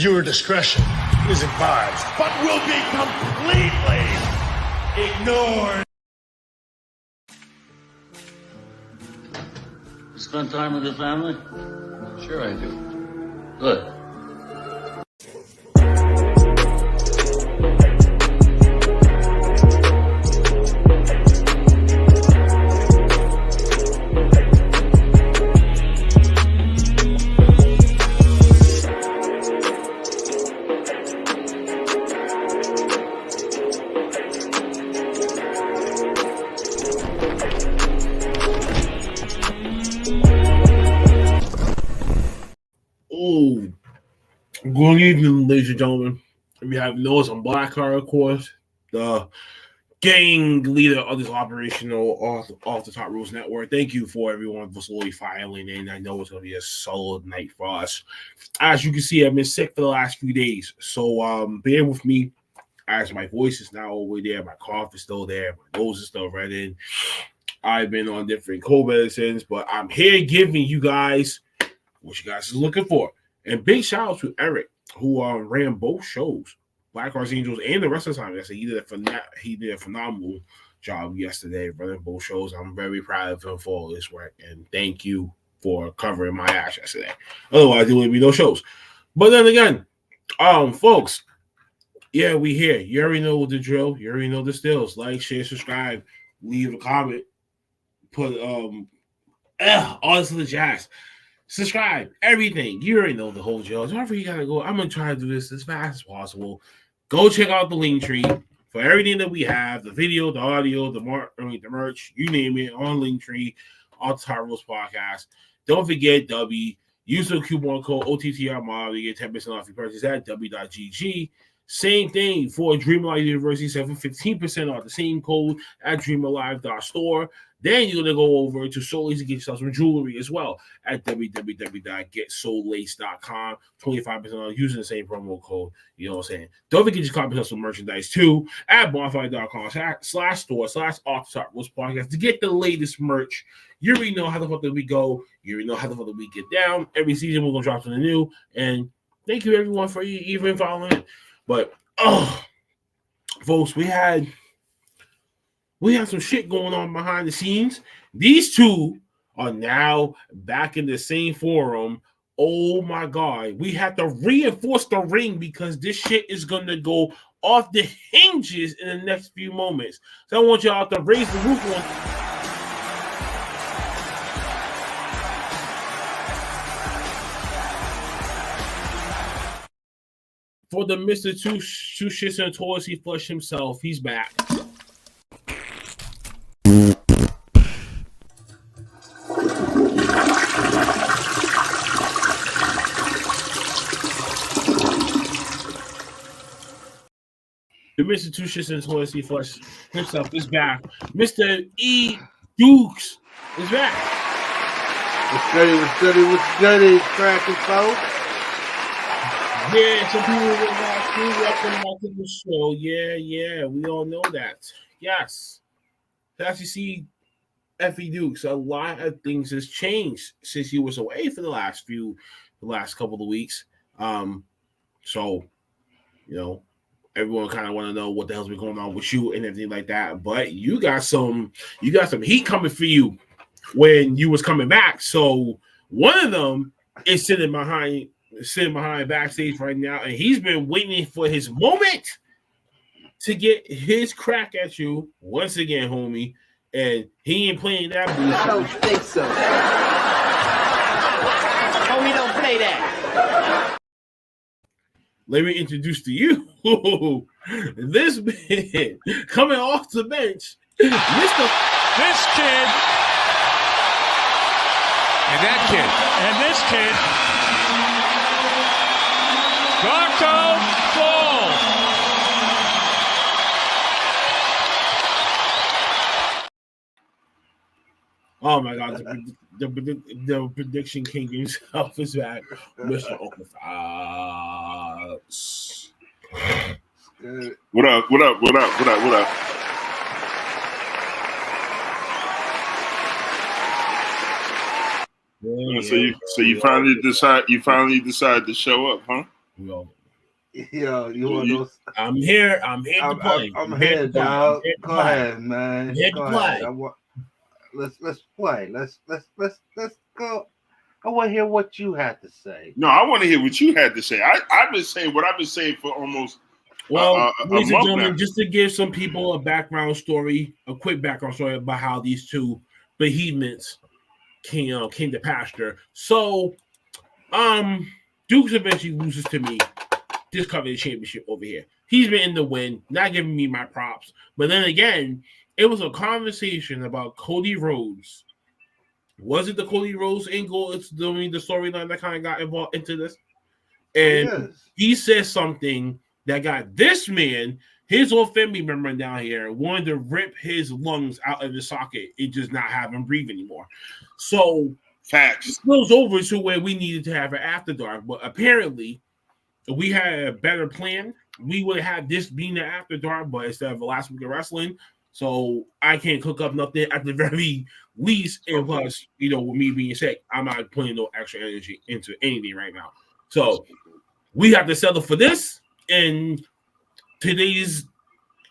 Viewer discretion is advised. But will be completely ignored. You spend time with your family? Sure I do. Good. Good evening, ladies and gentlemen. If you have noticed, I'm BlackHart, of course, the gang leader of this operational off the Top Rules Network. Thank you for everyone for slowly filing in. I know it's going to be a solid night for us. As you can see, I've been sick for the last few days, so bear with me as my voice is now over there. My cough is still there. My nose is still running. I've been on different cold medicines, but I'm here giving you guys what you guys are looking for. And big shout out to Eric, who ran both shows, BlackHart Angels and the rest of the time. He did a phenomenal job yesterday running both shows. I'm very proud of him for all this work, and thank you for covering my ass yesterday. Otherwise, there would be no shows. But then again, folks, yeah, we here. You already know the drill. You already know the stills. Like, share, subscribe, leave a comment, put all this other jazz. Subscribe, everything. You already know the whole drill. However, you gotta go. I'm gonna try to do this as fast as possible. Go check out the link tree for everything that we have: the video, the audio, the merch, you name it, on link tree, on Top Rules Podcast. Don't forget, W. Use the coupon code OTTRMOB to get 10% off your purchase at W.GG. Same thing for Dream Alive University, 15% off the same code at dreamalive.store. Then you're going to go over to Soul Lace and get yourself some jewelry as well at www.getsoullace.com. 25% off using the same promo code. You know what I'm saying? Don't forget to copy some merchandise too at bonfire.com/store/off-the-top-rules-podcast to get the latest merch. You already know how the fuck that we go. You already know how the fuck that we get down. Every season we're going to drop something new. And thank you everyone for even following it. But, folks, we had some shit going on behind the scenes. These two are now back in the same forum. Oh my God. We have to reinforce the ring because this shit is going to go off the hinges in the next few moments. So I want y'all to raise the roof on. For the Mr. Two Shits and a Toys, he flushed himself. He's back. The Mr. Two Shits and Toys, he flushed himself, is back. Mr. E. Dukes is back. What's dirty, cracking folks? Yeah, some people will welcome back to the show. Yeah, we all know that. Yes. As you see, F.E. Dukes, a lot of things has changed since he was away for the last couple of weeks. So, you know, everyone kind of want to know what the hell's been going on with you and everything like that. But you got some heat coming for you when you was coming back. So one of them is sitting behind backstage right now, and he's been waiting for his moment to get his crack at you once again, homie. And he ain't playing that bullshit. I don't think so. Homie, don't play that. Let me introduce to you this man coming off the bench, Mr. This kid and that kid and this kid. Garco Ball. Oh my God, the prediction king himself is back, Mr. Uncle Phattz. What up? Yeah, so you finally decide to show up, huh? Well, Yo, you want those? I'm here. I'm here to play. I'm here, dog. Go ahead, man. I'm here to play. Let's play. Let's go. I want to hear what you had to say. No, I want to hear what you had to say. I've been saying what I've been saying for almost ladies a and month gentlemen, now. just to give some people a quick background story about how these two behemoths came to pasture. So, Dukes eventually loses to me. This coveted championship over here. He's been in the win, not giving me my props. But then again, it was a conversation about Cody Rhodes. Was it the Cody Rhodes angle? It's doing the storyline that kind of got involved into this. And he says something that got this man, his old family member down here, wanted to rip his lungs out of his socket and just not have him breathe anymore. So facts. It goes over to where we needed to have an after dark, but apparently we had a better plan. We would have this being the after dark, but instead of the last week of wrestling, so I can't cook up nothing at the very least. And plus, with me being sick, I'm not putting no extra energy into anything right now. So we have to settle for this. And today's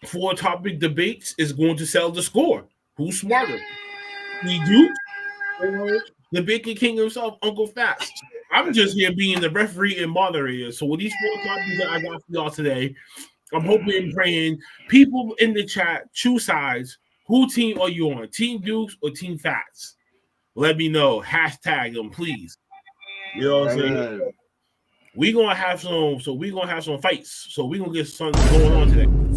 4 topic debates is going to settle the score. Who's smarter? The Duke or the Bacon King himself, Uncle Phattz? I'm just here being the referee and moderator. So with these 4 topics that I got for y'all today, I'm hoping and praying people in the chat choose sides. Who team are you on? Team Dukes or Team Phattz? Let me know. Hashtag them, please. You know what I'm saying? We're gonna have some fights. So we're gonna get something going on today.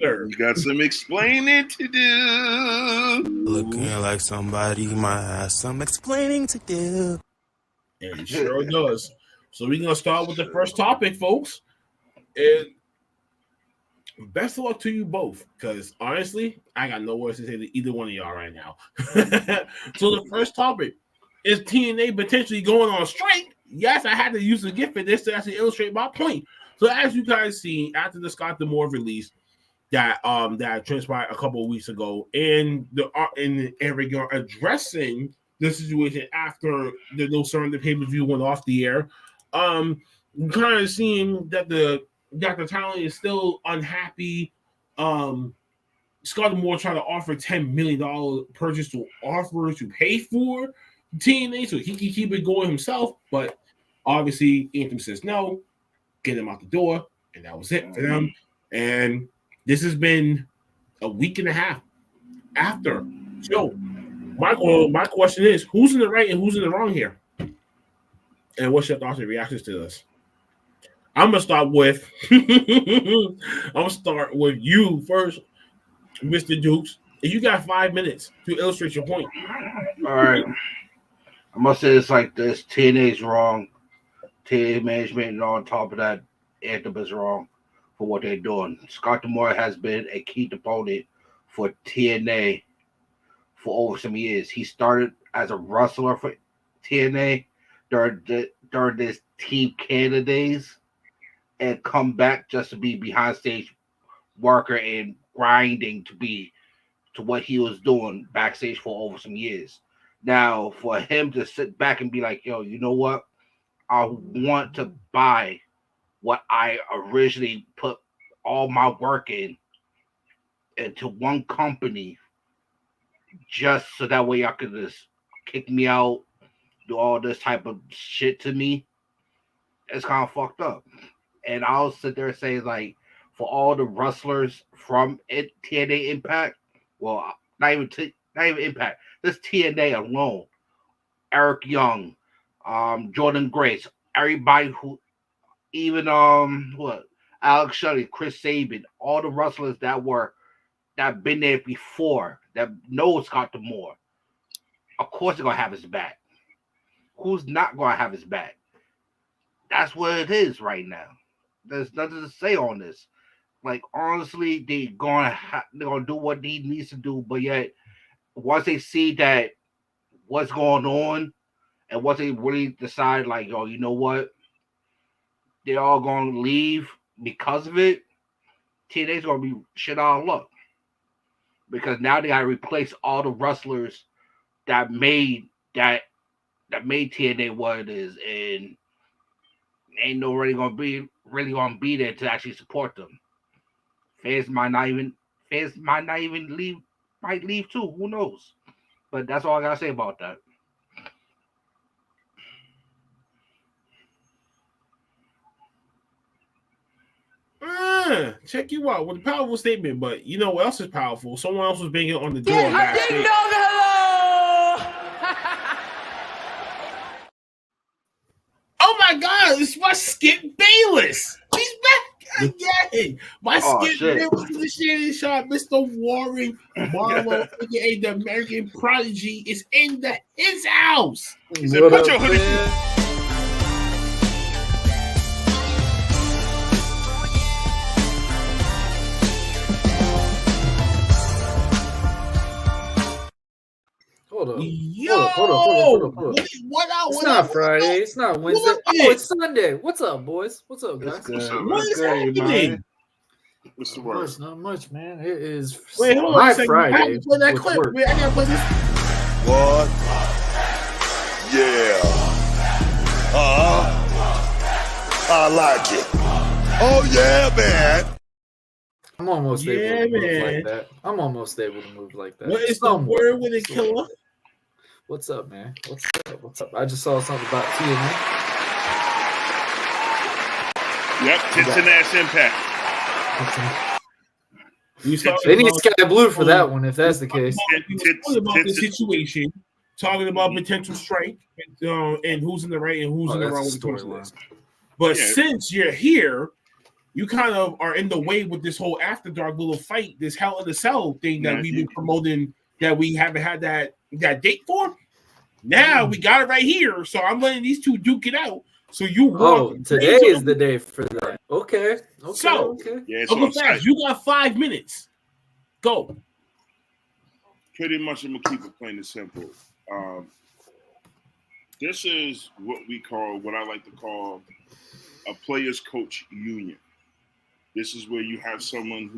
Sir. You got some explaining to do. Looking like somebody might have some explaining to do. And it sure does. So we're gonna start with the first topic, folks. And best of luck to you both, because honestly, I got no words to say to either one of y'all right now. So the first topic is TNA potentially going on strike. Yes, I had to use a GIF for this to actually illustrate my point. So as you guys see, after the Scott D'Amore release that transpired a couple of weeks ago, and regard addressing the situation after the No Surrender pay-per-view went off the air, kind of seeing that the Dr. Talent is still unhappy. Scott D'Amore tried to offer $10 million purchase to offer to pay for TNA so he can keep it going himself, but obviously Anthem says no, get him out the door, and that was it for them. And this has been a week and a half after. So my question is, who's in the right and who's in the wrong here? And what's your thoughts and reactions to this? I'm gonna start with you first, Mr. Dukes. You got 5 minutes to illustrate your point. All right. I must say it's like this. TNA's wrong. TNA management, and on top of that, Anthem is wrong for what they're doing. Scott D'Amore has been a key opponent for TNA for over some years. He started as a wrestler for TNA during this Team Canada days and come back just to be behind stage worker and grinding to what he was doing backstage for over some years. Now, for him to sit back and be like, yo, you know what? I want to buy what I originally put all my work into one company just so that way I could just kick me out, do all this type of shit to me. It's kind of fucked up. And I'll sit there and say, like, for all the wrestlers from TNA Impact, well, not even Impact, this TNA alone, Eric Young, Jordan Grace, everybody who, even Alex Shelley, Chris Sabin, all the wrestlers that been there before, that know Scott D'Amore, of course they're gonna have his back. Who's not gonna have his back? That's what it is right now. There's nothing to say on this. Like, honestly, they're gonna do what he needs to do, but yet once they see that what's going on, and once they really decide, like, yo, you know what, they're all gonna leave because of it, TNA's gonna be shit out of luck. Because now they gotta replace all the wrestlers that made TNA what it is, and ain't no really gonna be there to actually support them. Fans might not even leave, might leave too. Who knows? But that's all I gotta say about that. Check you out with a powerful statement, but you know what else is powerful? Someone else was banging on the door. Yeah, ding dong, hello. Oh my God! It's my Skip Bayless. He's back again. My Skip Bayless in the shit shot. Mr. Warren Marlowe, aka the American Prodigy, is in his house. He said, "Put your hoodie." Hold up. Yo, hold up. What up? It's not Friday. It's not Wednesday. Oh, it's Sunday. What's up, boys? What's up, guys? What is happening? What's the word? Not much, man. It is Wait, hold on a second. Friday. I have to play that clip. Work. Wait, I gotta play this. What? Yeah. I like it. Oh yeah, man. I'm almost able to move like that. I'm almost able to move like that. What is the word with a killer? What's up, man? What's up? I just saw something about TNA. Yep, tits and ass impact. They need Sky Blue for that one, if that's the case. Talking about the situation, talking about potential strike, and who's in the right and who's in the wrong with the storyline. But since you're here, you kind of are in the way with this whole After Dark little fight, this Hell in a Cell thing that we've been promoting that we haven't had that date for. Now we got it right here, so I'm letting these two duke it out. So today is the day for that. Okay. So, yeah, Uncle Phattz, you got 5 minutes. Go. Pretty much, I'm gonna keep it plain and simple. This is what I like to call a players coach union. This is where you have someone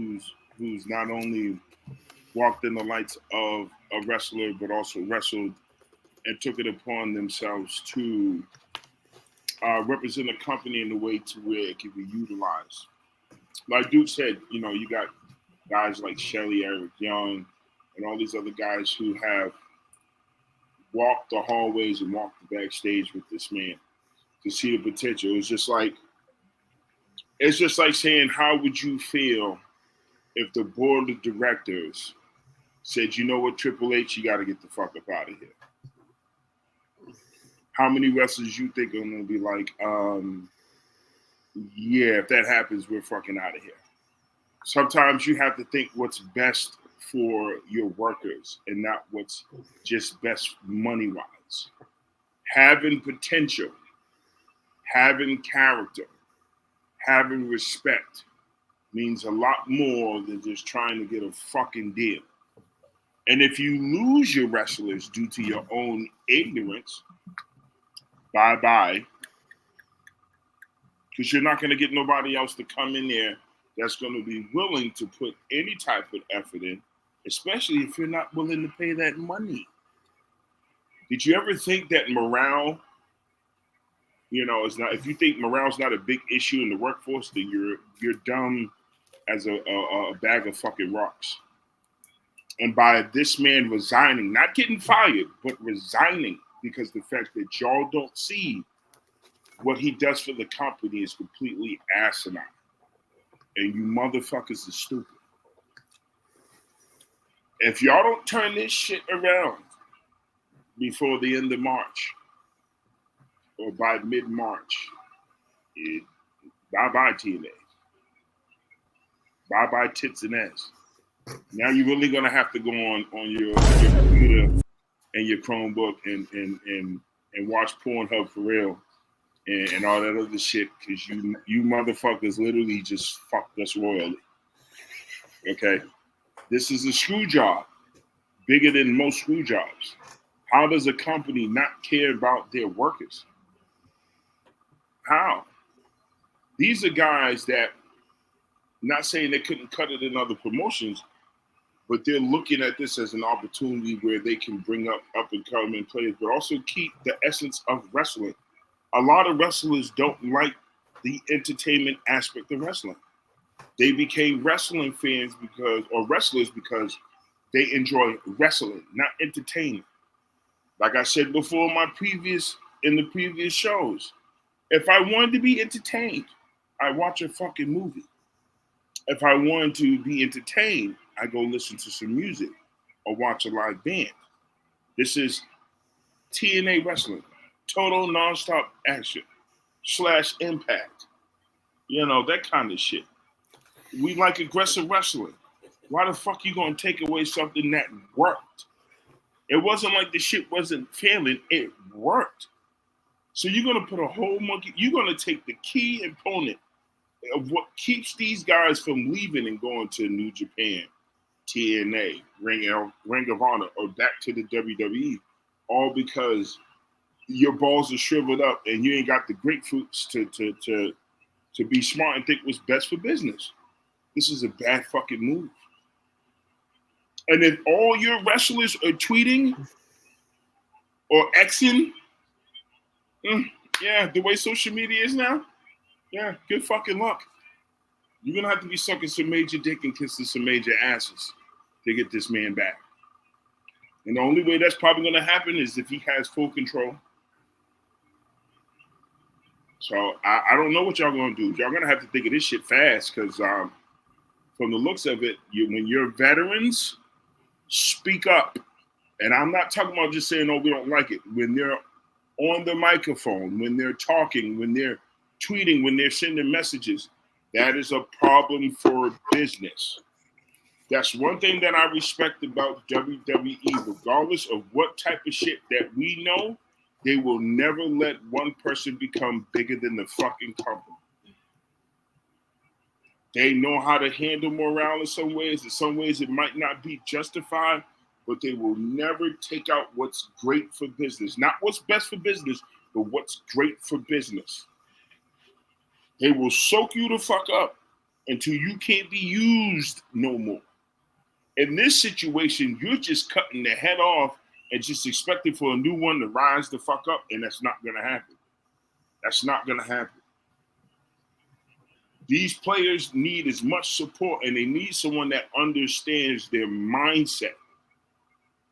who's not only walked in the lights of a wrestler, but also wrestled and took it upon themselves to represent a company in a way to where it can be utilized. Like Duke said, you got guys like Shelly, Eric Young, and all these other guys who have walked the hallways and walked the backstage with this man to see the potential. It's just like saying, how would you feel if the board of directors said, you know what, Triple H, you got to get the fuck up out of here? How many wrestlers you think are going to be like, yeah, if that happens, we're fucking out of here? Sometimes you have to think what's best for your workers and not what's just best money-wise. Having potential, having character, having respect means a lot more than just trying to get a fucking deal. And if you lose your wrestlers due to your own ignorance, bye-bye. Because you're not going to get nobody else to come in there that's going to be willing to put any type of effort in, especially if you're not willing to pay that money. Did you ever think that morale, is not? If you think morale's not a big issue in the workforce, then you're dumb as a bag of fucking rocks. And by this man resigning, not getting fired, but resigning, because the fact that y'all don't see what he does for the company is completely asinine. And you motherfuckers are stupid. If y'all don't turn this shit around before the end of March or by mid-March, bye-bye TNA. Bye-bye tits and ass. Now you're really going to have to go on your computer and your Chromebook and watch Pornhub for real and all that other shit, because you motherfuckers literally just fucked us royally. Okay? This is a screw job, bigger than most screw jobs. How does a company not care about their workers? How? These are guys that, not saying they couldn't cut it in other promotions, but they're looking at this as an opportunity where they can bring up and coming players, but also keep the essence of wrestling. A lot of wrestlers don't like the entertainment aspect of wrestling. They became wrestling fans or wrestlers because they enjoy wrestling, not entertainment. Like I said before in the previous shows, if I wanted to be entertained, I watch a fucking movie. If I wanted to be entertained, I go listen to some music or watch a live band. This is TNA wrestling, total nonstop action / impact. You know, that kind of shit. We like aggressive wrestling. Why the fuck you gonna take away something that worked? It wasn't like the shit wasn't failing, it worked. So you're gonna put a whole monkey, you're gonna take the key component of what keeps these guys from leaving and going to New Japan, TNA, Ring of Honor, or back to the WWE, all because your balls are shriveled up and you ain't got the grapefruits to be smart and think what's best for business. This is a bad fucking move. And if all your wrestlers are tweeting or Xing, the way social media is now, yeah, good fucking luck. You're going to have to be sucking some major dick and kissing some major asses to get this man back. And the only way that's probably going to happen is if he has full control. So I don't know what y'all going to do. Y'all going to have to think of this shit fast because from the looks of it, when you're veterans, speak up. And I'm not talking about just saying, oh, we don't like it. When they're on the microphone, when they're talking, when they're tweeting, when they're sending messages, that is a problem for business. That's one thing that I respect about WWE, regardless of what type of shit that we know, they will never let one person become bigger than the fucking company. They know how to handle morale in some ways. In some ways, it might not be justified, but they will never take out what's great for business. Not what's best for business, but what's great for business. They will soak you the fuck up until you can't be used no more. In this situation, you're just cutting the head off and just expecting for a new one to rise the fuck up, and that's not going to happen. That's not going to happen. These players need as much support, and they need someone that understands their mindset.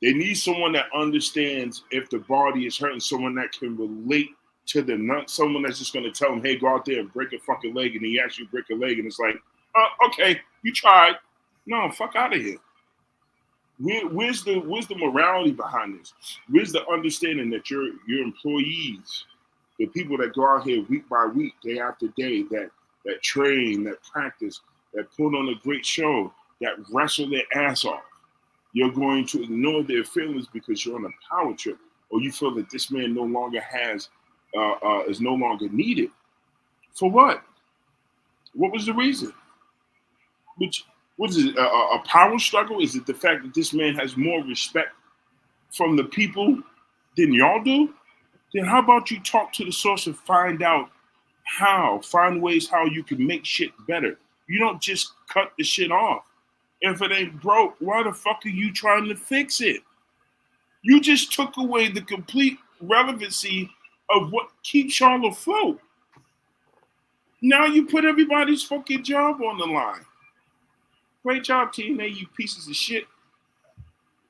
They need someone that understands if the body is hurting, someone that can relate to them, not someone that's just going to tell them, hey, go out there and break a fucking leg, and he actually break a leg, and it's like, oh, okay, you tried. No, fuck out of here. Where's the morality behind this? Where's the understanding that your employees, the people that go out here week by week, day after day, that train, that practice, that put on a great show, that wrestle their ass off, you're going to ignore their feelings because you're on a power trip, or you feel that this man no longer is no longer needed. For what? What was the reason? What is it, a power struggle? Is it the fact that this man has more respect from the people than y'all do? Then how about you talk to the source and find ways how you can make shit better. You don't just cut the shit off. If it ain't broke, why the fuck are you trying to fix it? You just took away the complete relevancy of what keeps y'all afloat. Now you put everybody's fucking job on the line. Great job, TNA, you pieces of shit.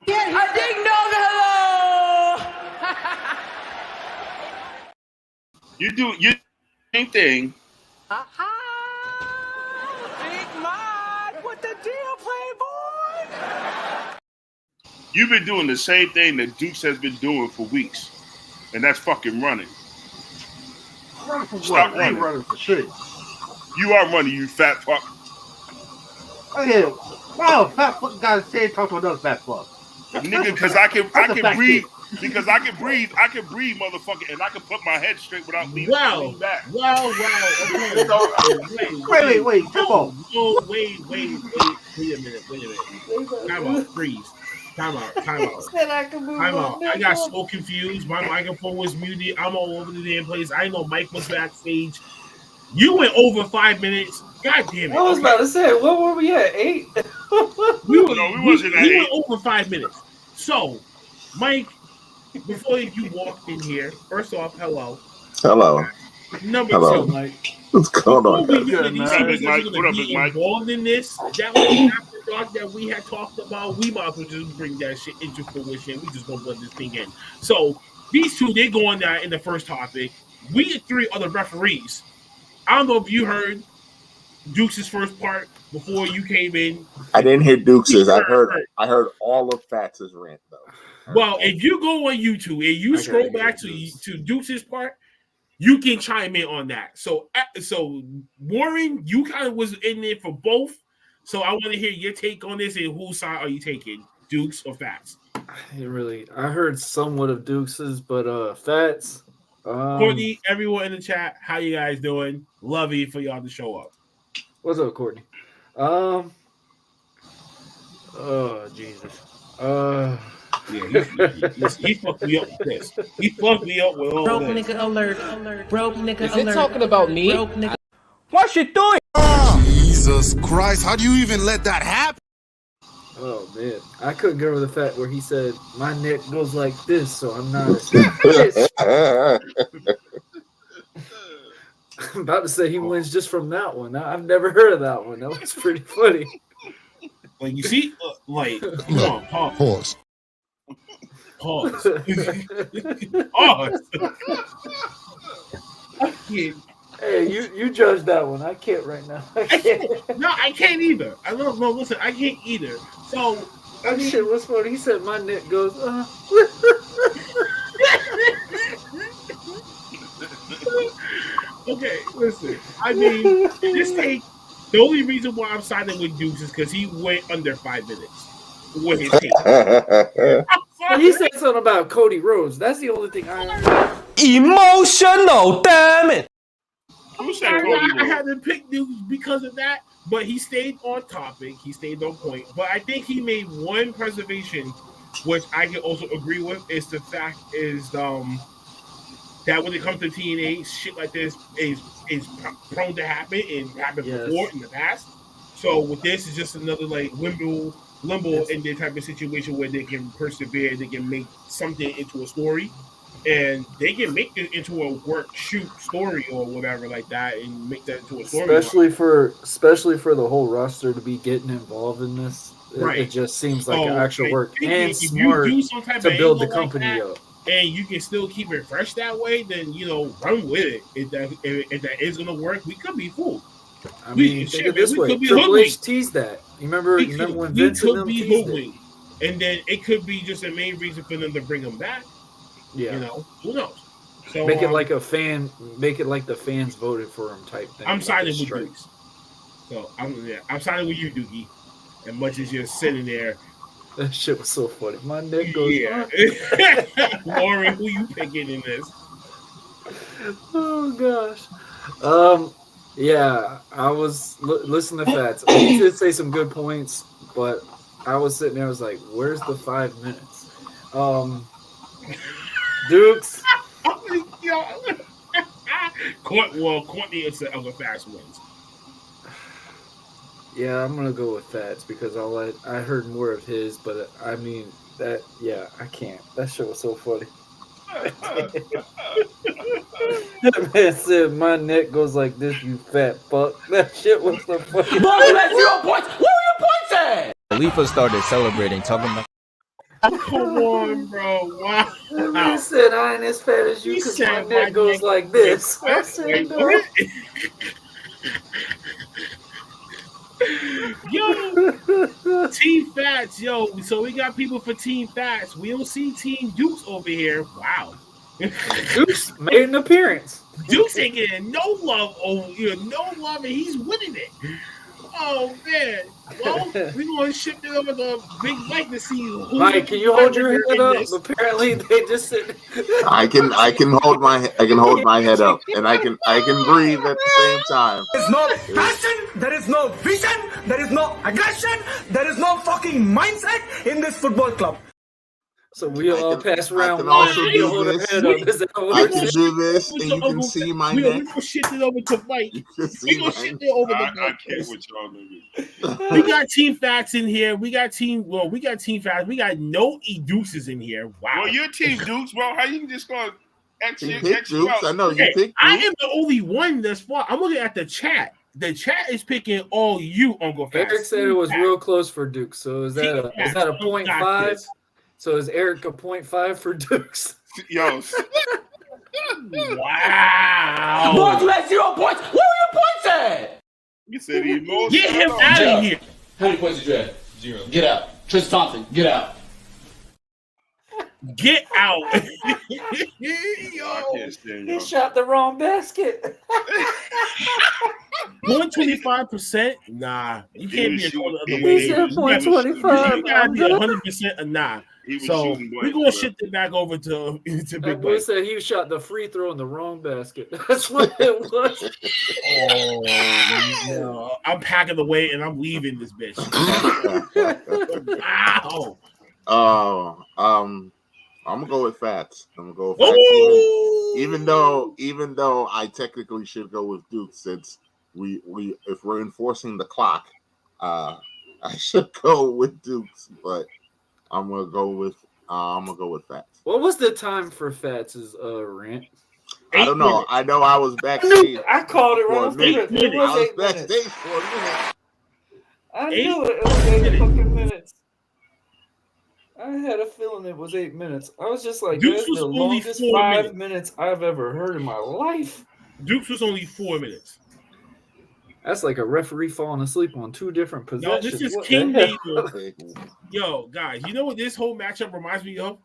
I ding dong, hello. You do your same thing. Big Mike, what the deal, Playboy? You've been doing the same thing that Dukes has been doing for weeks, and that's fucking running. Running for Stop what? I ain't running. running for shit. You are running, you fat fuck. Oh yeah, wow, fat fuck guy said talk to another fat fuck. Nigga, because I can breathe. Shit. Because I can breathe, motherfucker, and I can put my head straight without leaning back. Wow. Okay. Wait, come on. Oh, wait a minute. Time out, freeze. Time out. Said I could move Time on. out. I got so confused. My microphone was muted. I'm all over the damn place. I know Mike was backstage. You went over 5 minutes. God damn it. I was about to say, what were we at? 8? We wasn't at 8. We went over 5 minutes. So, Mike, before you walked in here, first off, hello. Hello. Number Hello. 2, Mike. What's going on? Before we knew that What up, Big these Mike? were What going up, to Big be Mike? involved in this, that was the afterthought that we had talked about. We might as well just bring that shit into fruition. We just going to let this thing in. So these two, they go on that in the first topic. We had 3 other referees. I don't know if you heard Dukes' first part before you came in. I didn't hear Dukes'. I heard all of Phatt's rant though. Well, if you go on YouTube and you scroll back to Dukes' part, you can chime in on that. So Warren, you kind of was in there for both. So I want to hear your take on this and whose side are you taking, Dukes or Phatt's? I heard somewhat of Dukes', but Phatt's. Courtney, everyone in the chat, how you guys doing? Love you for y'all to show up. What's up, Courtney? Oh Jesus. He fucked me up with this. He fucked me up with all Broke this. nigga alert. Broke nigga Is alert. it talking about me? Broke nigga. What's she doing? Jesus Christ, how do you even let that happen? Oh man, I couldn't get over the fact where he said my neck goes like this, so I'm not as bitch. I'm about to say he wins just from that one. I've never heard of that one. That was pretty funny. Like you see, come on, pause. Pause. I can't. Hey, you judge that one. I can't right now. I can't. No, I can't either. I don't know. Listen, I can't either. So, I mean, shit, what's funny? He said my neck goes. Okay, listen. I mean, this take. The only reason why I'm siding with Dukes is because he went under 5 minutes with his take. Well, he said something about Cody Rhodes. That's the only thing I heard. Emotional, damn it. I had to pick Dukes because of that, but he stayed on topic. He stayed on point. But I think he made one preservation, which I can also agree with, is the fact is that when it comes to TNA, shit like this is prone to happen and happened before in the past. So with this, it's just another like limbo in their type of situation where they can persevere, they can make something into a story, and they can make it into a shoot story or whatever like that, and make that into a story. Especially for the whole roster to be getting involved in this, it just seems like actual work and smart to build the company up. And you can still keep it fresh that way, then run with it. If that is gonna work, we could be fooled. I mean, think of this way: Triple H teased that. You remember when Vince and them teased it? And then it could be just a main reason for them to bring him back. Yeah, who knows? So make it like a fan, make it like the fans voted for him type thing. I'm signing with Dukes. So I'm signing with you, Doogie. As much as you're sitting there. That shit was so funny. My neck goes. Yeah. Lauren, who you picking in this? Oh gosh. Yeah, I was listening to Phatt's. He did say some good points, but I was sitting there. I was like, "Where's the 5 minutes?" Dukes. Courtney is the other fast ones. Yeah, I'm gonna go with Phatt's because I heard more of his, but I mean I can't. That shit was so funny. That man said my neck goes like this, you fat fuck. That shit was so funny. That's your points. Where are your points at? Khalifa started celebrating, talking about. Come on, bro. Wow. He said I ain't as fat as you because my neck goes like this. I said, no. Yo, Team Phatt's, so we got people for Team Phatt's. We don't see Team Dukes over here. Wow. Dukes made an appearance. Dukes ain't getting no love and he's winning it. Oh man. Well, we're gonna shift it over to Big Mike to see who. Mike, can you hold your head up? Apparently they just said I can hold my head up and I can breathe at the same time. There's no passion, there is no vision, there is no aggression, there is no fucking mindset in this football club. So we all pass around. I can also do this. I can do this, and you can see my neck. We're gonna shift it over to Mike. We're gonna shift it over to Mike. I can't with y'all niggas. We got Team Phatt's in here. We got Team Phatt's. We got no Edukes in here. Wow. Well, you're Team Dukes, bro. How you can just go You picked Dukes. I know you picked Dukes. I am the only one that's far. I'm looking at the chat. The chat is picking all you, Uncle Phattz. Eric said it was real close for Dukes. So is that a 0.5? So is Eric a 0.5 for Dukes? Yo. Wow. Boys, you had 0 points. Where were your points at? You said he emotional. Get him out of here. How many points did you have? 0. Get out. Tristan Thompson, get out. Get out. Yo, he shot the wrong basket. 125%? Nah. You can't be a total other way. He said 0.25. You gotta be 100% or nah. So we're gonna shift it back over to Big Boy Mike. said he shot the free throw in the wrong basket. That's what it was. Oh no. I'm packing away and I'm leaving this bitch. Wow. I'm gonna go with Phattz. Even though I technically should go with Duke, since we if we're enforcing the clock, I should go with Dukes, but I'm gonna go with Phattz. What was the time for Phatz's rant? I don't know. I know I was backstage. I called it right off the rip. It was 8 minutes. Backstage for a minute. I knew it was 8 fucking minutes. I had a feeling it was 8 minutes. I was just like, Dukes that's was the only longest 4 5 minutes I've ever heard in my life. Dukes was only 4 minutes. That's like a referee falling asleep on 2 different No, possessions. this is What King the hell? Mabel. Yo, guys, you know what this whole matchup reminds me of?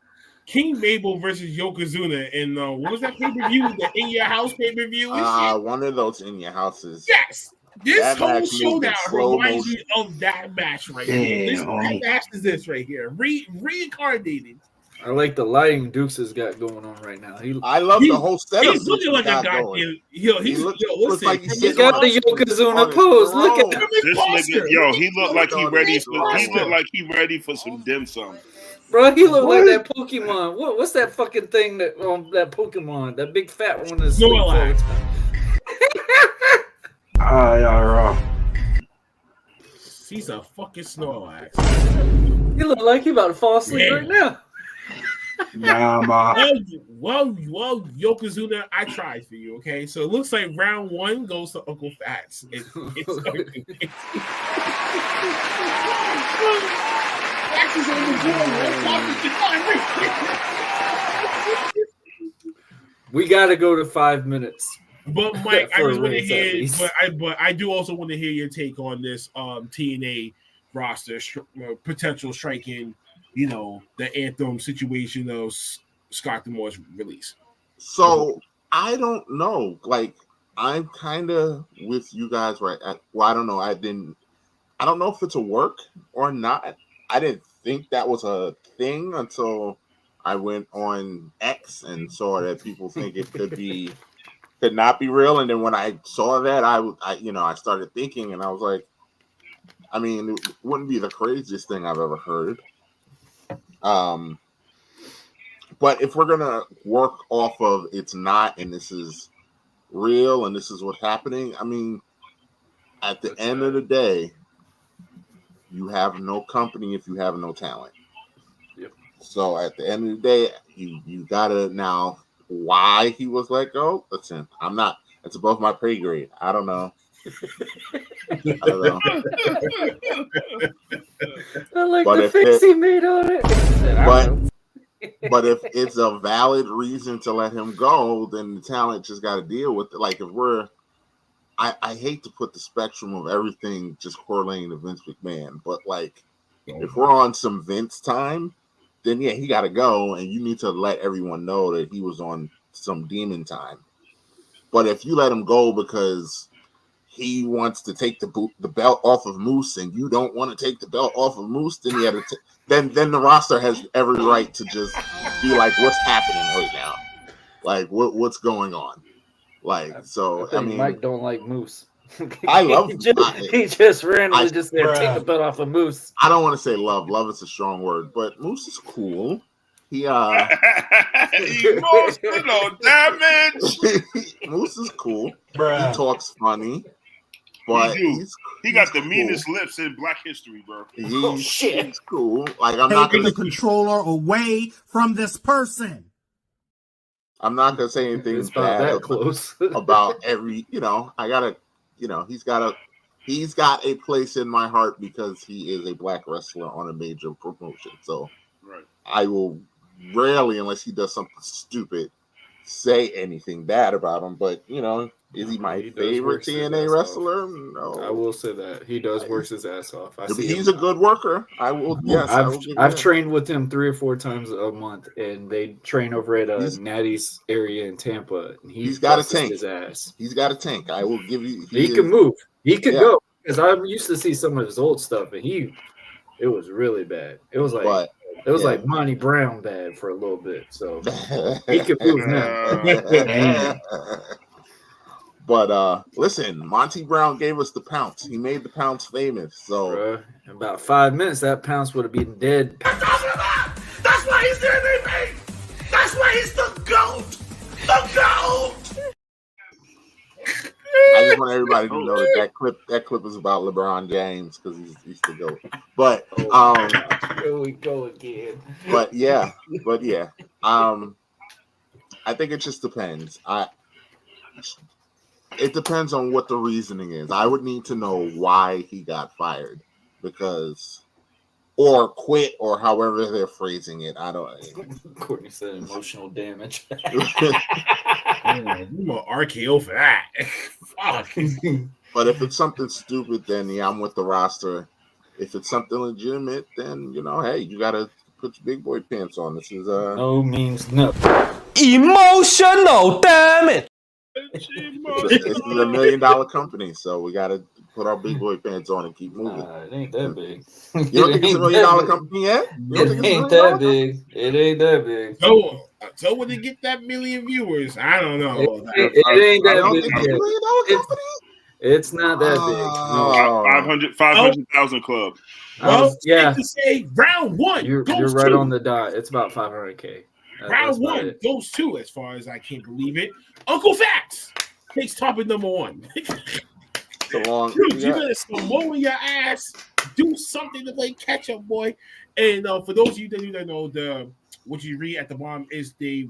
King Mabel versus Yokozuna. And what was that pay-per-view? The In Your House pay-per-view? One of those In Your Houses. Yes. This That whole match moved in showdown slow reminds me motion. of that match right here. That match is this right here. Reincarnated. I like the lighting Dukes has got going on right now. I love the whole setup. He's looking like a goddamn. Yo, He looks listen. like he's He's sitting got on the Yokozuna pose. Look at him. This nigga, yo, he looked like he ready. He looked like he ready for some dim sum. Bro, he looked like that Pokemon. What's that fucking thing that that Pokemon, that big fat one is Snorlax. He's a fucking Snorlax. He look like he about to fall asleep right now. Nah, ma. Well, Yokozuna, I tried for you, okay? So it looks like round 1 goes to Uncle Phattz. We got to go to 5 minutes. But Mike, I just want to hear, but I do also want to hear your take on this TNA roster potential striking, the anthem situation of Scott D'Amore's release. So I don't know. Like, I'm kind of with you guys right. I don't know. I don't know if it's a work or not. I didn't think that was a thing until I went on X and saw that people think it could not be real. And then when I saw that, I started thinking, and I was like, I mean, it wouldn't be the craziest thing I've ever heard. But if we're gonna work off of it's not, and this is real, and this is what's happening, I mean, at the end of the day, you have no company if you have no talent. Yep. So at the end of the day, you gotta now. Why he was let go? Listen, it's above my pay grade. I don't know. I like the face he made on it. But if it's a valid reason to let him go, then the talent just got to deal with it. Like, if I hate to put the spectrum of everything just correlating to Vince McMahon, but like, if we're on some Vince time, then yeah, he got to go, and you need to let everyone know that he was on some demon time. But if you let him go because he wants to take the belt off of Moose, and you don't want to take the belt off of Moose, then then the roster has every right to just be like, "What's happening right now? Like, what's going on?" Like, so I mean, Mike don't like Moose. I love he just randomly just said take the belt off of Moose. I don't want to say love. Love is a strong word, but Moose is cool. He emotional damage. Moose is cool. Bruh. He talks funny, but he got the meanest lips in Black history, bro. He's cool. Like, I'm not taking the controller away from this person. I'm not gonna say anything It's about bad that close. about every. I gotta. He's got a place in my heart because he is a black wrestler on a major promotion. So right. I will rarely, unless he does something stupid, say anything bad about him. But is he my favorite TNA wrestler? No. I will say that he does work his ass off. He's a good worker. I will. Yes, I've trained with him 3 or 4 times a month, and they train over at Natty's area in Tampa. And he's got a tank. His ass. He's got a tank. I will give you. He can move. He can go. Because I used to see some of his old stuff, and it was really bad. It was like like Monty Brown bad for a little bit. So he could move now. But listen, Monty Brown gave us the pounce. He made the pounce famous. So in about 5 minutes, that pounce would have been dead. That's why he's the MVP. That's why he's the GOAT. The GOAT. I just want everybody to know that clip is about LeBron James because he's the GOAT. But here we go again. But yeah. I think it just depends. It depends on what the reasoning is. I would need to know why he got fired, or quit, or however they're phrasing it. I don't. Courtney said emotional damage. RKO for that. Fuck. But if it's something stupid, then I'm with the roster. If it's something legitimate, then hey, you gotta put your big boy pants on. This is no means no. Emotional damage. This is $1 million company, so we gotta put our big boy pants on and keep moving. It ain't that big. You don't think it's $1 million company yet? It ain't that big. It ain't that big. So when they get that million viewers, I don't know. It ain't that big. It's not that big. 500,000 club. Well, yeah. To say round one. You're right on the dot. It's about 500K. Round one goes to, as far as I can't believe it, Uncle Phattz takes topic number 1. So long. Dude, you better Samoa your ass. Do something to play catch up, boy. And for those of you that don't know, what you read at the bottom is the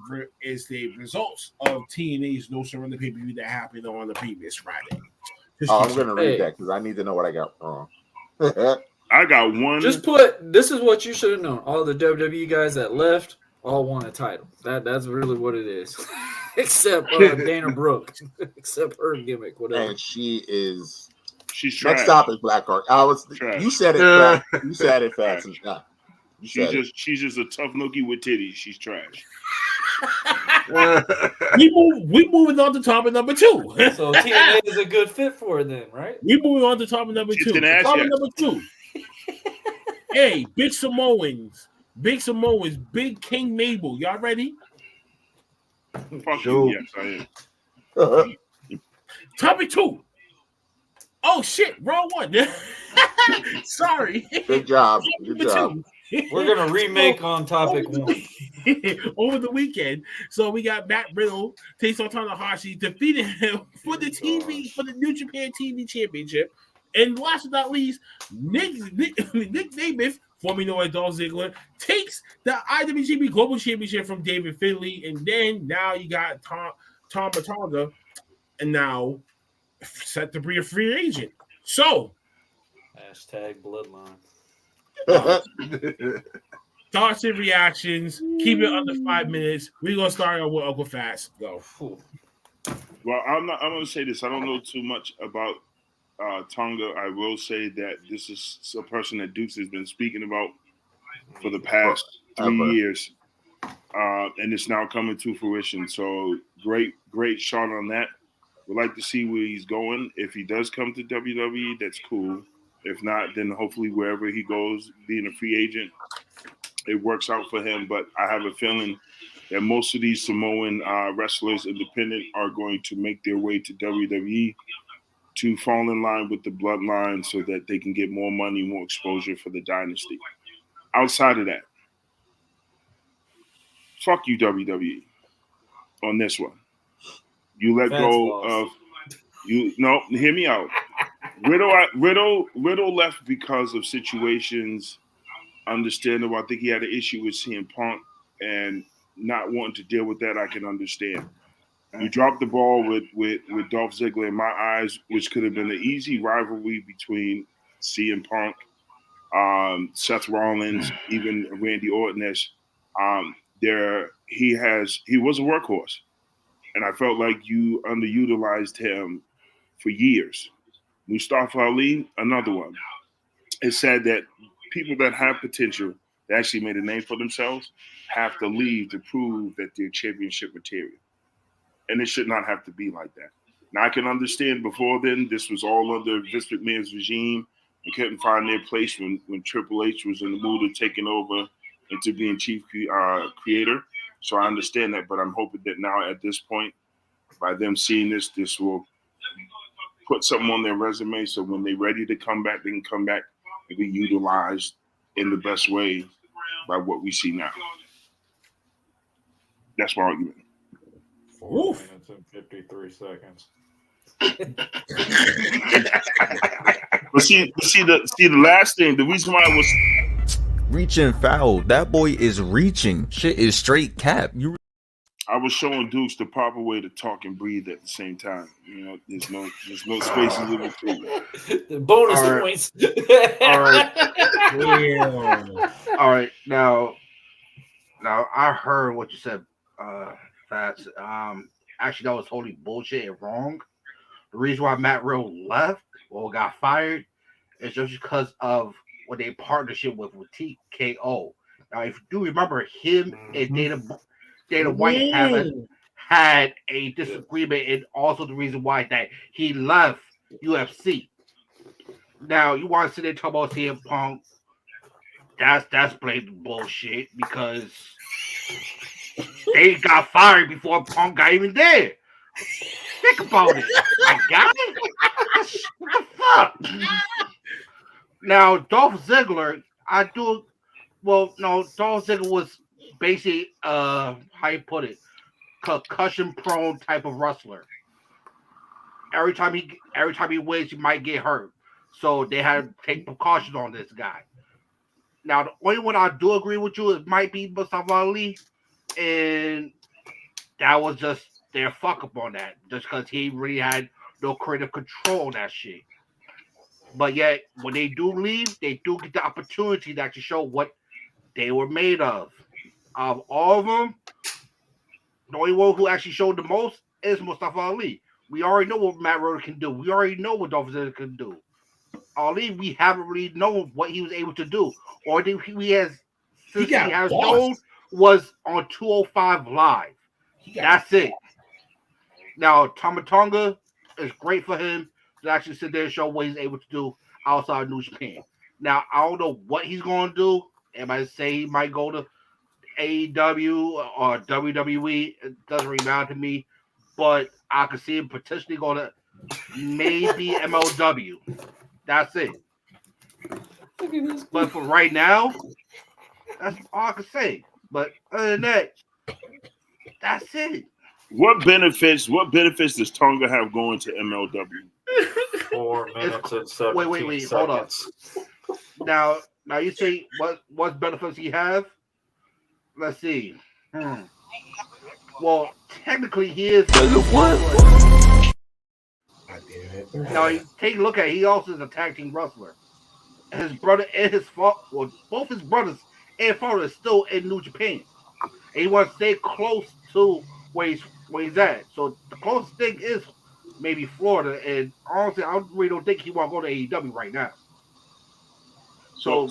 results of TNA's No Surrender pay-per-view that happened on the previous Friday. I'm gonna read that because I need to know what I got wrong. I got one. This is what you should have known. All the WWE guys that left all won a title. That's really what it is. Except Dana Brooke. Except her gimmick, whatever. And she's trash. Next topic, BlackHart. You said it fast. You said it fast. She's just a tough nookie with titties. She's trash. we moving on to topic number 2. So TNA is a good fit for her then, right? We moving on to topic number 2. Topic number 2. Hey, Big Samoans, Big King Mabel. Y'all ready? Fuck you. Yes, I am. Topic 2. Oh shit, wrong one. Sorry. Good job. Good job. We're gonna remake on topic 1 over the weekend. So we got Matt Riddle takes on Tanahashi, defeated him for the New Japan TV Championship. And last but not least, Nic Nemeth, formerly known as Dolph Ziggler, takes the IWGP Global Championship from David Finlay. And then now you got Tama Tonga, and now set to be a free agent. So, #bloodline. Thoughts and reactions. Keep it under 5 minutes. We're gonna start out with Uncle Phattz. Go. Well, I'm gonna say this. I don't know too much about Tonga. I will say that this is a person that Dukes has been speaking about for the past 3 years, and it's now coming to fruition. So great shot on that. We'd like to see where he's going. If he does come to WWE, that's cool. If not, then hopefully wherever he goes, being a free agent, it works out for him. But I have a feeling that most of these Samoan wrestlers, independent, are going to make their way to WWE to fall in line with the bloodline so that they can get more money, more exposure for the dynasty. Outside of that, fuck you, WWE, on this one. You let go of you. No, hear me out. Riddle left because of situations. Understandable. I think he had an issue with CM Punk, and not wanting to deal with that, I can understand. You dropped the ball with Dolph Ziggler in my eyes, which could have been an easy rivalry between CM Punk, Seth Rollins, even Randy Orton. He was a workhorse, and I felt like you underutilized him for years. Mustafa Ali, another one. It's sad that people that have potential, that actually made a name for themselves, have to leave to prove that they're championship material. And it should not have to be like that. Now, I can understand before then, this was all under Vince McMahon's regime. They couldn't find their place when Triple H was in the mood of taking over into being chief creator. So I understand that, but I'm hoping that now at this point, by them seeing this will put something on their resume so when they're ready to come back, they can come back and be utilized in the best way by what we see now. That's my argument. 4 minutes and 53 seconds. But see the last thing, the reason why I was reaching foul. That boy is reaching. Shit is straight cap. I was showing Dukes the proper way to talk and breathe at the same time. You know, there's no spaces in between. The bonus points. All right. Yeah. All right. Now I heard what you said, Phattz. Actually, that was totally bullshit and wrong. The reason why Matt Riddle left or got fired is just because of what they partnership with TKO. Now, if you do remember, him and Dana White had a disagreement, and also the reason why that he left UFC. Now, you want to sit there and talk about CM Punk? That's blatant bullshit because they got fired before Punk got even there. Think about it. I got it. What the fuck? Now, Dolph Ziggler, Dolph Ziggler was basically, how you put it, concussion-prone type of wrestler. Every time he wins, he might get hurt. So they had to take precautions on this guy. Now, the only one I do agree with you, it might be Mustafa Ali, and that was just their fuck up on that, just because he really had no creative control on that shit. But yet, when they do leave, they do get the opportunity to actually show what they were made of. Of all of them, the only one who actually showed the most is Mustafa Ali. We already know what Matt Riddle can do. We already know what Dolph Ziggler can do. Ali, we haven't really known what he was able to do. Or he has shown was on 205 Live. That's it. Now, Tama Tonga is great for him to actually sit there and show what he's able to do outside of New Japan. Now, I don't know what he's going to do. Everybody say he might go to AEW or WWE. It doesn't really matter to me. But I could see him potentially going to maybe MLW. That's it. But for right now, that's all I can say. But other than that, that's it. What benefits does Tonga have going to MLW? 4 minutes and 17 wait, seconds. hold up. Now you say what benefits he have? Let's see. Well, technically he is. Now take a look at it. He also is a tag team wrestler. His brother and his father, well, both his brothers and father is still in New Japan. And he wants to stay close to where he's at. So the closest thing is maybe Florida. And honestly, I really don't think he want to go to AEW right now. So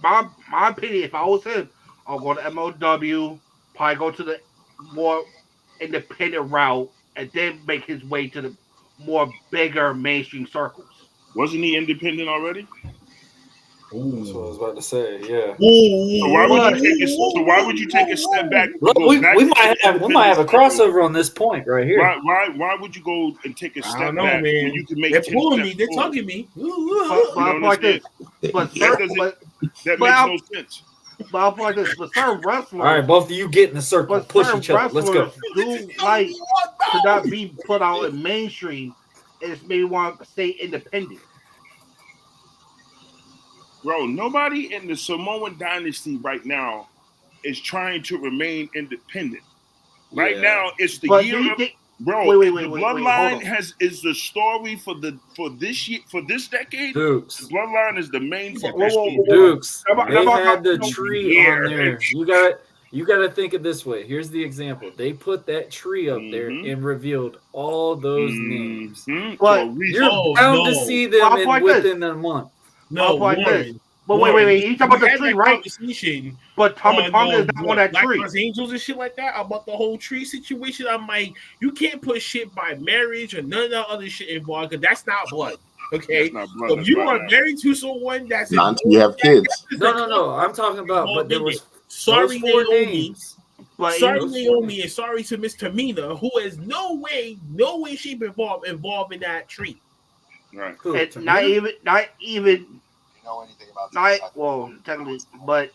my opinion, if I was him, I'll go to MLW, probably go to the more independent route, and then make his way to the more bigger mainstream circles. Wasn't he independent already? Ooh. That's what I was about to say. Yeah. So why would you take a step back? Look, we might have a crossover on this point right here. Why would you go and take a step back when you can make? They're pulling me. They're tugging me. But like this. But that makes no sense. But I'm like this. But certain wrestlers. All right, both of you get in the circle. Push each other. Let's go. Do like to not be put out in mainstream, and just maybe want to stay independent. Bro, nobody in the Samoan dynasty right now is trying to remain independent. Right Yeah. now, it's the But year do you of think- bro. Wait, the hold bloodline on. is the story for this year, for this decade. Dukes. The bloodline is the main fucking Whoa, story. Dukes. How They about- had the no, tree on there. You got to think of this way. Here's the example. They put that tree up there and revealed all those names. But You're bound to see them within a month. No, Warren. But wait. You talking about the tree, right? Conversation But Tama Tonga is not on that Black tree. God's Angels and shit like that about the whole tree situation. I'm like, you can't put shit by marriage or none of that other shit involved because that's not blood. Okay, not blood, so that's if you blood. are married to someone that's Not until you have kids. No. I'm talking about, but there was sorry, those 4 Naomi. names. Sorry, Naomi, and sorry to Miss Tamina, who is no way, shape, involved in that tree. Right. And not even. Know anything about Well, technically, but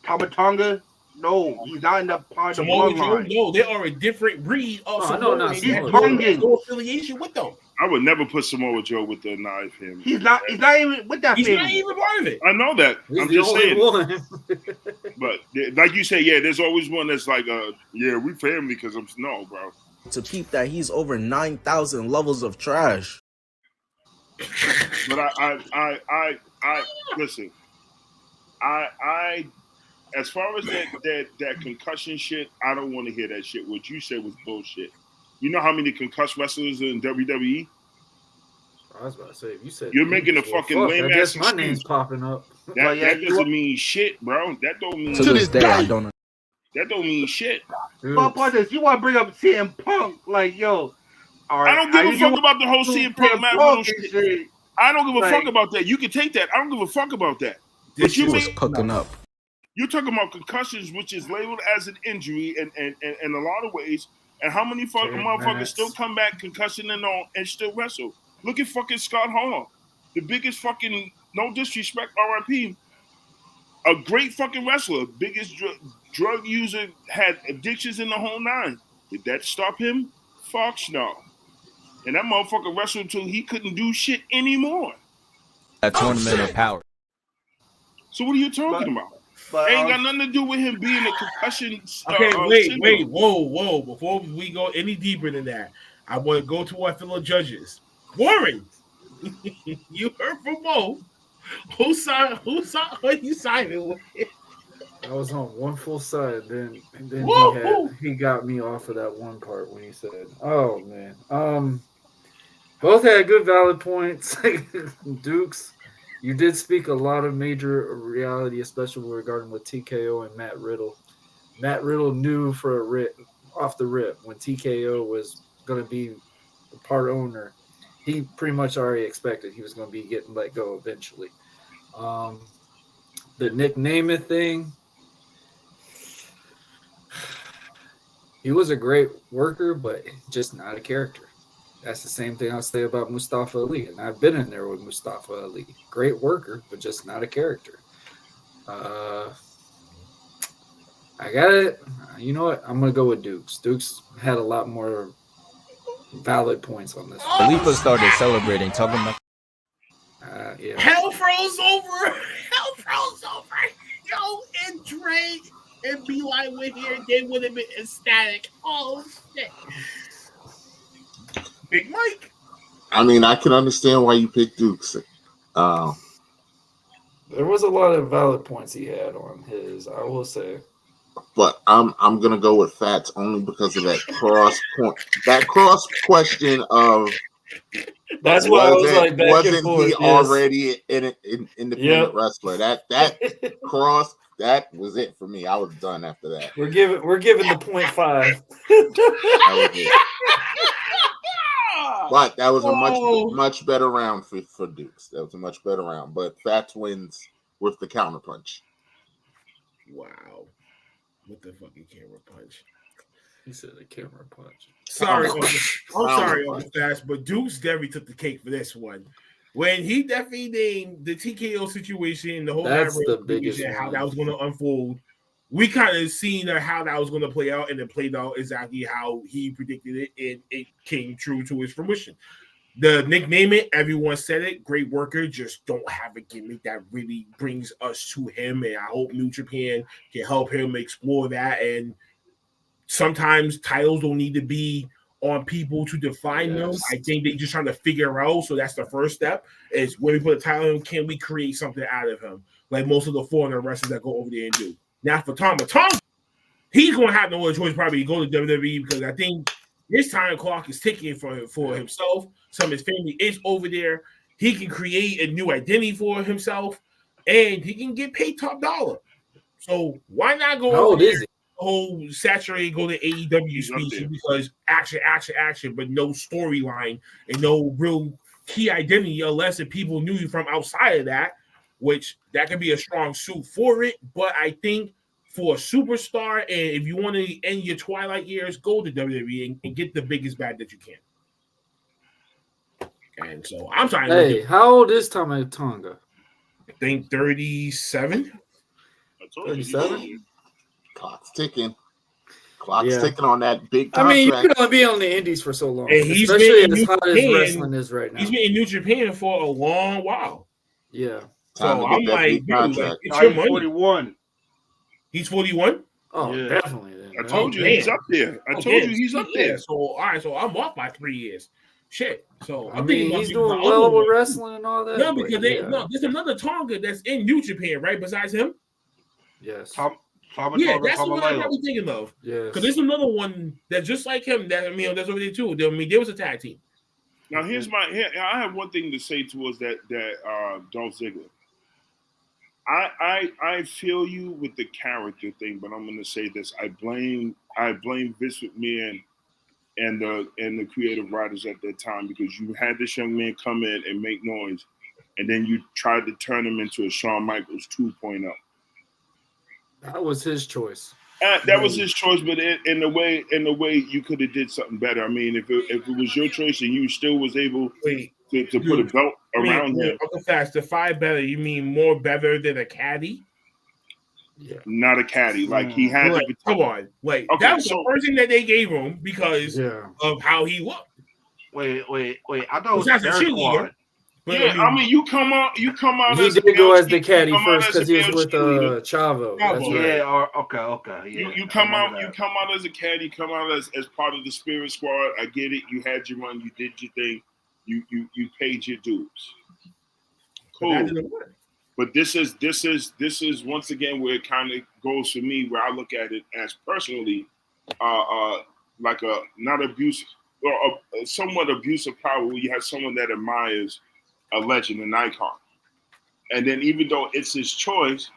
Tama Tonga, no, he's not in the part of the Samoa Joe, bloodline. no, they are a different breed of Samoa. He's Tongan. No affiliation with them. I would never put Samoa Joe with the knife family. He's not even with that He's family. not even part of it. I know that. He's I'm the just only saying. one. But like you say, yeah, there's always one that's like, yeah, we family because I'm no, bro. To peep that he's over 9,000 levels of trash. But I listen. I as far as that concussion shit, I don't want to hear that shit. What you said was bullshit. You know how many concussed wrestlers in WWE? I was about to say, if you said You're making a fucking lame I ass guess my excuse. name's popping up. That doesn't mean shit, bro. That don't mean To this day, I don't know. That don't mean shit. But you want to bring up CM Punk, like, yo. All right, I don't give a fuck about the whole CM Punk Matt Riddle shit. I don't give a fuck about that. You can take that. I don't give a fuck about that. This shit was cooking up. You're talking about concussions, which is labeled as an injury in a lot of ways. And how many fucking motherfuckers still come back concussion and all and still wrestle? Look at fucking Scott Hall, the biggest fucking, no disrespect, RIP, a great fucking wrestler, biggest drug user, had addictions in the whole nine. Did that stop him? Fuck no. And that motherfucker wrestled until he couldn't do shit anymore. A tournament of power. So what are you talking about? But, ain't got nothing to do with him being a concussion. Okay, wait, whoa. Before we go any deeper than that, I want to go to our fellow judges. Warren, you heard from Mo. Who you signing with? I was on one full side, then he got me off of that one part when he said, "Oh man, both had good valid points." Dukes, you did speak a lot of major reality, especially regarding with TKO and Matt Riddle. Matt Riddle knew off the rip when TKO was going to be the part owner. He pretty much already expected he was going to be getting let go eventually. The Nic Nemeth thing, he was a great worker, but just not a character. That's the same thing I'll say about Mustafa Ali. And I've been in there with Mustafa Ali. Great worker, but just not a character. I got it. You know what? I'm going to go with Dukes. Dukes had a lot more valid points on this. Khalifa started celebrating, talking about. Yeah. Hell froze over. Yo, and Dre and Beeline went here. They would have been ecstatic. Oh shit. Big Mike. I mean, I can understand why you picked Dukes. There was a lot of valid points he had on his, I will say. But I'm gonna go with Phattz only because of that cross question of. That's why I was like back wasn't and forth, he already an independent wrestler? That cross, that was it for me. I was done after that. We're giving the 0.5. But that was a much better round for Dukes. That was a much better round. But Phattz wins with the counterpunch. Wow. With the fucking camera punch. He said a camera punch. Sorry, I'm sorry, Uncle Phattz, but Dukes definitely took the cake for this one. When he definitely named the TKO situation, the whole the biggest how that was going to unfold, we kind of seen how that was going to play out, and it played out exactly how he predicted it, and it came true to his fruition. The Nic Nemeth, everyone said it. Great worker, just don't have a gimmick that really brings us to him. And I hope New Japan can help him explore that. And sometimes titles don't need to be on people to define them. I think they just trying to figure out. So that's the first step. Is when we put a title in, can we create something out of him? Like most of the foreigner wrestlers that go over there and do. Now for Tama Tonga, he's going to have no other choice probably to go to WWE because I think his time clock is ticking for himself. Some of his family is over there. He can create a new identity for himself, and he can get paid top dollar. So why not go? How old is he? Whole saturate, go to AEW species because action, but no storyline and no real key identity unless if people knew you from outside of that, which that could be a strong suit for it. But I think for a superstar, and if you want to end your twilight years, go to WWE and get the biggest bag that you can. And so I'm trying to. Hey, how old is Tama Tonga? I think 37. 37. Clock's ticking. Clock's ticking on that big contract. I mean, you can only be on the indies for so long, and he's especially been as hot Japan, as wrestling is right now. He's been in New Japan for a long while. Yeah. So I'm like, dude, like, it's your money. 41. He's 41. Oh, yeah. Definitely. I told you he's up there. I told you he's up there. So all right, so I'm off by 3 years. Shit. So I mean, he's doing well with wrestling and all that. No, because there's another Tonga that's in New Japan, right? Besides him. Yes. That's the one I'm probably thinking of. Yeah. Because there's another one that's just like him. That that's over there too. I mean, there was a tag team. Now I have one thing to say towards that Dolph Ziggler. I feel you with the character thing, but I'm going to say this: I blame Vince McMahon and the creative writers at that time because you had this young man come in and make noise, and then you tried to turn him into a Shawn Michaels 2.0. That was his choice. That was his choice, but in the way you could have did something better. I mean, if it was your choice and you still was able to put a belt around him. Uncle Phattz, define better. You mean more better than a caddy? Yeah. Not a caddy. Like he had to come on. Like that was the first thing that they gave him because of how he looked. Wait. I thought it was a cheerleader. Yeah, I mean, you come out. He did go as the caddy first because he was with Chavo. Yeah. Okay. Yeah. You come out. You come out as a caddy. Come out as part of the Spirit Squad. I get it. You had your run. You did your thing. You paid your dues. Cool. But this is once again where it kind of goes for me, where I look at it as personally, like a not abusive or a somewhat abusive power, where you have someone that admires a legend, an icon, and then even though it's his choice,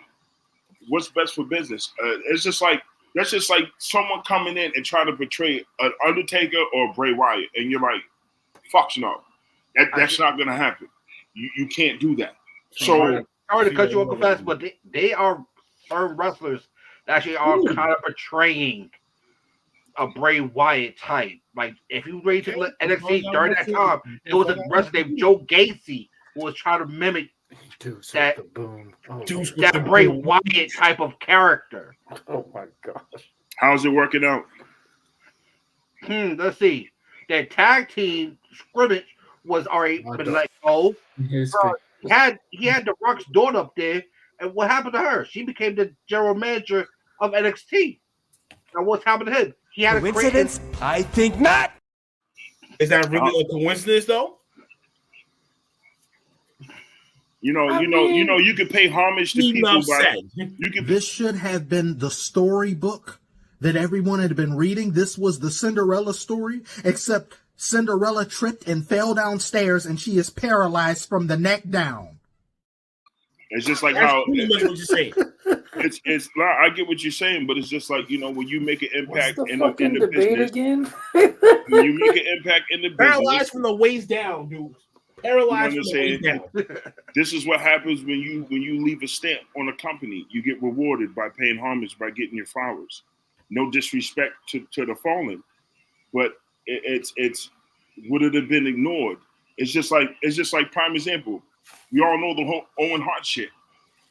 what's best for business? That's just like someone coming in and trying to portray an Undertaker or Bray Wyatt, and you're like, fuck no, that's not gonna happen. You can't do that. So sorry to cut you off fast, but they are certain wrestlers that actually are kind of portraying a Bray Wyatt type. Like if you read to NXT during that time, it was a wrestler named Joe Gacy who was trying to mimic that Bray Wyatt type of character. Oh my gosh. How's it working out? Let's see. That tag team scrimmage was already been let go. He had the Rock's daughter up there, and what happened to her? She became the general manager of NXT. Now what's happened to him? He had coincidence? I think not. Is that really a coincidence, though? You can pay homage to people. This should have been the storybook that everyone had been reading. This was the Cinderella story, except Cinderella tripped and fell downstairs, and she is paralyzed from the neck down. It's just like That's how pretty much what you're saying. It's I get what you're saying, but it's just like when you make an impact in the business. Again? When you make an impact in the business, paralyzed from the waist down, dude. Paralyzed from the waist down. This is what happens when you leave a stamp on a company. You get rewarded by paying homage, by getting your flowers. No disrespect to the fallen, but it's would it have been ignored? It's just like prime example. We all know the whole Owen Hart shit.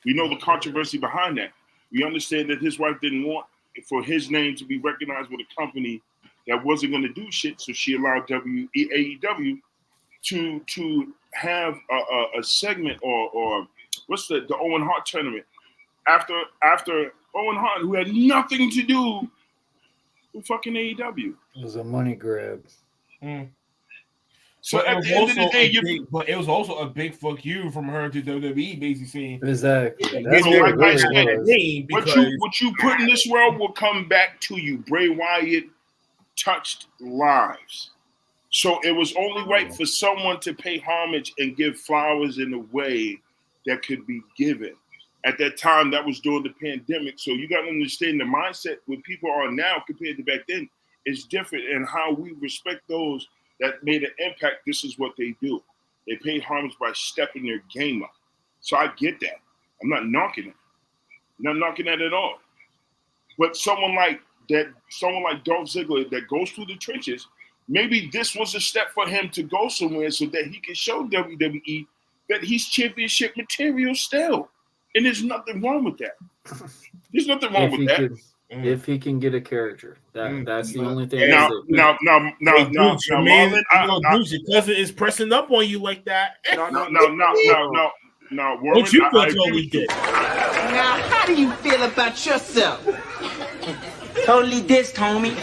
We know the controversy behind that. We understand that his wife didn't want for his name to be recognized with a company that wasn't going to do shit, so she allowed AEW to have a segment or what's the Owen Hart tournament after Owen Hart, who had nothing to do with fucking AEW. It was a money grab. So at the end of the day, but it was also a big fuck you from her to WWE, basically saying exactly. That's what you put in this world will come back to you. Bray Wyatt touched lives, so it was only right for someone to pay homage and give flowers in a way that could be given. At that time, that was during the pandemic, so you got to understand the mindset where people are now compared to back then is different, and how we respect those that made an impact. This is what they do. They pay homage by stepping their game up. So I get that. I'm not knocking it. I'm not knocking that at all. But someone like Dolph Ziggler that goes through the trenches, maybe this was a step for him to go somewhere so that he can show WWE that he's championship material still. And there's nothing wrong with that. There's nothing wrong with that. If he can get a character, that's the only thing. Now, Marlon, your cousin is pressing up on you like that. No. Don't you feel totally dissed? Now, how do you feel about yourself? Totally dissed, homie.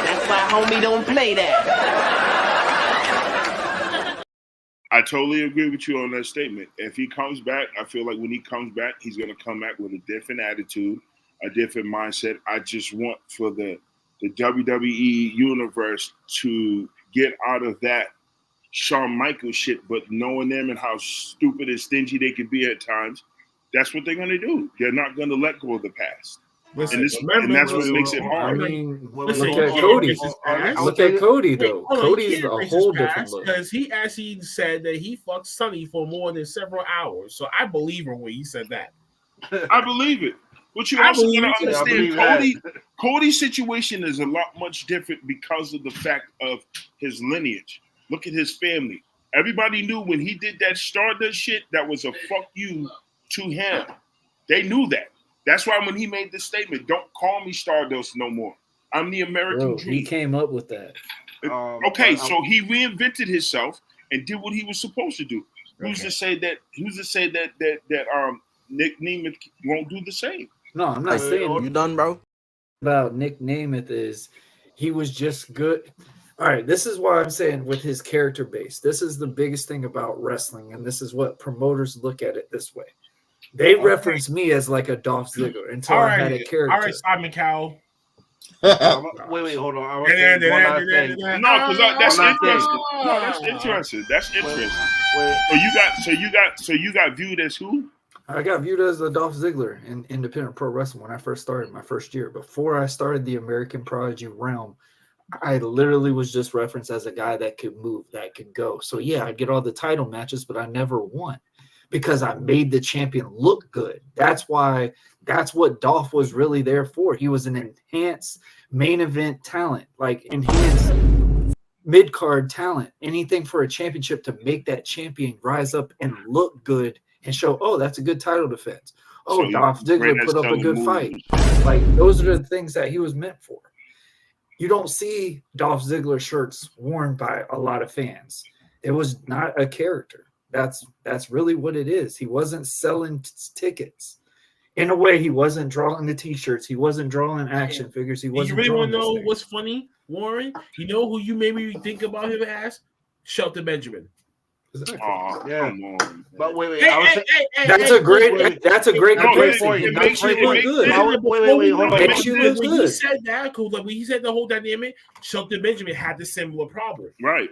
That's why homie don't play that. I totally agree with you on that statement. If he comes back, I feel like when he comes back, he's going to come back with a different attitude, a different mindset. I just want for the WWE universe to get out of that Shawn Michaels shit, but knowing them and how stupid and stingy they can be at times, that's what they're going to do. They're not going to let go of the past. Listen, and that's what makes it hard. I mean, look at Cody. Look at Cody, though. Cody's a whole different look. Because he actually said that he fucked Sonny for more than several hours. So I believe him when he said that. I believe it. But you also got to understand, Cody's situation is a lot much different because of the fact of his lineage. Look at his family. Everybody knew when he did that Stardust shit, that was a fuck you to him. They knew that. That's why when he made this statement, don't call me Stardust no more. I'm the American dream. He came up with that. So he reinvented himself and did what he was supposed to do. Who's to say that Nic Nemeth won't do the same? No, I'm not saying you done, bro. About Nic Nemeth is he was just good. All right, this is why I'm saying with his character base, this is the biggest thing about wrestling, and this is what promoters look at it this way. They reference me as like a Dolph Ziggler until I had a character. All right, Simon Cowell. Wait, hold on. No, because that's interesting. No, that's interesting. That's interesting. So you got viewed as who? I got viewed as a Dolph Ziggler in independent pro wrestling when I first started my first year. Before I started the American Prodigy realm, I literally was just referenced as a guy that could move, that could go. So yeah, I'd get all the title matches, but I never won because I made the champion look good. That's what Dolph was really there for. He was an enhanced main event talent, like enhanced mid-card talent, anything for a championship to make that champion rise up and look good and show, oh, that's a good title defense. Oh, so Dolph Ziggler put up a good fight. Like, those are the things that he was meant for. You don't see Dolph Ziggler shirts worn by a lot of fans. It was not a character. That's really what it is. He wasn't selling tickets. In a way, he wasn't drawing the T-shirts. He wasn't drawing action figures. He wasn't. You really want to know what's funny, Warren? You know who you made me think about him as? Shelton Benjamin. Oh, yeah. But wait. That's a great comparison. It makes you look good. Wait, hold on. Makes you look good. When he said that, when he said the whole dynamic, Shelton Benjamin had the similar problem. Right.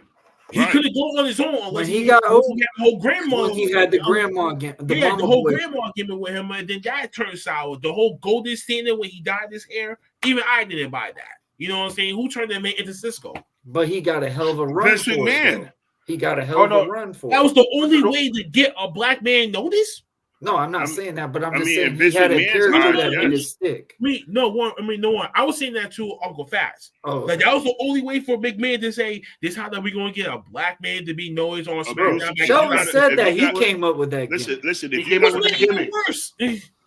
He could have gone on his own unless when he got old. He had the whole grandma. He had the grandma again. The whole grandma gimmick with him, and then that turned sour. The whole golden standard when he dyed his hair, even I didn't buy that. You know what I'm saying? Who turned that man into Cisco? But he got a hell of a run Vince McMahon. He got a hell of a run for it. That was the only way to get a black man noticed. No, I'm not saying that, but I'm just saying he had a character that made it stick. No one. I was saying that to Uncle Phattz. Oh, like that was the only way for a big man to say, "This how that we gonna get a black man to be noticed on SmackDown." Sheldon said that he came up with that. Listen. He came up with the gimmick.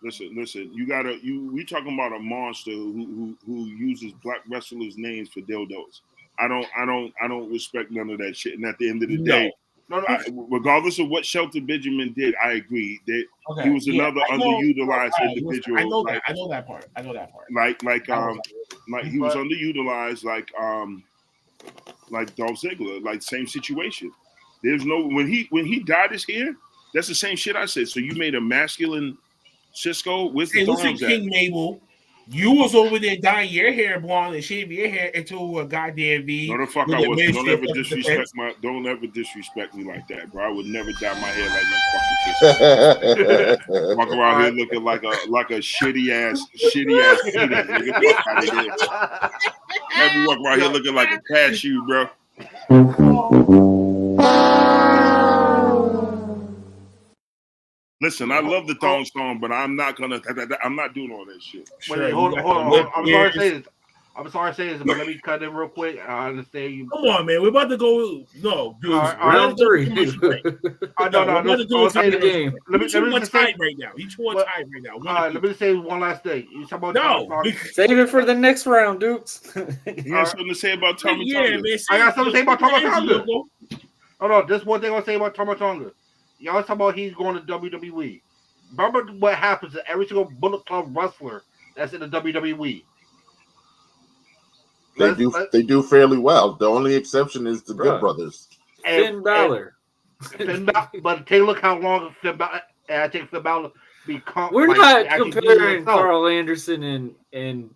Listen. We talking about a monster who uses black wrestlers' names for dildos. I don't respect none of that shit. And at the end of the day, regardless of what Shelton Benjamin did, I agree that he was another underutilized individual. I know that part. Like he was underutilized, like Dolph Ziggler, like same situation. There's no when he dyed his hair, that's the same shit I said. So you made a masculine Cisco. Where's the listen, King Mabel, you was over there dyeing your hair blonde and shaving your hair into a goddamn V. No, the fuck I wasn't. Don't ever disrespect me like that, bro. I would never dye my hair like no fucking Cisco. Walk around here looking like a shitty ass peanut. Nigga, fuck out of here. Never walk around here looking like a cashew, bro. Listen, I love the thong song, but I'm not doing all that shit. Wait, hold on. I'm sorry to say this, but let me cut in real quick. I understand you. Come on, man. We're about to go. No, dude. Round 3. No. Let me just time right now. Each one time right now. All right, let me just say one last thing. You talk about save it for the next round, Dukes. You have something to say about Tama Tonga? I got something to say about Tama Tonga. Hold on, this one thing I'll say about Tama Tonga. Y'all talking about he's going to WWE. Remember what happens to every single Bullet Club wrestler that's in the WWE. They do fairly well. The only exception is the Good Brothers. Finn Balor. But take a look how long Finn Balor. I think Finn Balor become. We're not comparing Carl Anderson and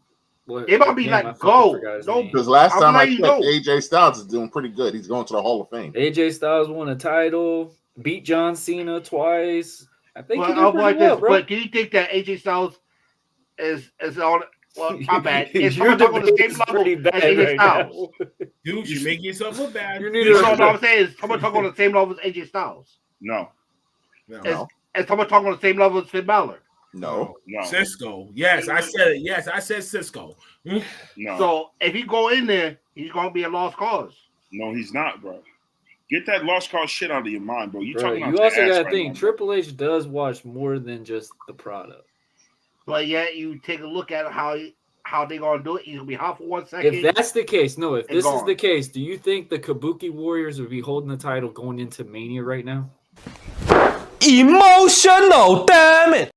what, it might be like gold. No, because last time I checked, AJ Styles is doing pretty good. He's going to the Hall of Fame. AJ Styles won a title. Beat John Cena twice. I think he did pretty well, bro. But do you think that AJ Styles is on? Well, my bad. Is someone talking on the same level as AJ Styles? Dude, you're making yourself look bad. You know what I'm saying? Is someone talking on the same level as AJ Styles? No. Is someone talking on the same level as Finn Balor? No. Cisco. Yes, I said it. Yes, I said Cisco. No. So if he go in there, he's going to be a lost cause. No, he's not, bro. Get that lost cause shit out of your mind, bro. You also got to think Triple H does watch more than just the product. But yet you take a look at how they gonna do it. He's gonna be hot for 1 second. If that's the case, if this is the case, do you think the Kabuki Warriors would be holding the title going into Mania right now? Emotional, damn it!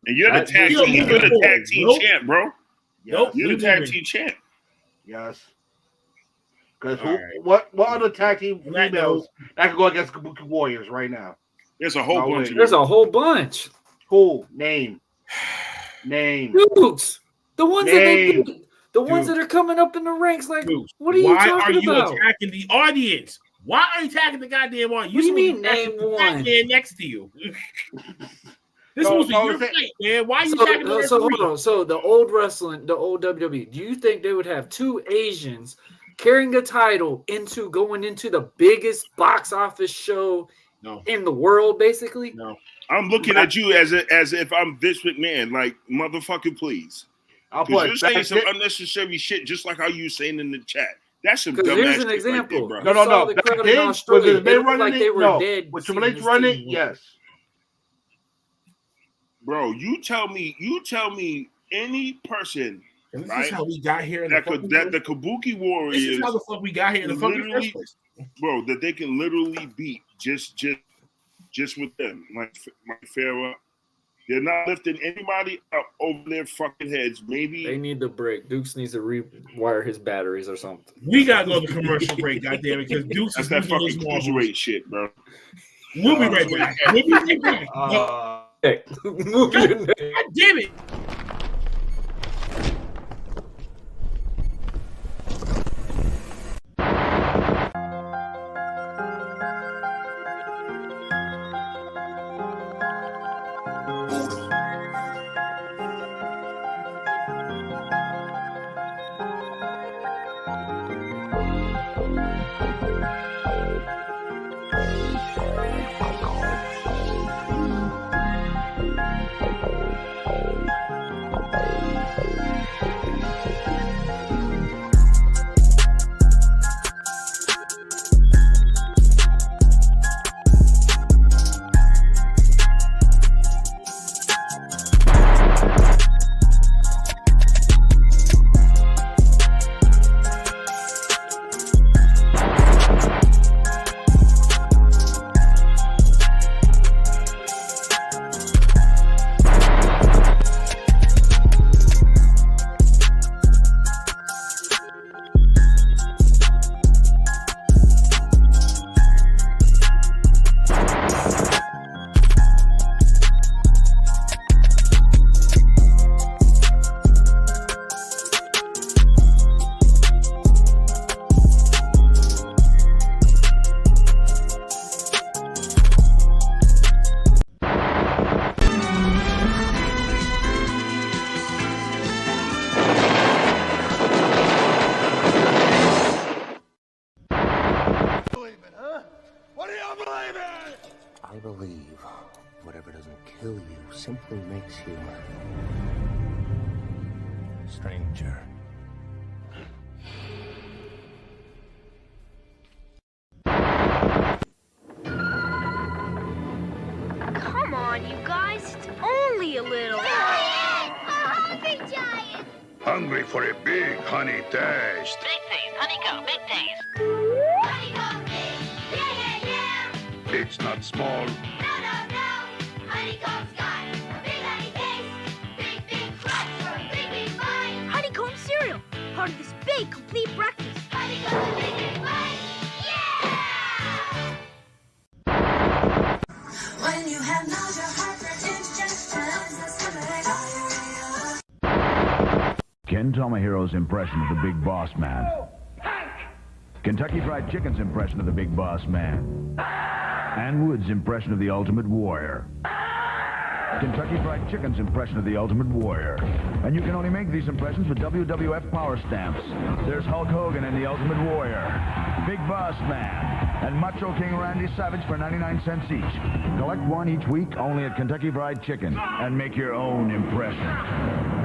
And you're the tag team. You're the tag team champ, bro. Nope. You're the tag team champ. Yes. Because what other tag team females that can go against Kabuki Warriors right now? There's a whole bunch. There's a whole bunch. Who? Name. Dudes. The ones that are coming up in the ranks. Like, what are you talking about? Why are you attacking the audience? Why are you attacking the goddamn audience? What do you mean name one? Man next to you. This was your fight, man. Why are you attacking the hold on. So the old wrestling, the old WWE, do you think they would have two Asians carrying a title going into the biggest box office show in the world, basically? No. I'm looking at you as if I'm Vince McMahon, like, motherfucking please. Because you're saying some unnecessary shit, just like how you saying in the chat. That's some dumb here's ass an example. Right there, No. The crowd in Australia, they looked like they were dead. With Triple H running, yes. Bro, you tell me any person. And this is how we got here. The Kabuki Warriors. This is how the fuck we got here in the fucking first place. Bro, that they can literally beat just with them. Like Farrah. They're not lifting anybody up over their fucking heads. Maybe they need the break. Dukes needs to rewire his batteries or something. We gotta go to commercial break, goddamn it, because Dukes that's that fucking cruiserweight shit, bro. We'll be right back. God damn it. kill you simply makes you a stranger. Come on, you guys. It's only a little. Giant! A hungry giant! Hungry for a big honey taste. Big taste, honeycomb, big taste. Honeycomb taste, yeah! It's not small. No. Honeycomb's got a big honey taste. Big crunch for a big bite. Honeycomb cereal, part of this big, complete breakfast. Honeycomb's a big bite, yeah! When you have nausea, hypertension, Ken Tomahiro's impression of the Big Boss Man. Kentucky Fried Chicken's impression of the Big Boss Man. Ann Wood's impression of the Ultimate Warrior. Kentucky Fried Chicken's impression of the Ultimate Warrior. And you can only make these impressions with WWF Power Stamps. There's Hulk Hogan and the Ultimate Warrior, Big Boss Man, and Macho King Randy Savage for 99 cents each. Collect one each week only at Kentucky Fried Chicken and make your own impression.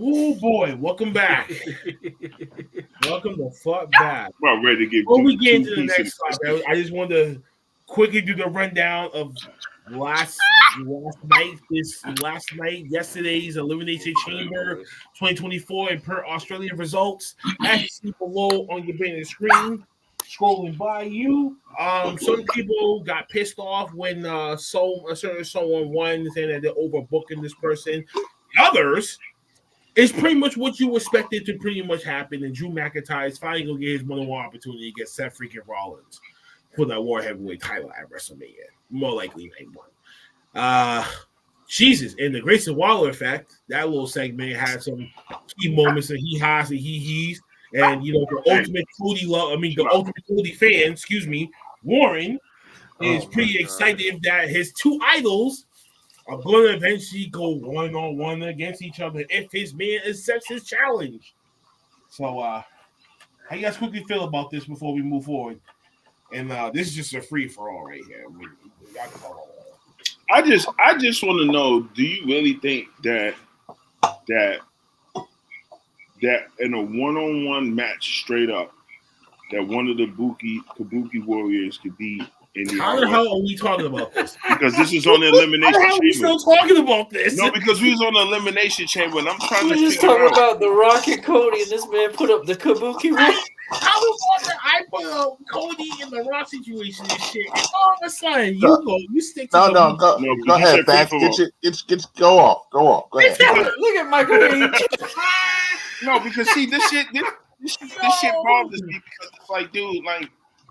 Oh boy, welcome back. Welcome the fuck back. Well, ready to get. Before we get into the next topic, I just wanted to quickly do the rundown of yesterday's Elimination Chamber 2024 and per Australian results. As you see below on your banner screen, scrolling by you. Some people got pissed off when a certain someone won, saying that they're overbooking this person. Others, it's pretty much what you expected to pretty much happen, and Drew McIntyre is finally going to get his one-on-one opportunity against Seth freaking Rollins for that World Heavyweight title at WrestleMania. More likely night one. Jesus, and the Grayson Waller effect, that little segment had some key moments of he-has and he-he's, and, you know, the ultimate Cody fan, Warren, is pretty excited that his two idols are going to eventually go one-on-one against each other if his man accepts his challenge. So, how you guys quickly feel about this before we move forward? And this is just a free-for-all right here. I just want to know, do you really think that in a one-on-one match straight up, that one of the Kabuki Warriors could be in the How the hell are we talking about this? Because this is on the Elimination Chamber. How are we still talking about this? No, because we was on the Elimination Chamber, and I'm trying to just talking about the Rock and Cody, and this man put up the Kabuki Warriors. How was it I put up Cody in the Rock situation and shit? And all of a sudden, you stick to go ahead, Bax. Go off. Go ahead. Look at Michael Reed. No, because see, this shit bothers me because it's like, dude, like,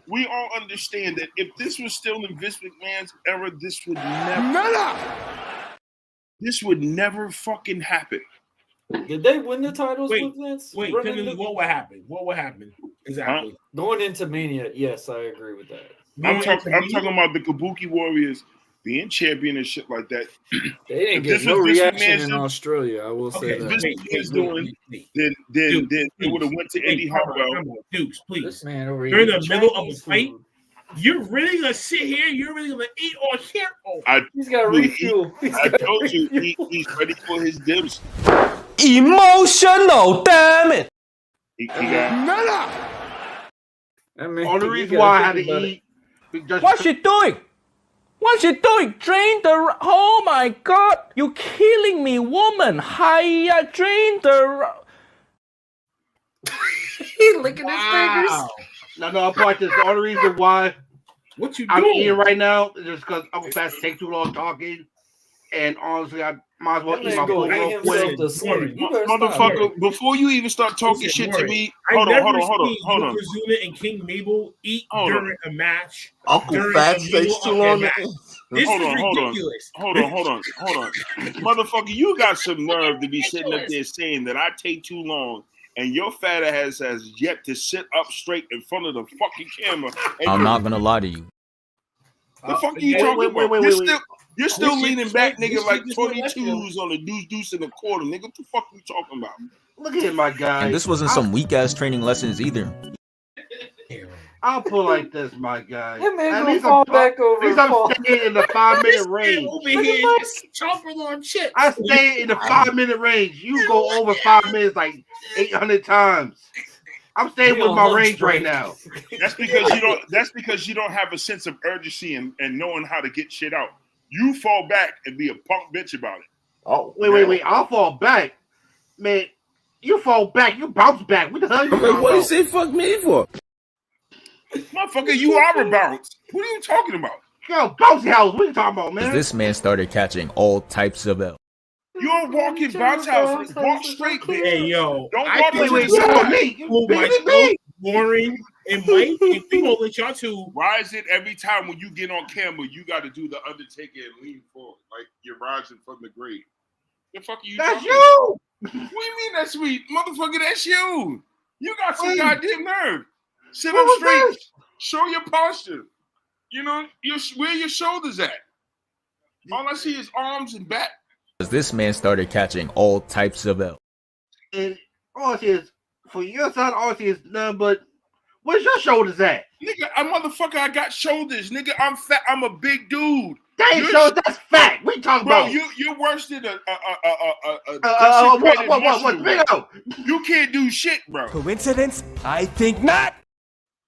we all understand that if this was still in Vince McMahon's era, this would never fucking happen. Did they win the titles with Vince? Wait, what would happen? What would happen exactly? Going into Mania, yes, I agree with that. I'm talking about the Kabuki Warriors being champion and shit like that. They didn't get no reaction in Australia, I will say that. Then they would have went to Indy Hartwell. Dukes, please. This man over here. You're in the middle of a fight. You're really going to sit here? You're really going to eat or hear? He's got refuel. I told you, he's ready for his dibs. Emotional, damn it. He got Only reason why I had to eat. What's she doing? What's she doing? Drain the... Oh, my God. You're killing me, woman. Hiya, drain the... He's licking his fingers. No, I'm part this. The only reason why I'm eating right now is just because I'm fast to take too long talking. And honestly, I might as well eat my food real quick. Motherfucker, before you even start talking shit to me, hold on. Yokozuna and King Mabel eat during a match. Uncle Phattz stays too long. This is ridiculous. Hold on. Motherfucker, you got some nerve to be sitting up there saying that I take too long. And your fat ass has yet to sit up straight in front of the fucking camera. I'm not gonna lie to you. The fuck are you talking about? You're still leaning back, nigga, like 22s on a deuce in a quarter, nigga. What the fuck are you talking about? Look at my guy. And this wasn't some weak ass training lessons either. I'll put like this, my guy. That man At gonna least fall back over. At least I'm staying in the 5-minute range. Over here, just chomping on chips. I stay in the 5-minute range. You go over 5 minutes like 800 times. I'm staying with my range right now. That's because you don't have a sense of urgency and knowing how to get shit out. You fall back and be a punk bitch about it. Oh, wait. I'll fall back, man. You fall back, you bounce back. What the hell? What you say? Fuck me for? Motherfucker, you are a bounce. What are you talking about? Yo, bouncy house. What are you talking about, man? This man started catching all types of L. You're a walking bounce house. Walk straight, bitch. Hey, yo. Don't I walk wait, me. Boring and Mike. If we gonna let y'all two. Why is it every time when you get on camera, you got to do the Undertaker and lean forward like you're rising from the grave? The fuck are you? That's talking you. About? What do you mean that's sweet, motherfucker? That's you. You got some goddamn nerve. Sit up straight. Show your posture. You know, where your shoulders at. All I see is arms and back. This man started catching all types of L. And all I see is, for your side, all I see is none but, where's your shoulders at? Nigga, I got shoulders. Nigga, I'm fat. I'm a big dude. That ain't shoulders, that's fat. What you talking about? You're worse than what? You can't do shit, bro. Coincidence? I think not.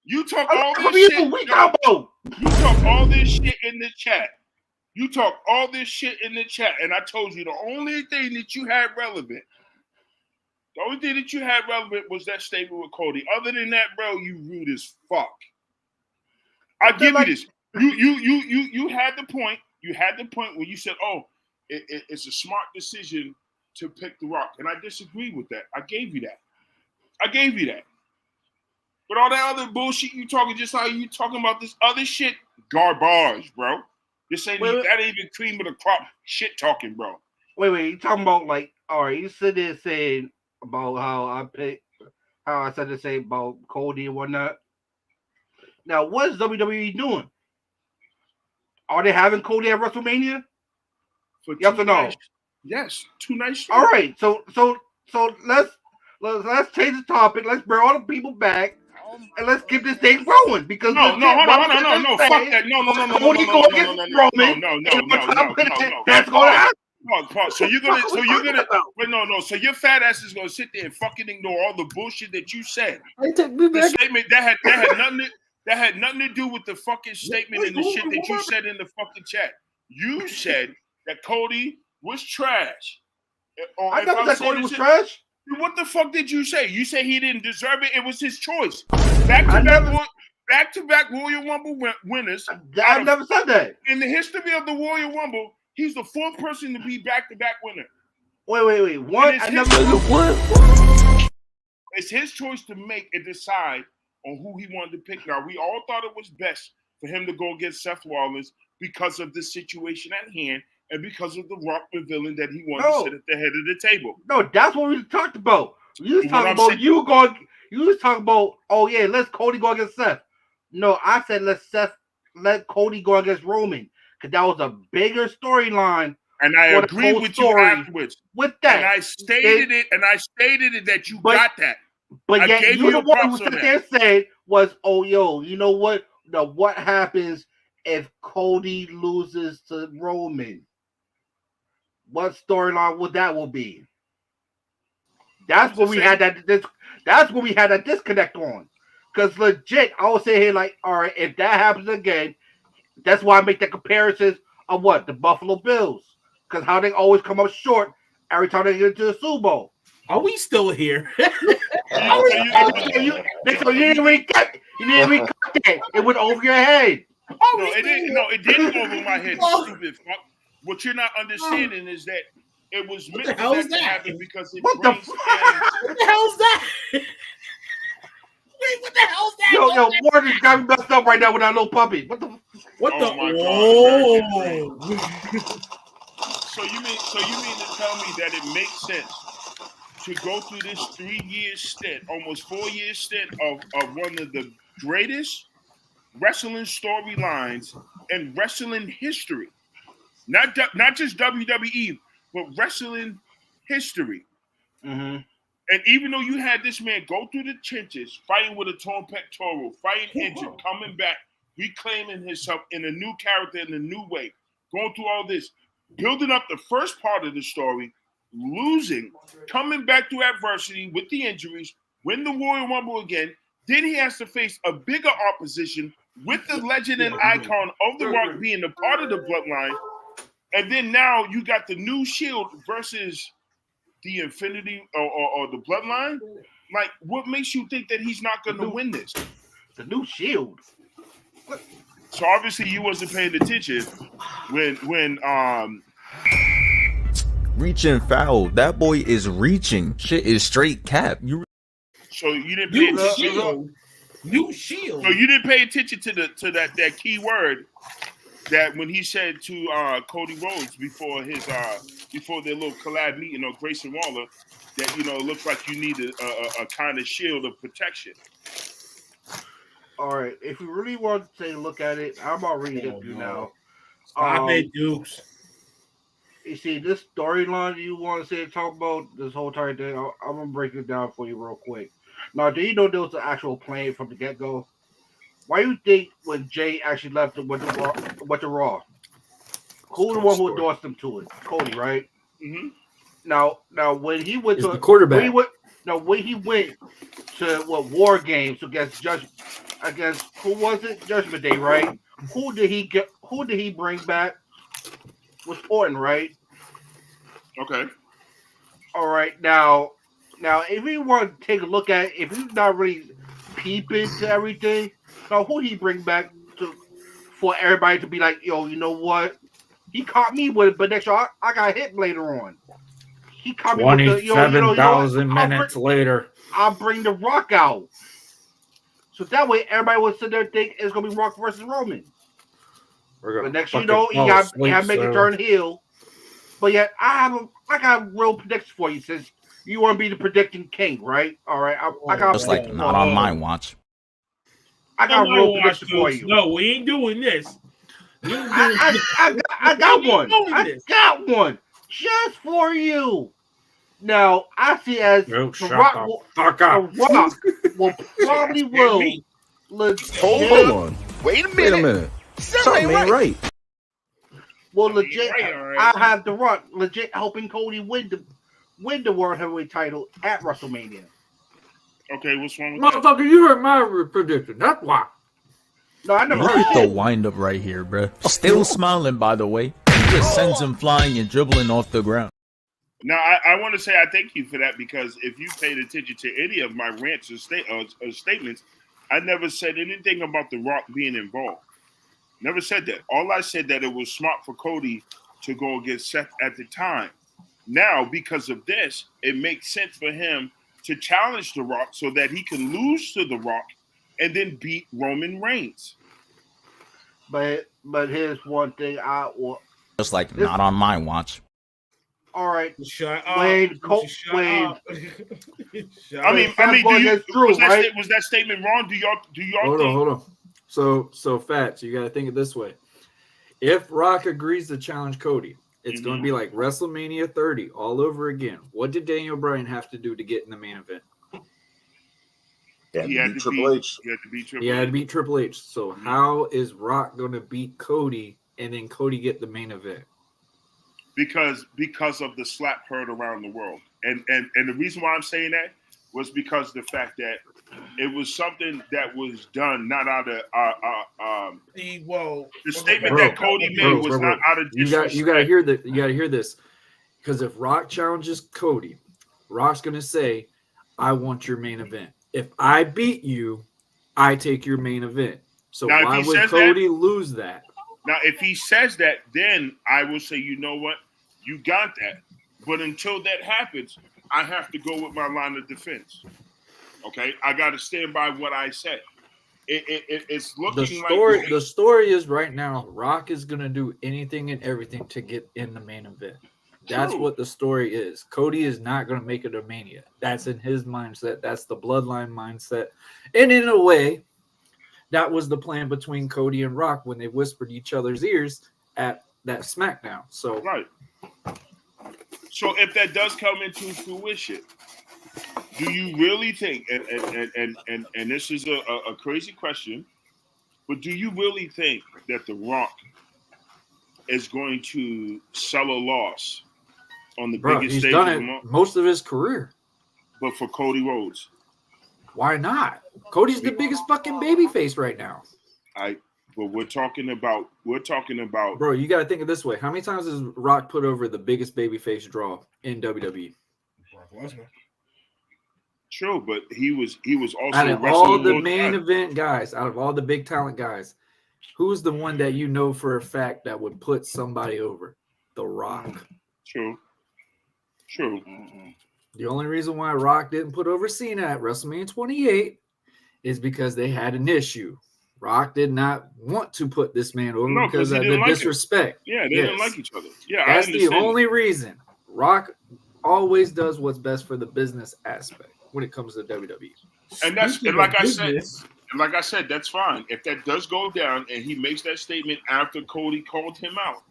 You talk all this shit. You talk all this shit in the chat. You talk all this shit in the chat, and I told you the only thing that you had relevant, was that statement with Cody. Other than that, bro, you rude as fuck. I'll give you this. You had the point. You had the point where you said, "Oh, it's a smart decision to pick The Rock," and I disagree with that. I gave you that. But all that other bullshit you talking, just how you talking about this other shit, garbage, bro. This ain't that ain't even cream of the crop shit talking, bro. Wait, you talking about like, all right, you sit there saying about how I said to say about Cody and whatnot. Now, what is WWE doing? Are they having Cody at WrestleMania? Yes or no? Yes, 2 nights. All right, so let's change the topic. Let's bring all the people back. And let's keep this thing rolling because no, fuck that, no, Cody going against Roman. That's gonna happen. So you're gonna, So your fat ass is gonna sit there and fucking ignore all the bullshit that you said. The statement that had nothing to do with the fucking statement and the shit that you said in the fucking chat. You said that Cody was trash. I never said Cody was trash. What the fuck did you say? You say he didn't deserve it. It was his choice. Back-to-back Royal Rumble winners. I never said that. In the history of the Royal Rumble, he's the 4th person to be back-to-back winner. Wait. What? It's his choice to make and decide on who he wanted to pick. Now, we all thought it was best for him to go against Seth Rollins because of the situation at hand. And because of the Rock revealing that he wanted to sit at the head of the table. No, that's what we talked about. You was talking about you was talking about, oh yeah, let's Cody go against Seth. No, I said let Cody go against Roman. Because that was a bigger storyline. And I agreed with you afterwards. With that. And I stated it that you got that. But yet you the one who sat there and said was, oh yo, you know what? Now what happens if Cody loses to Roman? What storyline would that be? That's what we had that's what we had that disconnect on. Because legit, I would say here like, all right, if that happens again, that's why I make the comparisons of what? The Buffalo Bills. Because how they always come up short every time they get into the Super Bowl. Are we still here? You didn't even cut that. It went over your head. It didn't go over my head, stupid fuck. What you're not understanding is that it was meant to happen because it What the hell is that? Wait, what the hell is that? Yo, Warren's got me messed up right now with that little puppy. What the? So you mean to tell me that it makes sense to go through this 3-year stint, almost 4-year stint of one of the greatest wrestling storylines in wrestling history? Not just WWE, but wrestling history. Mm-hmm. And even though you had this man go through the trenches, fighting with a torn pectoral, fighting injured, coming back, reclaiming himself in a new character in a new way, going through all this, building up the first part of the story, losing, coming back through adversity with the injuries, win the Royal Rumble again. Then he has to face a bigger opposition with the legend and icon of The Rock being a part of the bloodline. And then now you got the new Shield versus the Infinity or the Bloodline. Like, what makes you think that he's not going to win this? The new Shield. So obviously you wasn't paying attention when Reaching foul. That boy is reaching. Shit is straight cap. So you didn't pay attention. New Shield. So you didn't pay attention to that key word that when he said to Cody Rhodes before their little collab meeting on Grayson Waller, that it looks like you need a kind of shield of protection. All right, if you really want to take a look at it, I'm already hip you now. Stop it, Dukes. You see, this storyline you want to talk about this whole entire thing, I'm gonna break it down for you real quick. Now, do you know there was an actual plan from the get-go? Why do you think when Jay actually left went to Raw? Who was the one who endorsed him to it? Cody, right? Mm-hmm. Now when he went to the quarterback, when he went to War Games against who was it? Judgment Day, right? Who did he bring back? Was Orton, right? Okay. All right. Now, if you want to take a look at it, if you're not really peeping to everything, now who he bring back for everybody to be like, yo, you know what? He caught me with it, but next year I got hit later on. He caught me with the 27,000 minutes later. I'll bring The Rock out. So that way everybody would sit there and think it's gonna be Rock versus Roman. But next you know, he got to make a turn heel. But yet I got a real prediction for you since you want to be the predicting king, right? All right, I got just like not on my watch. I got a real prediction for you. No, we ain't doing this. I got one. I got one just for you. Now I see as The Rock will probably Hold on. Wait a minute. Something ain't right. Well, legit, I have The Rock legit helping Cody win the World Heavyweight title at WrestleMania. Okay, what's wrong with motherfucker? You heard my prediction. That's why. No, I never Look heard at the wind up right here, bro. Still smiling, by the way. He just sends him flying and dribbling off the ground. Now, I want to say I thank you for that, because if you paid attention to any of my rants or statements, I never said anything about The Rock being involved. Never said that. All I said that it was smart for Cody to go against Seth at the time. Now, because of this, it makes sense for him to challenge The Rock so that he can lose to The Rock and then beat Roman Reigns. But here's one thing I will. Just like not on my watch. All right, shut up. Wade. I mean, was that statement wrong? Do y'all hold on. So Phattz, you got to think of this way. If Rock agrees to challenge Cody, it's going to be like WrestleMania 30 all over again. What did Daniel Bryan have to do to get in the main event? He had to beat Triple H. So how is Rock going to beat Cody and then Cody get the main event? Because of the slap heard around the world. And the reason why I'm saying that was because the fact that it was something that was done not out of the statement that Cody made was not out of disrespect. You gotta hear that. You gotta hear this, because if Rock challenges Cody, Rock's gonna say, "I want your main event. If I beat you, I take your main event." So now, why would Cody lose that? Now, if he says that, then I will say, you know what, you got that. But until that happens, I have to go with my line of defense. Okay, I got to stand by what I said. It's looking like the story is right now. Rock is gonna do anything and everything to get in the main event. That's what the story is. Cody is not gonna make it a Mania. That's in his mindset. That's the bloodline mindset. And in a way, that was the plan between Cody and Rock when they whispered each other's ears at that SmackDown. So right. So if that does come into fruition, Do you really think? And this is a crazy question, but do you really think that The Rock is going to sell a loss on the biggest he's stage done of it them all? most of his career. But for Cody Rhodes, why not? Cody's the biggest fucking babyface right now. But we're talking about. Bro, you got to think of this way. How many times has Rock put over the biggest babyface draw in WWE? True, but he was also out of all the main event guys, out of all the big talent guys, who's the one that you know for a fact that would put somebody over? The Rock. True. The only reason why Rock didn't put over Cena at WrestleMania 28 is because they had an issue. Rock did not want to put this man over because of the disrespect. Yeah, they didn't like each other. Yeah, that's the only reason. Rock always does what's best for the business aspect when it comes to WWE. And like I said, that's fine. If that does go down and he makes that statement after Cody called him out,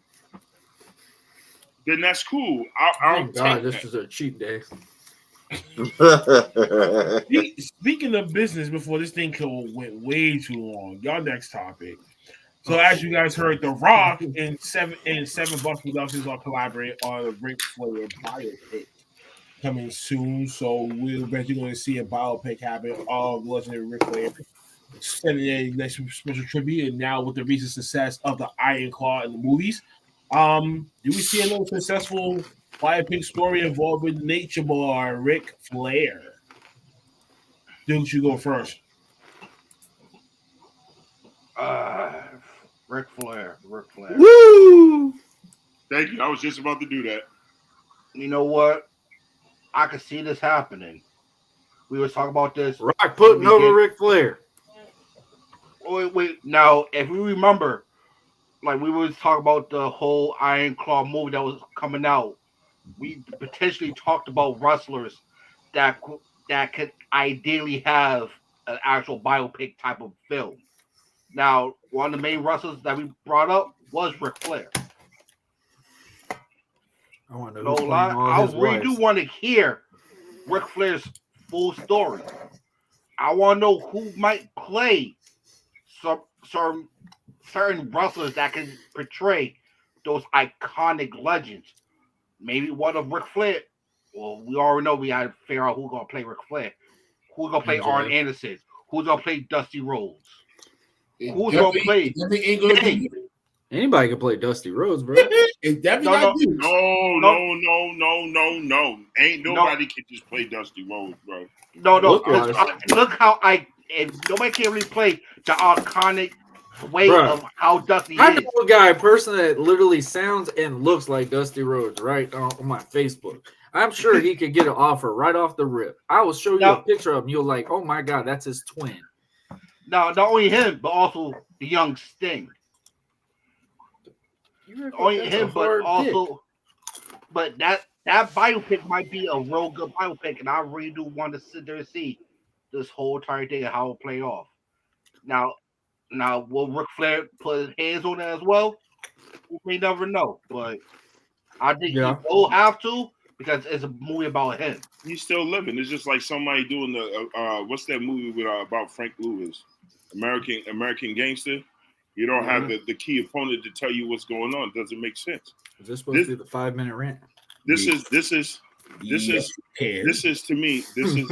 then that's cool. I'll take this is a cheap day. Speaking of business, before this thing went way too long, y'all next topic. So as you guys heard, The Rock and seven Bucks Productions are collaborating on a Ric Flair biopic coming soon. So we're eventually going to see a biopic happen of legendary Ric Flair, sending a next special tribute. And now with the recent success of the Iron Claw in the movies, do we see another successful biopic story involving Nature Boy Ric Flair? Dude, you go first. Ric Flair. Woo! Thank you. I was just about to do that. You know what? I could see this happening. We was talking about this. Rock putting over Ric Flair. Wait. Now, if we remember, like we was talking about the whole Iron Claw movie that was coming out, we potentially talked about wrestlers that could ideally have an actual biopic type of film. Now, one of the main wrestlers that we brought up was Ric Flair. I want to know. No lie, I really do want to hear Ric Flair's full story. I want to know who might play some certain wrestlers that can portray those iconic legends. Maybe one of Ric Flair. Well, we already know we had to figure out who's gonna play Ric Flair. Who's gonna play Arn Anderson? Who's gonna play Dusty Rhodes? Who's gonna play? Anybody can play Dusty Rhodes, bro. It's definitely No. Ain't nobody can just play Dusty Rhodes, bro. No. Look how nobody can really play the iconic way of how Dusty is. I know a guy, person that literally sounds and looks like Dusty Rhodes, right on my Facebook. I'm sure he could get an offer right off the rip. I will show you a picture of him. You're like, oh my God, that's his twin. No, not only him, but also the young Sting. Only him, but also, but that biopic might be a real good biopic, and I really do want to sit there and see this whole entire thing and how it play off. Now, will Ric Flair put his hands on it as well? We may never know, but I think he will have to because it's a movie about him. He's still living. It's just like somebody doing the what's that movie with about Frank Lewis, American Gangster. You don't have the key opponent to tell you what's going on. It doesn't make sense. Is this supposed to be the 5-minute rant? This is to me. This is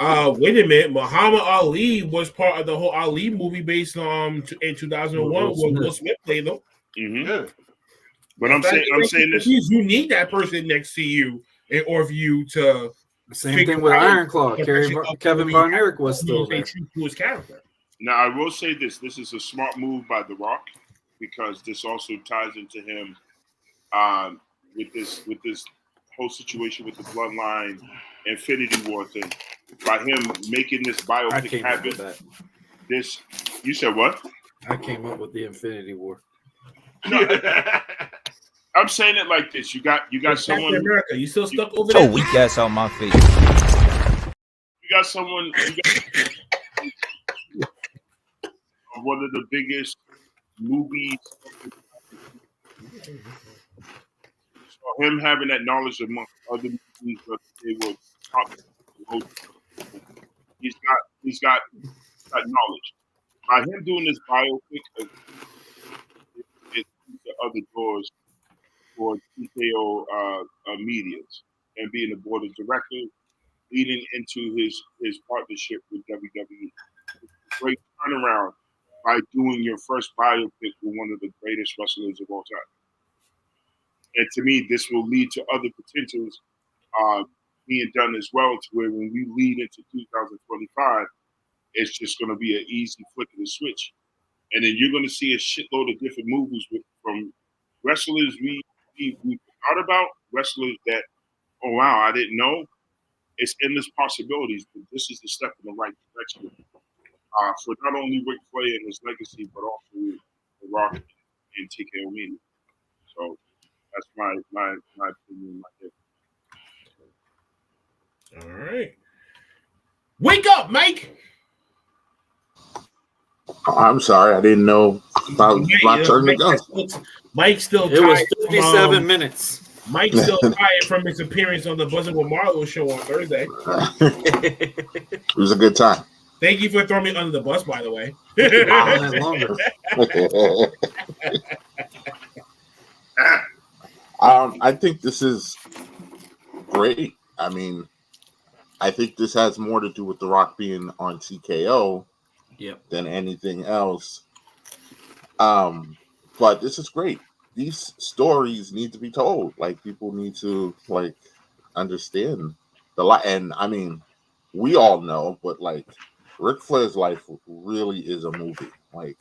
a wait a minute. Muhammad Ali was part of the whole Ali movie based on in 2001 when Will Smith played them. Mm-hmm. Yeah. But I'm saying this. You need that person next to you in order for you to. Same thing with Iron Claw. Kevin Von Erich was still there. To his character. Now I will say this: this is a smart move by The Rock because this also ties into him with this whole situation with the Bloodline Infinity War thing. By him making this biopic happen. This you said what? I came up with the Infinity War. No, I'm saying it like this: you got someone. America, you still stuck over there? there? Weak ass out my face. You got someone. One of the biggest movies. So him having that knowledge amongst other movies that they were top He's got knowledge. By him doing this biopic, it opens other doors for TKO medias and being the board of directors, leading into his partnership with WWE. Great turnaround by doing your first biopic with one of the greatest wrestlers of all time. And to me, this will lead to other potentials being done as well, to where when we lead into 2025, it's just going to be an easy flick of the switch. And then you're going to see a shitload of different movies from wrestlers we forgot about, wrestlers that, oh, wow, I didn't know. It's endless possibilities, but this is the step in the right direction for not only Ric Flair and his legacy, but also The Rock and TKO Media. So that's my opinion right there. All right. Wake up, Mike! Oh, I'm sorry, I didn't know about my turn to go. Mike's still tired. It was 57 minutes. Mike's still tired from his appearance on the Buzzing with Marlowe show on Thursday. It was a good time. Thank you for throwing me under the bus, by the way. I think this is great. I mean, I think this has more to do with The Rock being on TKO than anything else. But this is great. These stories need to be told. Like, people need to understand the lot. And I mean, we all know, but Ric Flair's life really is a movie. Like,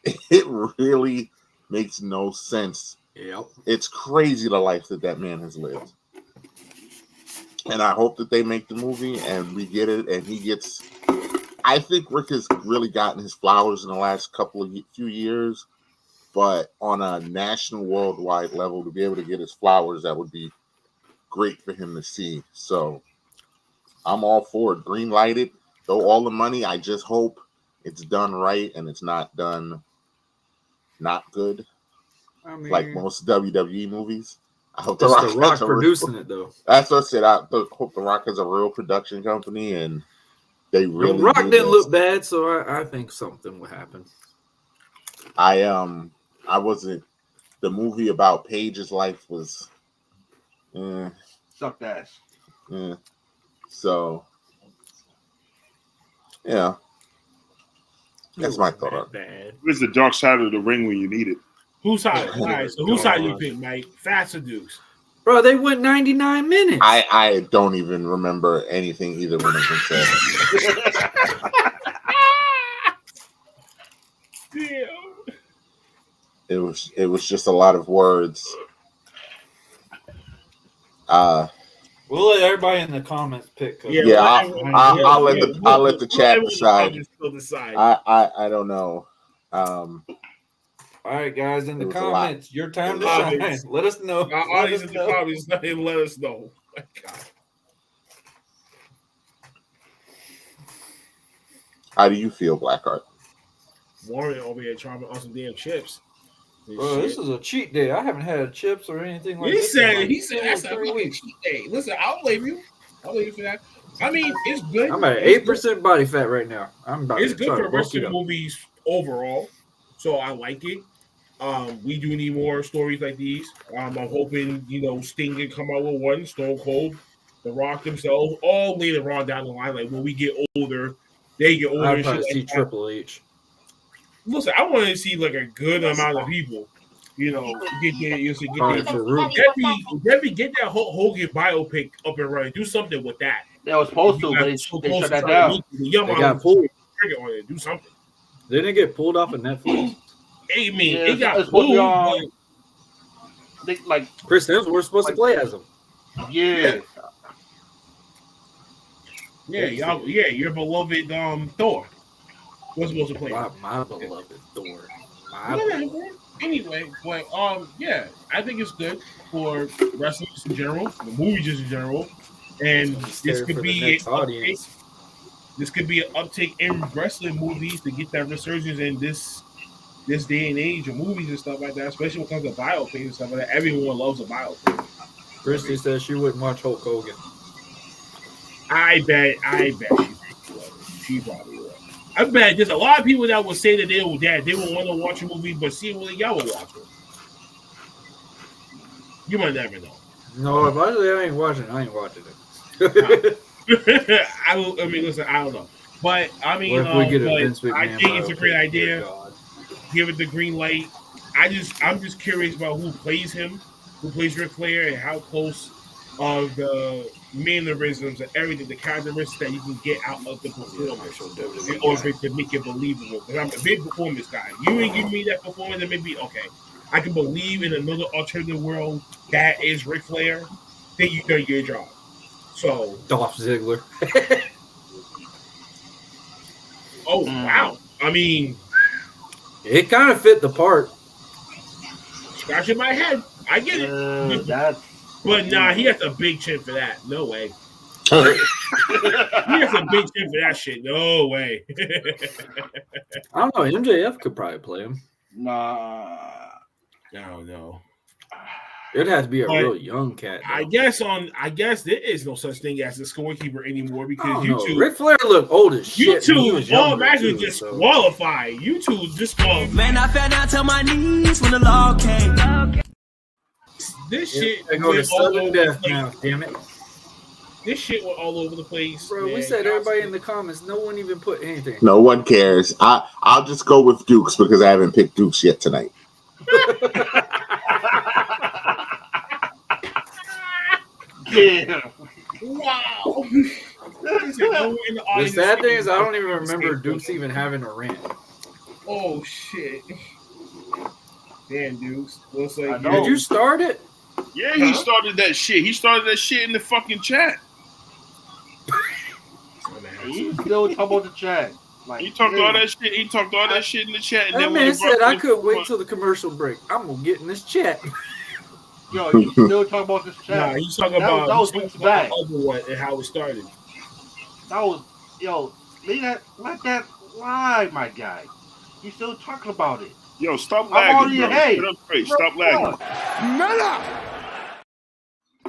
it really makes no sense. Yep. It's crazy the life that man has lived. And I hope that they make the movie and we get it and he gets. I think Rick has really gotten his flowers in the last few years, but on a national, worldwide level, to be able to get his flowers, that would be great for him to see. So I'm all for it. Green lighted, throw all the money. I just hope it's done right and it's not done not good. I mean, like most WWE movies. I hope The Rock producing it though. That's what I said. I hope The Rock has a real production company and they really. The Rock didn't look bad, so I think something will happen. I wasn't. The movie about Paige's life was. Sucked ass. So. Yeah. That's my thought. Where's the dark side of the ring when you need it? Whose side? All right, so whose side you pick, Mike? Phattz or Dukes? Bro, they went 99 minutes. I don't even remember anything either one of them said. Damn. It was just a lot of words. We'll let everybody in the comments pick. I'll let the chat decide. I don't know. All right, guys, in the comments, your time to shine. Let us know. Our audience in the comments, let us know. My God. How do you feel, BlackHart? Warren over here trying on some damn chips. Bro, this is a cheat day. I haven't had chips or anything like this. He said that's a fucking cheat day. Listen, I'll blame you. I'll blame you for that. I mean, it's good. I'm at 8% body fat right now. It's good for wrestling movies overall, so I like it. We do need more stories like these. I'm hoping, Sting can come out with one, Stone Cold, The Rock themselves, all later on down the line. Like when we get older, they get older. I'd probably see Triple H. Listen, I want to see like a good amount of people. Get that Hogan biopic up and running. Do something with that. They were supposed to, but they shut that down. They got pulled. Do something. Didn't it get pulled off of Netflix? I mean, it got pulled. Chris Hemsworth's supposed to play as him. Yeah. Yeah, your beloved Thor was supposed to play. My beloved Thor. Anyway, but I think it's good for wrestling in general, the movies just in general, and this could be an uptick in wrestling movies to get that resurgence in this day and age of movies and stuff like that, especially when it comes to biopics and stuff like that. Everyone loves a biopic. Christy says she wouldn't watch Hulk Hogan. I bet she probably would. I bet there's a lot of people that would say that they would want to watch a movie, but see what y'all would watch it. You might never know. No, if I ain't watching it, I ain't watching it. I mean, listen, I don't know. But, I mean, I think it's a great idea. Give it the green light. I'm just curious about who plays him, who plays Ric Flair, and how close of the mannerisms and everything, the characteristics that you can get out of the performance in order to make it believable. Because I'm a big performance guy. You ain't give me that performance, and maybe, okay, I can believe in another alternative world that is Ric Flair, then you done your job. So Dolph Ziggler. Oh wow! I mean, it kind of fit the part. Scratching my head, I get it. But nah, he has a big chin for that. No way. He has a big chin for that shit. No way. I don't know. MJF could probably play him. Nah. I don't know. It has to be a real young cat. I guess there is no such thing as a scorekeeper anymore because you two. Ric Flair looked old as shit. You two automatically disqualify. You two disqualify. Man, I fell down to my knees when the law came. This shit. They go to sudden death now. Damn it. This shit went all over the place. Bro, man. We said everybody in the comments. No one even put anything. No one cares. I'll just go with Dukes because I haven't picked Dukes yet tonight. Yeah. Wow. The sad thing is, I don't even remember Dukes even having a rant. Oh shit! Damn, Dukes. Looks like did you start it? Yeah, he started that shit. He started that shit in the fucking chat. He's still talking about the chat. Like, he talked all that shit. He talked all that shit in the chat. And that then man said, "I couldn't wait till the commercial break. I'm gonna get in this chat." Yo, you still talking about this chat? Nah, he's talking about that was weeks back. The other one and how it started. That was let that lie, my guy. You still talking about it? Yo, stop lagging, bro. Hey, stop lagging. Miller.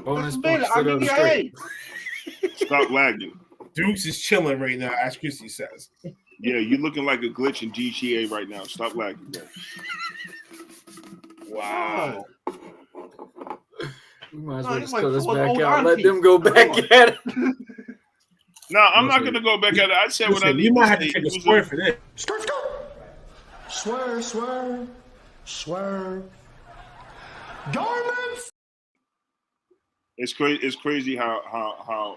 Bonus point. Sit up straight. Stop lagging. Dukes is chilling right now, as Christy says. Yeah, you're looking like a glitch in GTA right now. Stop lagging, bro. Wow. We might as well just cut us back out. Let them go back at it. No, I'm not going to go back at it. I said what I need. You might have to take a square for this. Swerve. Garments. It's crazy. It's crazy how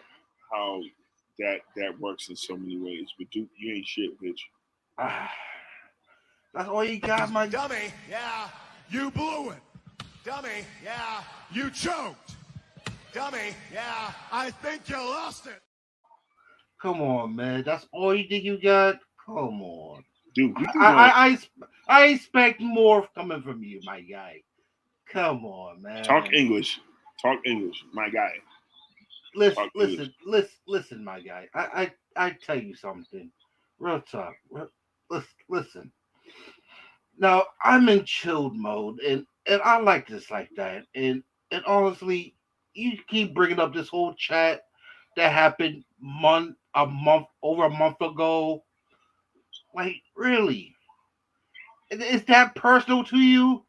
that works in so many ways. But Duke, you ain't shit, bitch. That's all you got, my dummy. Yeah, you blew it. Dummy. Yeah, you choked. Dummy. Yeah, I think you lost it. Come on, man. That's all you think you got? Come on. Dude, I expect more coming from you, my guy. Come on, man. Talk English, my guy. Listen, my guy. I tell you something. Real talk. Listen. Now I'm in chilled mode, and I like this like that. And honestly, you keep bringing up this whole chat that happened over a month ago. Like, really? Is that personal to you?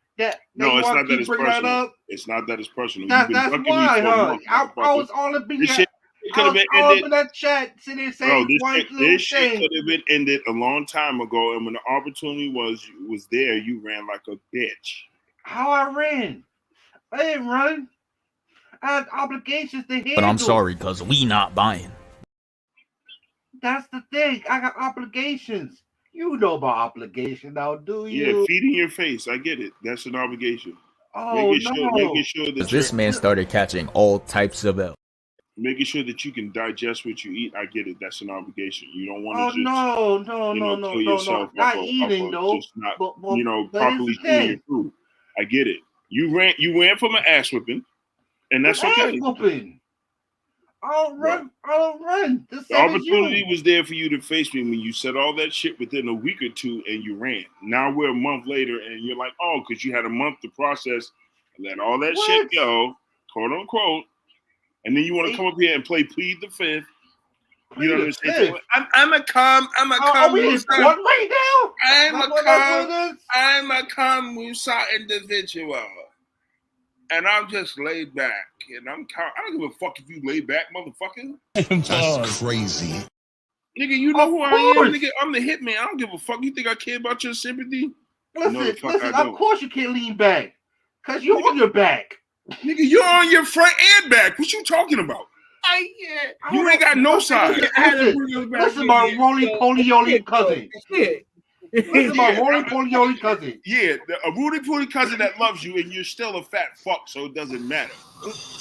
No, it's not that it's personal. It's not that it's personal. That's why, huh? I was all up in that. I was all up in that chat sitting there saying this shit could have been ended a long time ago, and when the opportunity was there, you ran like a bitch. How I ran? I didn't run. I had obligations to handle. But I'm sorry, cause we not buying. That's the thing. I got obligations. You know about obligation now, do you? Yeah, feeding your face. I get it. That's an obligation. Oh, making sure that this man started catching all types of L. Making sure that you can digest what you eat. I get it. That's an obligation. You don't want to no. Not eating though. Just not, but properly eating your food. I get it. You ran from an ass whipping, and that's okay. Ass whooping. I don't run. The opportunity was there for you to face me when you said all that shit within a week or two and you ran. Now we're a month later and you're like, oh, because you had a month to process and let all that shit go, quote unquote. And then you want to come up here and play plead the fifth You know what I'm saying? I'm a calm Musa. What right now? I'm a calm Musa individual. And I'm just laid back. And I don't give a fuck if you laid back, motherfucker. That's crazy. Nigga, you know who I am, nigga? I'm the hitman. I don't give a fuck. You think I care about your sympathy? Listen, of course you can't lean back. Because you're on your back. Nigga, you're on your front and back. What you talking about? You ain't got no side. Listen, my roly-poly cousin. Listen, my roly-poly cousin. Yeah, a roly-poly cousin that loves you, and you're still a fat fuck, so it doesn't matter.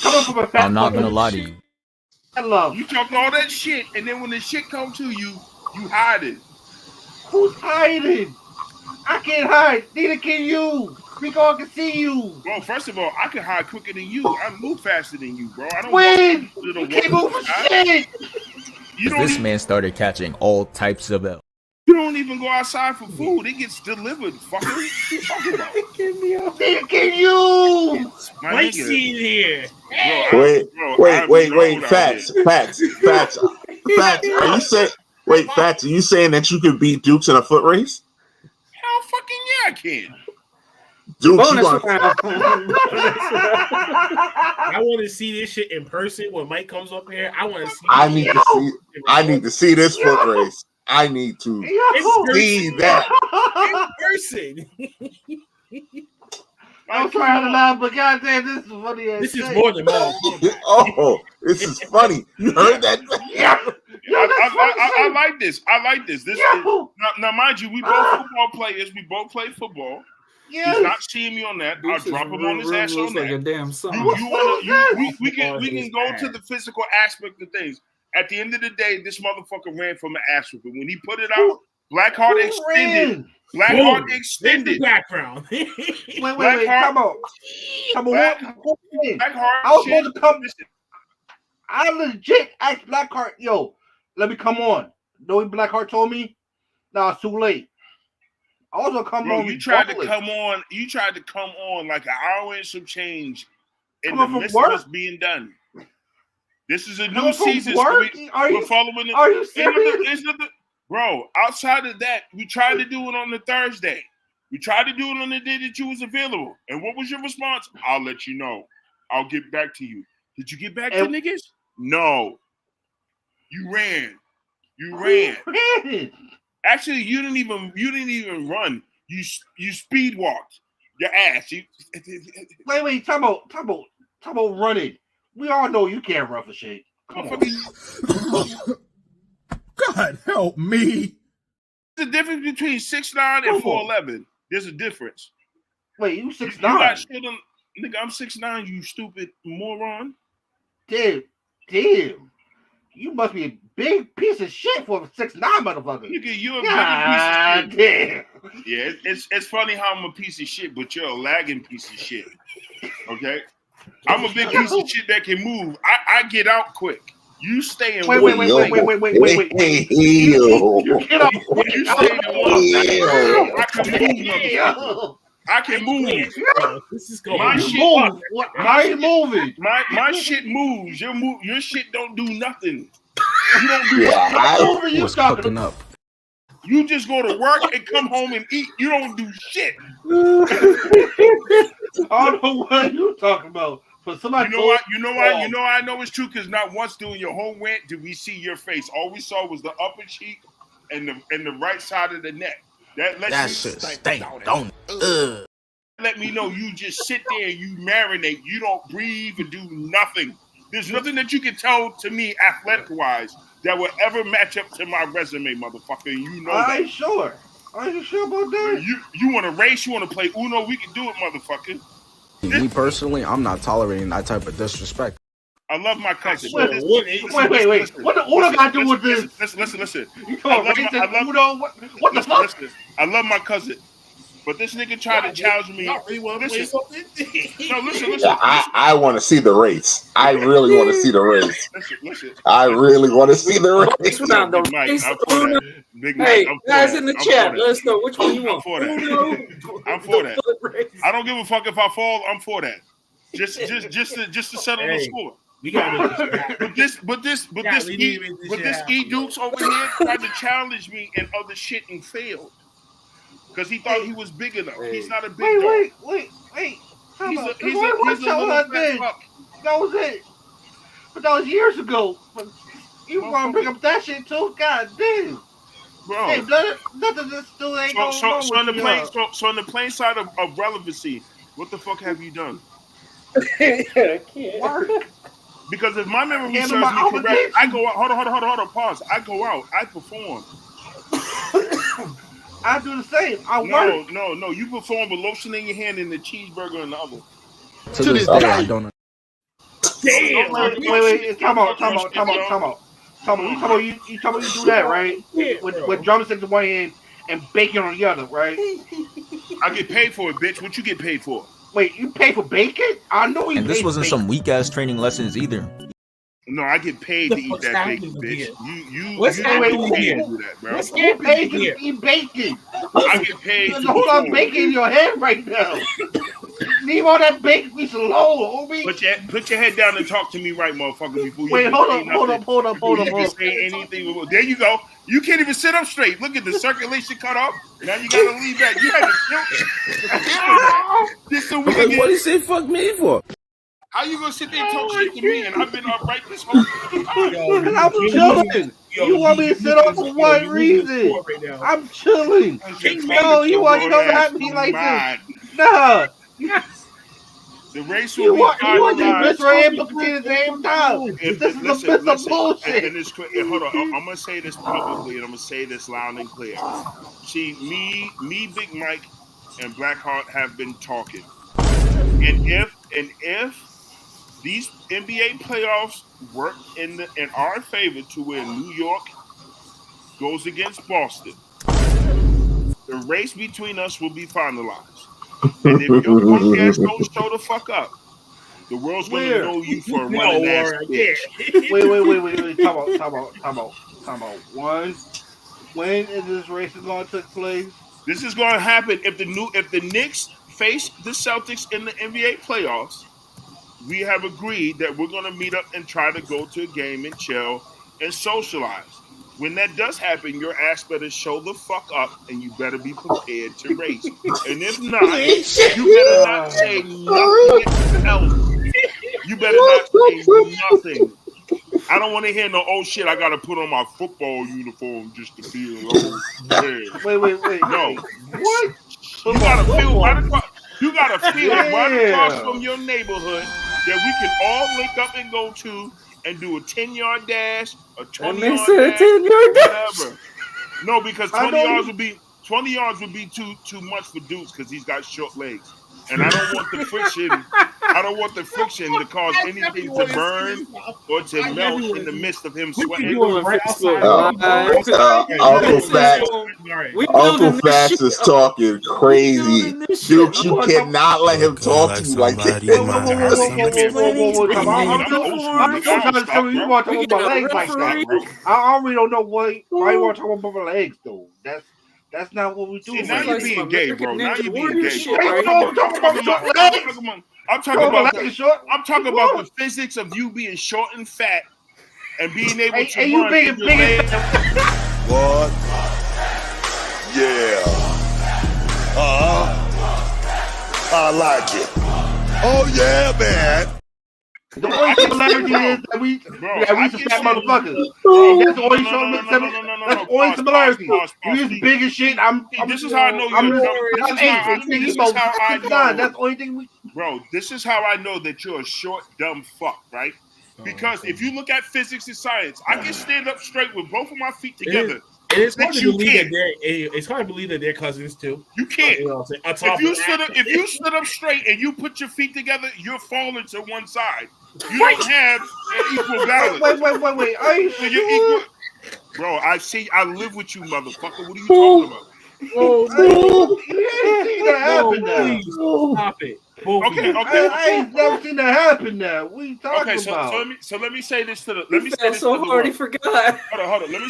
Coming from a fat I'm not gonna lie to you. I love you. Talk all that shit, and then when the shit comes to you, you hide it. Who's hiding? I can't hide. Neither can you. We all can see you. Well, first of all, I can hide quicker than you. I move faster than you, bro. I don't win. You can't move for shit. This man started catching all types of L. You don't even go outside for food. It gets delivered, fucker. What you talking about? Neither can you. White scene here. Wait, Phattz. Are you saying? Wait, Phattz, are you saying that you could beat Dukes in a foot race? Hell, fucking yeah, I can. Dukes, I want to see this shit in person when Mike comes up here. I want to see. I need to see this foot race. I need to see that in person. I'm trying to laugh, but goddamn, this is funny. This is more than more. Oh, this is funny. You heard that? Yeah. I like this. I like this. Now, mind you, we both football players. We both play football. Yes. He's not seeing me on that. I'll drop him on his ass on that. Like a damn son. We can go to the physical aspect of things. At the end of the day, this motherfucker ran from an ass whipping. When he put it out, BlackHart extended. BlackHart extended. Background. Wait, come on. BlackHart. I was supposed to come. I legit asked BlackHart, yo, let me come on. Know what BlackHart told me? Nah, it's too late. I was gonna come on. You tried to come on. You tried to come on like an hour and some change in the midst of us being done. This is a new season. So we're following it. Are you serious? Bro, outside of that, we tried to do it on the Thursday. We tried to do it on the day that you was available. And what was your response? I'll let you know. I'll get back to you. Did you get back to niggas? No. You ran. Actually, you didn't even run. You speed walked your ass. Wait, Tama running. We all know you can't run for shit. Come on. God help me. There's a difference between 6'9" and 4'11". There's a difference. Wait, you 6'9"? Nigga, I'm 6'9", you stupid moron. Damn. You must be a big piece of shit for a 6'9" motherfucker. Nigga, you're a big piece of shit. Damn. Yeah, it's funny how I'm a piece of shit, but you're a lagging piece of shit. Okay? I'm a big piece of shit that can move. I get out quick. You stay in wait. You get out quick. You stay in one. I can move. This is going. My shit moves. How you moving? My shit moves. Your shit don't do nothing. You don't do I was cooking up. You just go to work and come home and eat. You don't do shit. I don't know what you talking about. For somebody, you know why I know it's true, because not once during your whole rant did we see your face. All we saw was the upper cheek and the right side of the neck. That shit stank. Don't. Let me know you just sit there and you marinate. You don't breathe and do nothing. There's nothing that you can tell to me athletic-wise that will ever match up to my resume, motherfucker. You know that. I ain't sure. Are you sure about that? You want to race? You want to play Uno? We can do it, motherfucker. Me personally, I'm not tolerating that type of disrespect. I love my cousin. Wait. What the Uno got to do with this? Listen. You call Uno? What the fuck? I love my cousin. But this nigga tried to challenge me. Listen. I want to see the race. I really want to see the race. Listen. I really want to see the race. Big Mike, I'm guys in the chat, let us know which one you want. I'm for that. I don't give a fuck if I fall. I'm for that. Just to settle the score. We gotta make this happen. But this Edukes over here tried to challenge me and other shit and failed because he thought he was big enough. He's not a big dog. Wait. He's a little fat fuck. That was it. But that was years ago. But you want to bring up that shit too? God damn. Bro. Hey, nothing that still ain't going on. So on the plain side of relevancy, what the fuck have you done? I can't. Work. Because if my memory serves me correct, I go out. Hold on. Pause. I go out. I perform. I do the same. I work. No. You perform with lotion in your hand and the cheeseburger in the other. To this day, I don't know. Damn. Wait. Come on. You tell me you do that, right? With drumsticks in one hand and bacon on the other, right? I get paid for it, bitch. What you get paid for? Wait, you pay for bacon? I know you. And this wasn't some weak ass training lessons either. No, I get paid to eat that bacon, bitch. What's happening here? Do that, bro. What's happening here? Eat bacon. I get paid. There's a whole lot of bacon in your head right now. Leave all that bacon be slow, homie. Put your head down and talk to me right, motherfucker. Before you hold up. Say anything. There you go. You can't even sit up straight. Look at the circulation cut off. Now you gotta lean back. You had to tilt. Just so we can get. What did he say fuck me for? How you gonna sit there and talk shit to me and I've been upright this whole time? I'm chilling. You want me to sit up for one reason? I'm chilling. No, you want to have me like this? Nah. The race you will want be to miss right here at the same time. This is a piece of bullshit. And hold on, I'm gonna say this publicly and I'm gonna say this loud and clear. See, me, Big Mike, and BlackHart have been talking. And if these NBA playoffs work in our favor to where New York goes against Boston, the race between us will be finalized. And if your punk ass don't show the fuck up, the world's going to know you for a running ass bitch. Wait. Time out. When is this race going to take place? This is going to happen if the Knicks face the Celtics in the NBA playoffs. We have agreed that we're going to meet up and try to go to a game and chill and socialize. When that does happen, your ass better show the fuck up and you better be prepared to race. And if not, you better not say nothing else. You better not say nothing. I don't want to hear no, oh shit, I got to put on my football uniform just to feel Wait. No. What? You got to feel right across from your neighborhood that we can all link up and go to and do a 10-yard dash, a 20-yard dash, 10-yard dash. whatever. No, because 20 yards would be too much for Dukes because he's got short legs. And I don't want the friction. I don't want the friction to cause anything to burn or to melt in the midst of him sweating. Uncle Phattz is talking crazy. Dude, you cannot let him talk to you like that. You want to talk about my legs like that, bro? I really don't know why you want to talk about my legs, though. That's not what we do. See, now you're being gay, bro. Now you're being gay. I'm talking about the physics of you being short and fat and being able to run. Big. What? Yeah. I like it. Oh yeah, man. The only similarity is that we some fat motherfuckers. That's the only similarity. You just big as shit. This is how I know you're That's the only thing we. Bro, this is how I know that you're a short, dumb fuck, right? Because if you look at physics and science, I can stand up straight with both of my feet together. It's hard to believe that they're cousins too. You can't. If you stood up straight and you put your feet together, you're falling to one side. You don't have an equal balance. Wait. Are you sure? You're equal. Bro, I live with you, motherfucker. What are you talking about? You ain't seen that happen now. Please, stop it. Okay. I ain't never seen that happen now. What are you talking about? So let me say this to the. Let me say this so to the hard, he world. forgot. Hold on. Let me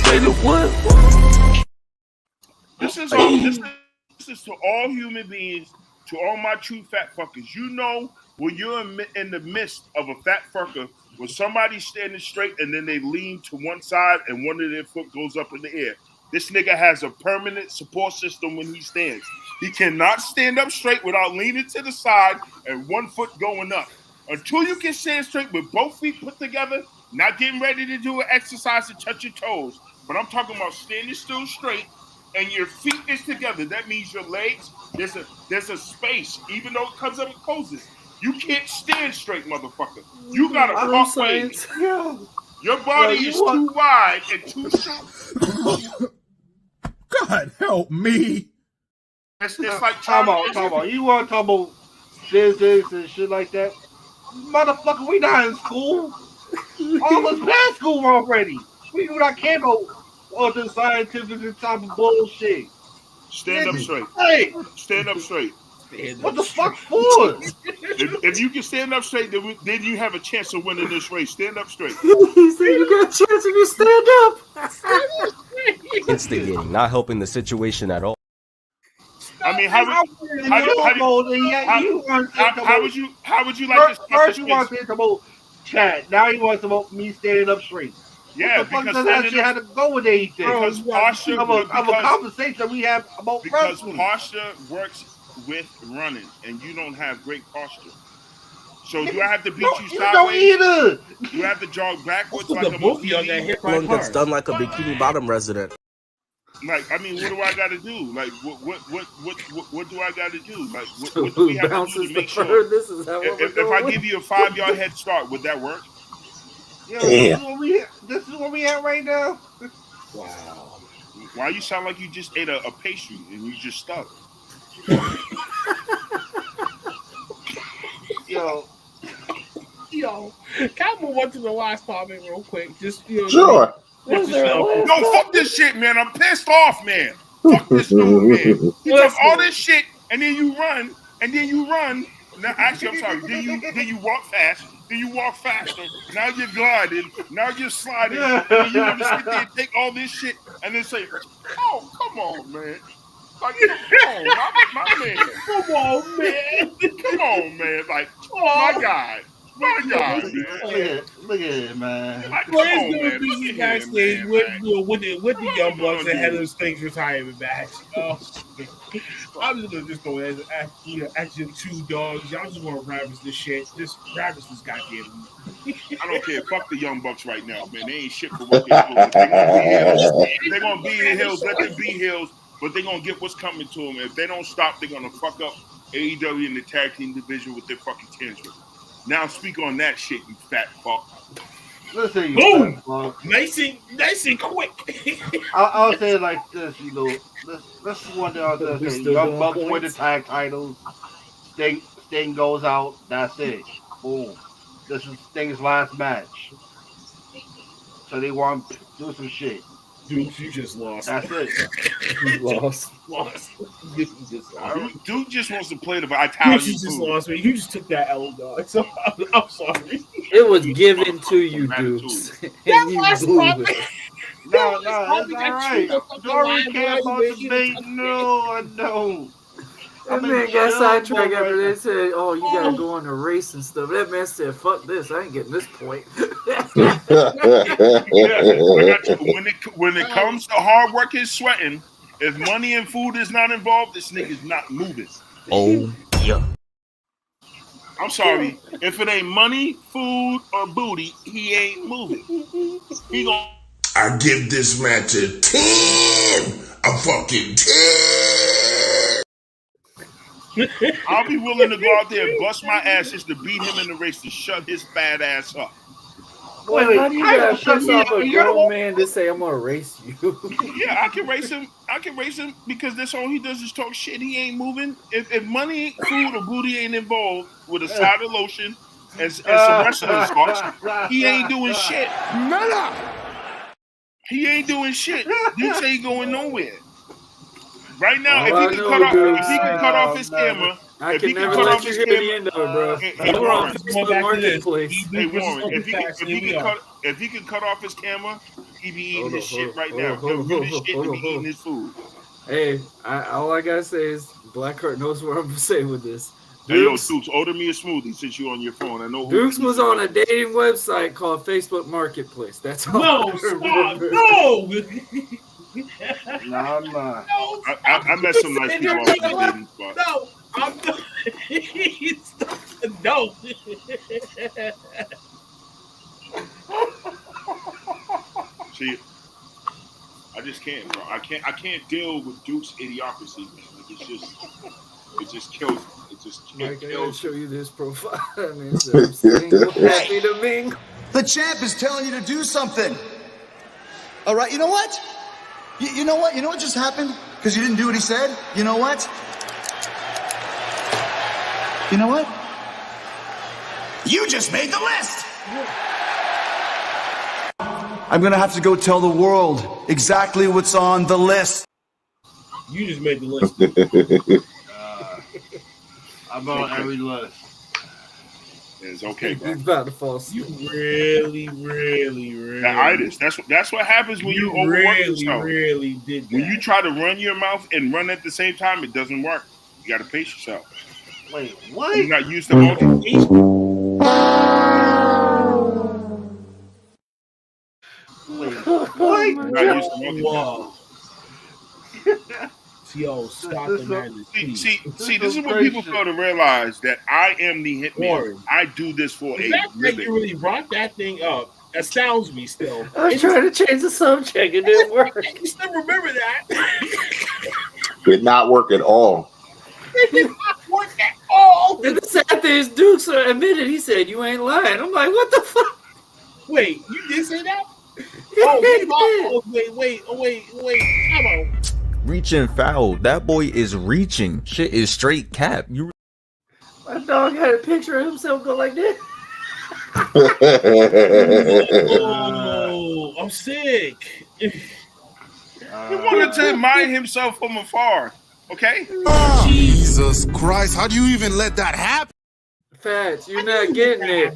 say this. This is to all human beings, to all my true fat fuckers. You know, when you're in the midst of a fat fucker when somebody's standing straight and then they lean to one side and one of their foot goes up in the air. This nigga has a permanent support system when he stands. He cannot stand up straight without leaning to the side and one foot going up. Until you can stand straight with both feet put together, not getting ready to do an exercise to touch your toes, but I'm talking about standing still straight and your feet is together. That means your legs, there's a space, even though it comes up and closes. You can't stand straight, motherfucker. You got to walk ways. Your body is too wide and too short. God help me. It's like Talk about. You want to talk about physics and shit like that? Motherfucker, we not in school. All us past school already. We do not care about all the scientific type of bullshit. Stand up straight. Hey, stand up straight. What the fuck for? If you can stand up straight, then you have a chance of winning this race. Stand up straight. He said you got a chance if you stand up. Instigating, not helping the situation at all. I mean, how would you like to first you want to say about chat, now you want to about me standing up straight. Yeah, what the fuck does that shit have to go with anything? Because posture of a conversation we have about wrestling. Posture works with running, and you don't have great posture. So do I have to beat you sideways? Don't either. Do you have to jog backwards like a One gets done like a Bikini Bottom resident. Like, I mean, what do I got to do? Like, what do I got to do? Like, what do we have to do to make sure? This is how if I give you a 5-yard head start, would that work? Yo, this is what we at right now. Wow. Why you sound like you just ate a pastry and you just stuck? Yo, can I move on to the last topic real quick? Just sure. No, fuck this shit, man. I'm pissed off, man. Fuck this dude, man. You took all this shit and then you run, Now, actually, I'm sorry. Then you walk fast. Then you walk faster. Now you're gliding. Now you're sliding. And you want to sit there and take all this shit and then say, "Oh, come on, man." Like, come on, my man. Come on, man. Come on, man. Like, my guy. My God, man. Look at it, man. Like, come Where's on, going man. to be backstage with the Young Bucks ahead of the Sting's retirement match? I'm just going to just go ask you two dogs. Y'all just want to ravish this shit. Just ravish this goddamn. I don't care. Fuck the Young Bucks right now, man. They ain't shit for what they're doing. They're going to be in hills. Let them be hills. But they're going to get what's coming to them. If they don't stop, they're going to fuck up AEW in the tag team division with their fucking tantrum. Now speak on that shit, you fat fuck. Listen, you boom, fat fuck. Nice and quick. I'll say it like this, this is one thing I'll say. Young Bucks win the tag titles. Sting goes out. That's it. Boom. This is Sting's last match. So they want to do some shit. Dude, you just lost. That's it. Lost. Dude just wants to play the Italian You just food. lost me. You just took that L, dog. So I'm sorry. It was given to you, Dukes. And you blew it. No, that's all right. Don't care about the debate. No, I don't. That man got sidetracked after they said, "Oh, you gotta go on a race and stuff." That man said, "Fuck this! I ain't getting this point." When it comes to hard work and sweating, if money and food is not involved, this nigga's not moving. Oh yeah. I'm sorry. If it ain't money, food, or booty, he ain't moving. He gon' I give this match a 10. A fucking 10. I'll be willing to go out there and bust my ass just to beat him in the race to shut his bad ass up. Boy, how do you gotta piss off a grown man to say I'm gonna race you? Yeah, I can race him. Because that's all he does is talk shit. He ain't moving. If money, food, or booty ain't involved with a side of lotion and some wrestling spots, he ain't doing shit. He ain't doing shit. You say he going nowhere. Right now, if he can cut off his camera, I can never let you hear the end of it, bro. If he can cut off his camera, he be eating his shit right now. He'll do this shit and be eating his food. Hey, all I gotta say is BlackHart knows what I'm gonna say with this. Hey, yo, Dukes, order me a smoothie since you're on your phone. I know. Dukes was on a dating website called Facebook Marketplace. That's all. No, stop. No. Nah, nah. I met some nice people off the dating spot. No, I'm not. No. See, I just can't, bro. I can't deal with Duke's idiocracy, man. Like, it just kills me. It just Mike, I gotta kills show you this profile. I mean, I'm single, happy to mingle. The champ is telling you to do something. All right, you know what? You know what? You know what just happened? Because you didn't do what he said? You know what? You know what? You just made the list! I'm gonna have to go tell the world exactly what's on the list. You just made the list. I'm on every list. It's okay, bro. He's about to fall asleep. You really. That itis. That's what happens when you overwork yourself. Really did that. When you try to run your mouth and run at the same time, it doesn't work. You got to pace yourself. Wait, what? You're not used to multitasking. Wait, what? You're not used to multitasking. Yo, stop the madness. See, this is what people fail to realize, that I am the hitman. I do this for a living. You really brought that thing up. Astounds me still. I was trying to change the subject. It didn't work. You still remember that? Did not work at all. It did not work at all. And the sad thing is, Dukes admitted, he said, you ain't lying. I'm like, what the fuck? Wait, you did say that? Wait. Come on. Reaching foul. That boy is reaching. Shit is straight cap. You. My dog had a picture of himself go like this. Oh, I'm sick. He wanted to admire himself from afar. Okay? Jesus Christ, how do you even let that happen? Phattz, you're not getting it.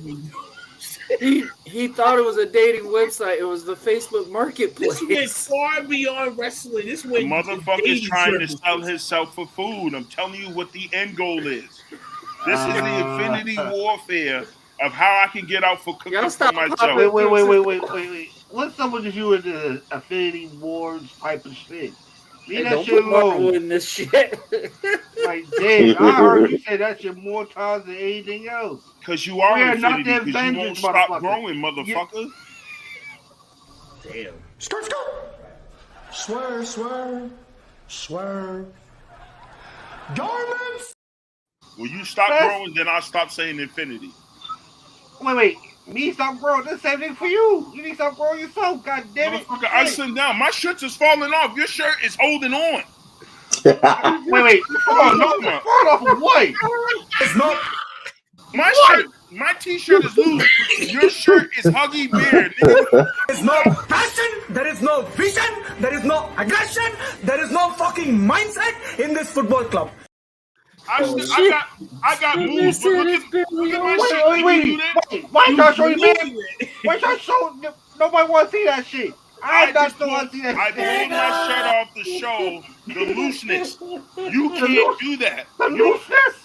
He thought it was a dating website. It was the Facebook Marketplace. This went far beyond wrestling. This The went motherfucker's trying to sell himself for food. I'm telling you what the end goal is. This is the infinity warfare of how I can get out for cooking for myself. Wait. What's up with you in the Affinity Wars type of shit? Leave that shit alone. In this shit. Like, damn, I heard you say that shit more times than anything else. Because you are not infinity, the because you won't Avengers, stop motherfucker. growing, motherfucker. Damn. Skirt. Swerve. Garments. When you stop growing, then I'll stop saying infinity. Wait. Me stop growing. That's the same thing for you. You need to stop growing yourself. God damn it. Motherfucker, I sit down. My shirt is falling off. Your shirt is holding on. Wait. Fall off of what? It's not. My shirt, my t-shirt is loose. Your shirt is huggy beard. There is no passion, there is no vision, there is no aggression, there is no fucking mindset in this football club. I got moves. Look at my shit. Wait. Why y'all show you, man? Why y'all show? Nobody want to see that shit. I don't want to see that shit. I pulled my shirt off to show the looseness. You can't do that. The looseness?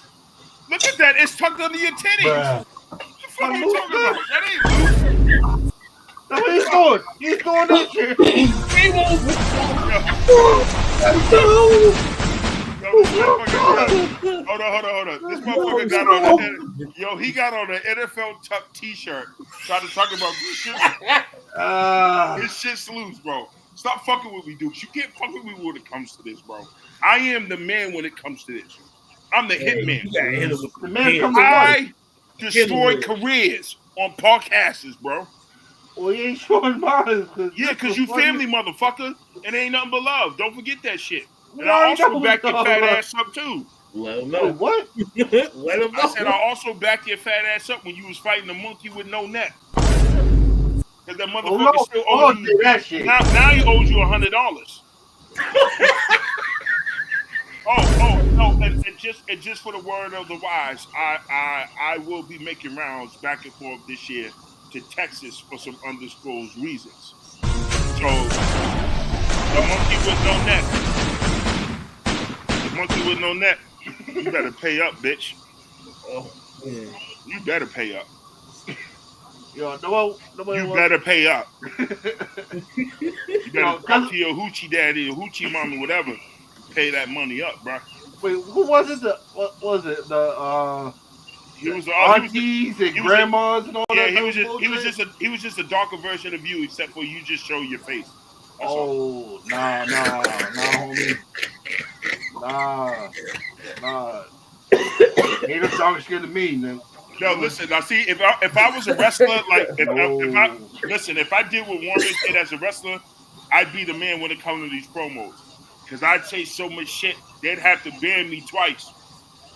Look at that. It's tucked under your titties. Bruh. What the fuck are you talking about? That ain't loose. That's what he's doing. He's doing that shit. Hold on. This motherfucker got on he got on an NFL tuck t-shirt. Trying to talk about this shit. His shit's loose, bro. Stop fucking with me, dude. You can't fuck with me when it comes to this, bro. I am the man when it comes to this. I'm the hitman. I destroy careers on podcasts, bro. Well, you ain't showing mine. Yeah, because you family, motherfucker. And ain't nothing but love. Don't forget that shit. And I also back your fat ass up, too. Let him know. What? Let him know. I said I also backed your fat ass up when you was fighting the monkey with no neck. Because that motherfucker still owes you. That shit. Now he owes you $100. No, and just for the word of the wise, I will be making rounds back and forth this year to Texas for some undisclosed reasons. So the monkey with no neck, you better pay up, bitch. You better pay up. Yo, you better pay up. You better talk to your hoochie daddy or hoochie mama, whatever. Pay that money up, bro. Wait, who was it? What was it? He was the aunties and grandmas and all that. Yeah, he was just a darker version of you, except for you just show your face. That's all. Nah, homie. Nah. Ain't no darker skin than me, man. No, listen. Now, see, if I was a wrestler, like if I did what Warren did as a wrestler, I'd be the man when it comes to these promos, because I'd say so much shit they'd have to ban me twice.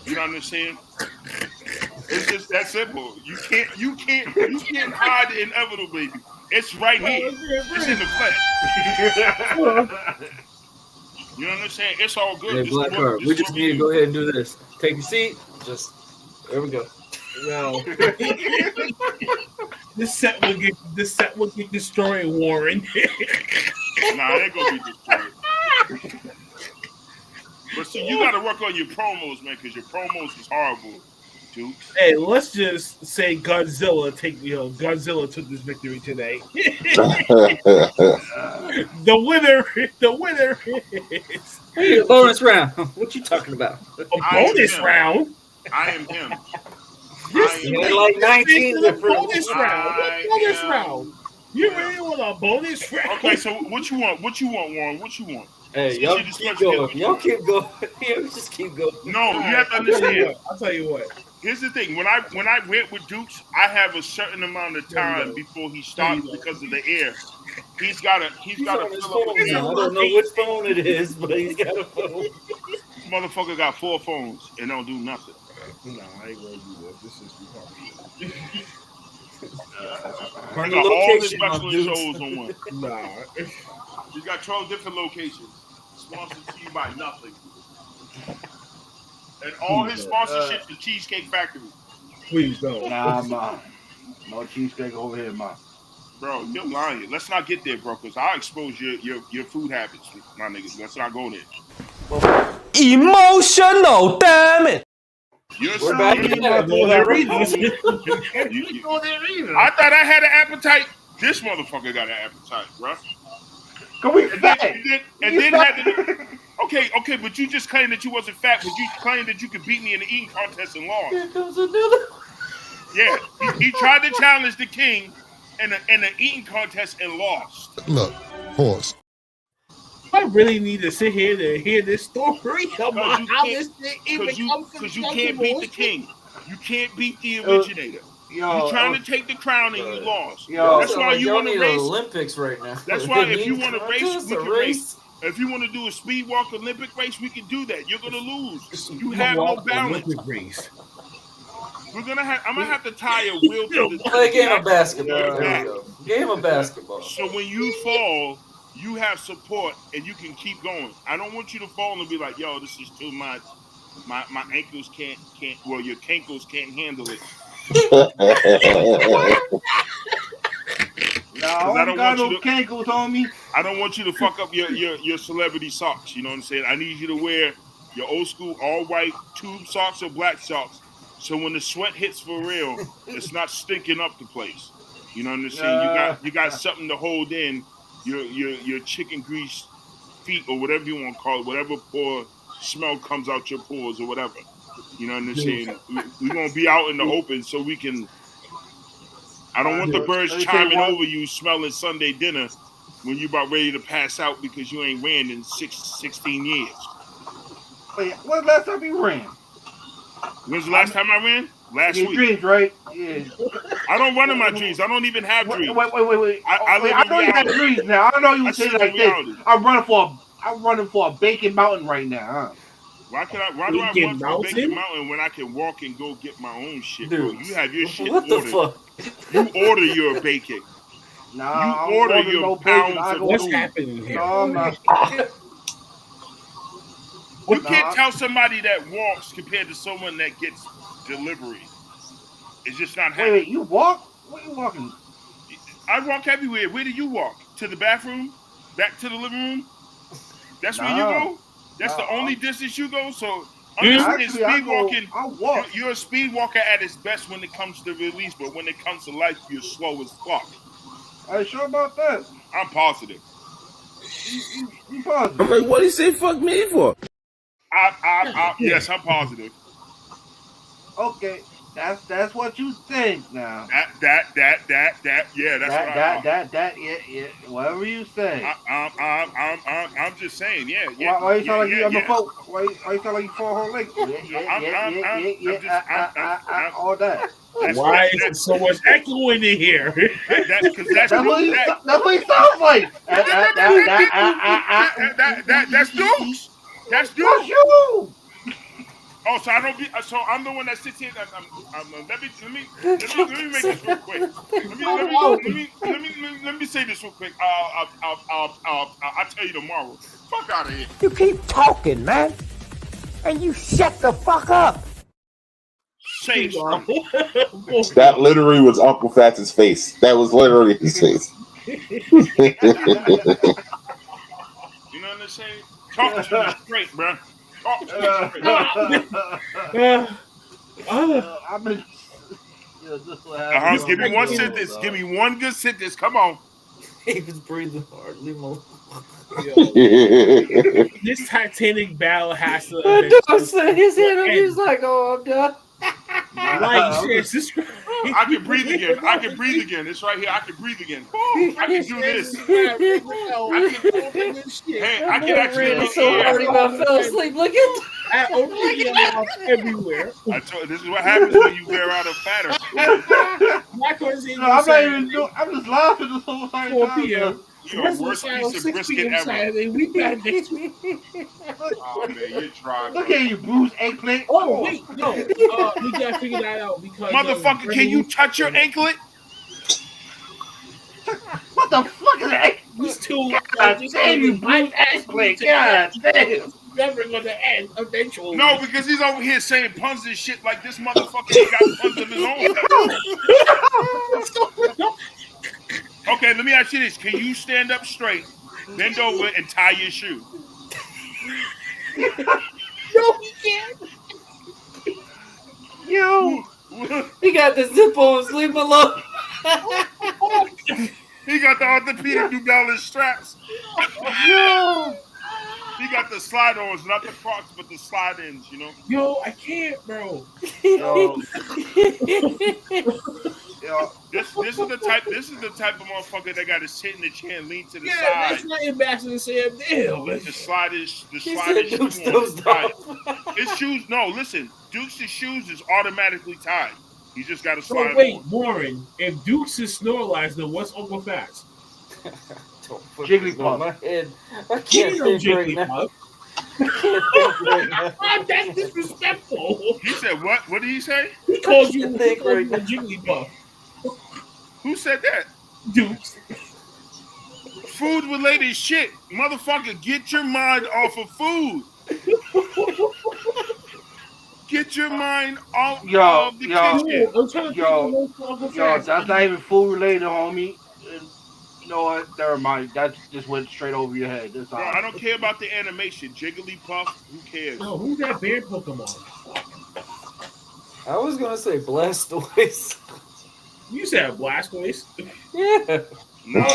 You know what I'm saying? It's just that simple. You can't hide the inevitable, baby. It's right here. It's in the flesh. You know what I'm saying? It's all good. Hey, BlackHart, we just need to go ahead and do this. Take your seat. Just there we go. No. This set will get destroyed, Warren. Nah, it ain't gonna be destroyed. But see, you got to work on your promos, man, because your promos is horrible, dude. Hey, let's just say Godzilla took this victory today. The winner is a bonus round. What you talking about? A bonus round? I am him. Like 19 bonus round. You really want a bonus round? Okay, so what you want? What you want, Warren? What you want? Hey, y'all keep going. Y'all keep going. Just keep going. No, you have to understand. I'll tell you what. Here's the thing. When I went with Dukes, I have a certain amount of time before he stops because of the air. He's got to fill up. I don't know which phone it is, but he's got a phone. This motherfucker got 4 phones and don't do nothing. No, I ain't gonna do that. This is He got all the special shows on one. Nah. He's got 12 different locations. Sponsored to you by nothing. And all his sponsorships, the Cheesecake Factory. Please don't. Nah, man. No cheesecake over here, man. Bro, you're lying. Let's not get there, bro, because I'll expose your food habits, my niggas. Let's not go there. Emotional, damn it. We're back in I thought I had an appetite. This motherfucker got an appetite, bro. Can we Okay, but you just claimed that you wasn't fat, but you claimed that you could beat me in the eating contest and lost. Here comes another. Yeah, he tried to challenge the king in the eating contest and lost. Look, pause. I really need to sit here to hear this story about how this thing even comes to because you can't beat the king. You can't beat the originator. You're trying to take the crown and you lost. That's why you want to race. Olympics right now. That's why if you want to race, we can race. If you want to do a speed walk Olympic race, we can do that. You're gonna lose. You have no balance. Race. I'm gonna have to tie a wheel to the Play a game of basketball. There we go. Game of basketball. So when you fall, you have support and you can keep going. I don't want you to fall and be like, yo, this is too much. My ankles can't well, your cankles can't handle it. No, I don't got no cankles on me. I don't want you to fuck up your celebrity socks. You know what I'm saying? I need you to wear your old school all white tube socks or black socks. So when the sweat hits for real, it's not stinking up the place. You know what I'm saying? You got something to hold in your chicken grease feet or whatever you want to call it, whatever poor smell comes out your pores or whatever. You know what I'm saying? We're going to be out in the open so we can... I don't want the birds chiming over you smelling Sunday dinner when you about ready to pass out because you ain't ran in 16 years. Wait, when's the last time you ran? When's the last time I ran? Last week. Dreams, right? Yeah. I don't run in my dreams. I don't even have dreams. Wait. I know you have dreams now. I know you say like this. I'm running for a Bacon Mountain right now, huh? Why do I run for a Bacon Mountain when I can walk and go get my own shit, bro? You have your shit what ordered. The fuck? You order your bacon. Nah, you order your pounds of what's food. happening here? You can't tell somebody that walks compared to someone that gets delivery. It's just not happening. Wait, you walk? Where you walking? I walk everywhere. Where do you walk? To the bathroom? Back to the living room? That's where you go? That's the only distance you go? So Understand, speed walking. You're a speed walker at its best when it comes to release, but when it comes to life, you're slow as fuck. Are you sure about that? I'm positive. You positive? I'm like, what he say fuck me for? Yes, I'm positive. Okay, that's what you think now. Yeah, that's yeah. Whatever you say. I'm just saying, yeah. Why you sound like you on the phone? Why you sound like you fall whole link? All that. Why is there so much echoing in here? That's what he sounds like. That's Dukes. That's Dukes. You. Oh, so I don't be. So I'm the one that sits here. Let me make this real quick. Let me say this real quick. I'll tell you tomorrow. Fuck out of here. You keep talking, man, and you shut the fuck up. Say something. That literally was Uncle Phatt's face. That was literally his face. You know what I'm saying? Talk to me straight, bro. Give me one sentence. Give me one good sentence. Come on. He was breathing hard. Leave him alone. This Titanic battle has to. His hand up. He's like, "Oh, I'm done." I can breathe again. It's right here. I can breathe again. I can do this. I can actually. So hard he about fell asleep. Look at everywhere. I told you, this is what happens when you wear out a fatter. I'm not even doing. I'm just laughing this whole time. 4 p.m. You're the worst piece of brisket ever. Saturday. We back next week. Oh man, you're trying. Look at you, bruised eggplant. Oh wait, no. We gotta figure that out because motherfucker, can you touch your anklet? What the fuck is that? These two. God damn you, bruised eggplant. God damn. Never gonna end eventually. No, because he's over here saying puns and shit like this motherfucker got puns of his own. Okay, let me ask you this. Can you stand up straight, bend over, and tie your shoe? No, he can't. Yo, he got the zip on. Leave him alone. He got the orthopedic New Balance straps. Yo. He got the slide-ons, not the Crocs, but the slide-ins, you know? Yo, I can't, bro. This is the type of motherfucker that got to sit in the chair and lean to the side. Yeah, that's not Ambassador Sam Dale. The slide is shoe on tight. His shoes, no, listen. Duke's shoes is automatically tied. You just got to slide. So wait, Warren, if Dukes is Snorlax, then what's Uncle Phatt's? Jigglypuff. I can't think right now. That's disrespectful. He said what? What did he say? He called you Jigglypuff. Who said that? Dukes. Food related shit. Motherfucker, get your mind off of food. Get your mind off of the kitchen. Yo, that's not even food related, homie. You know what? Never mind. That just went straight over your head. That's all. Bro, I don't care about the animation. Jigglypuff, who cares? No, who's that bear Pokemon? I was gonna say Blastoise. You said Blastoise? Yeah. No,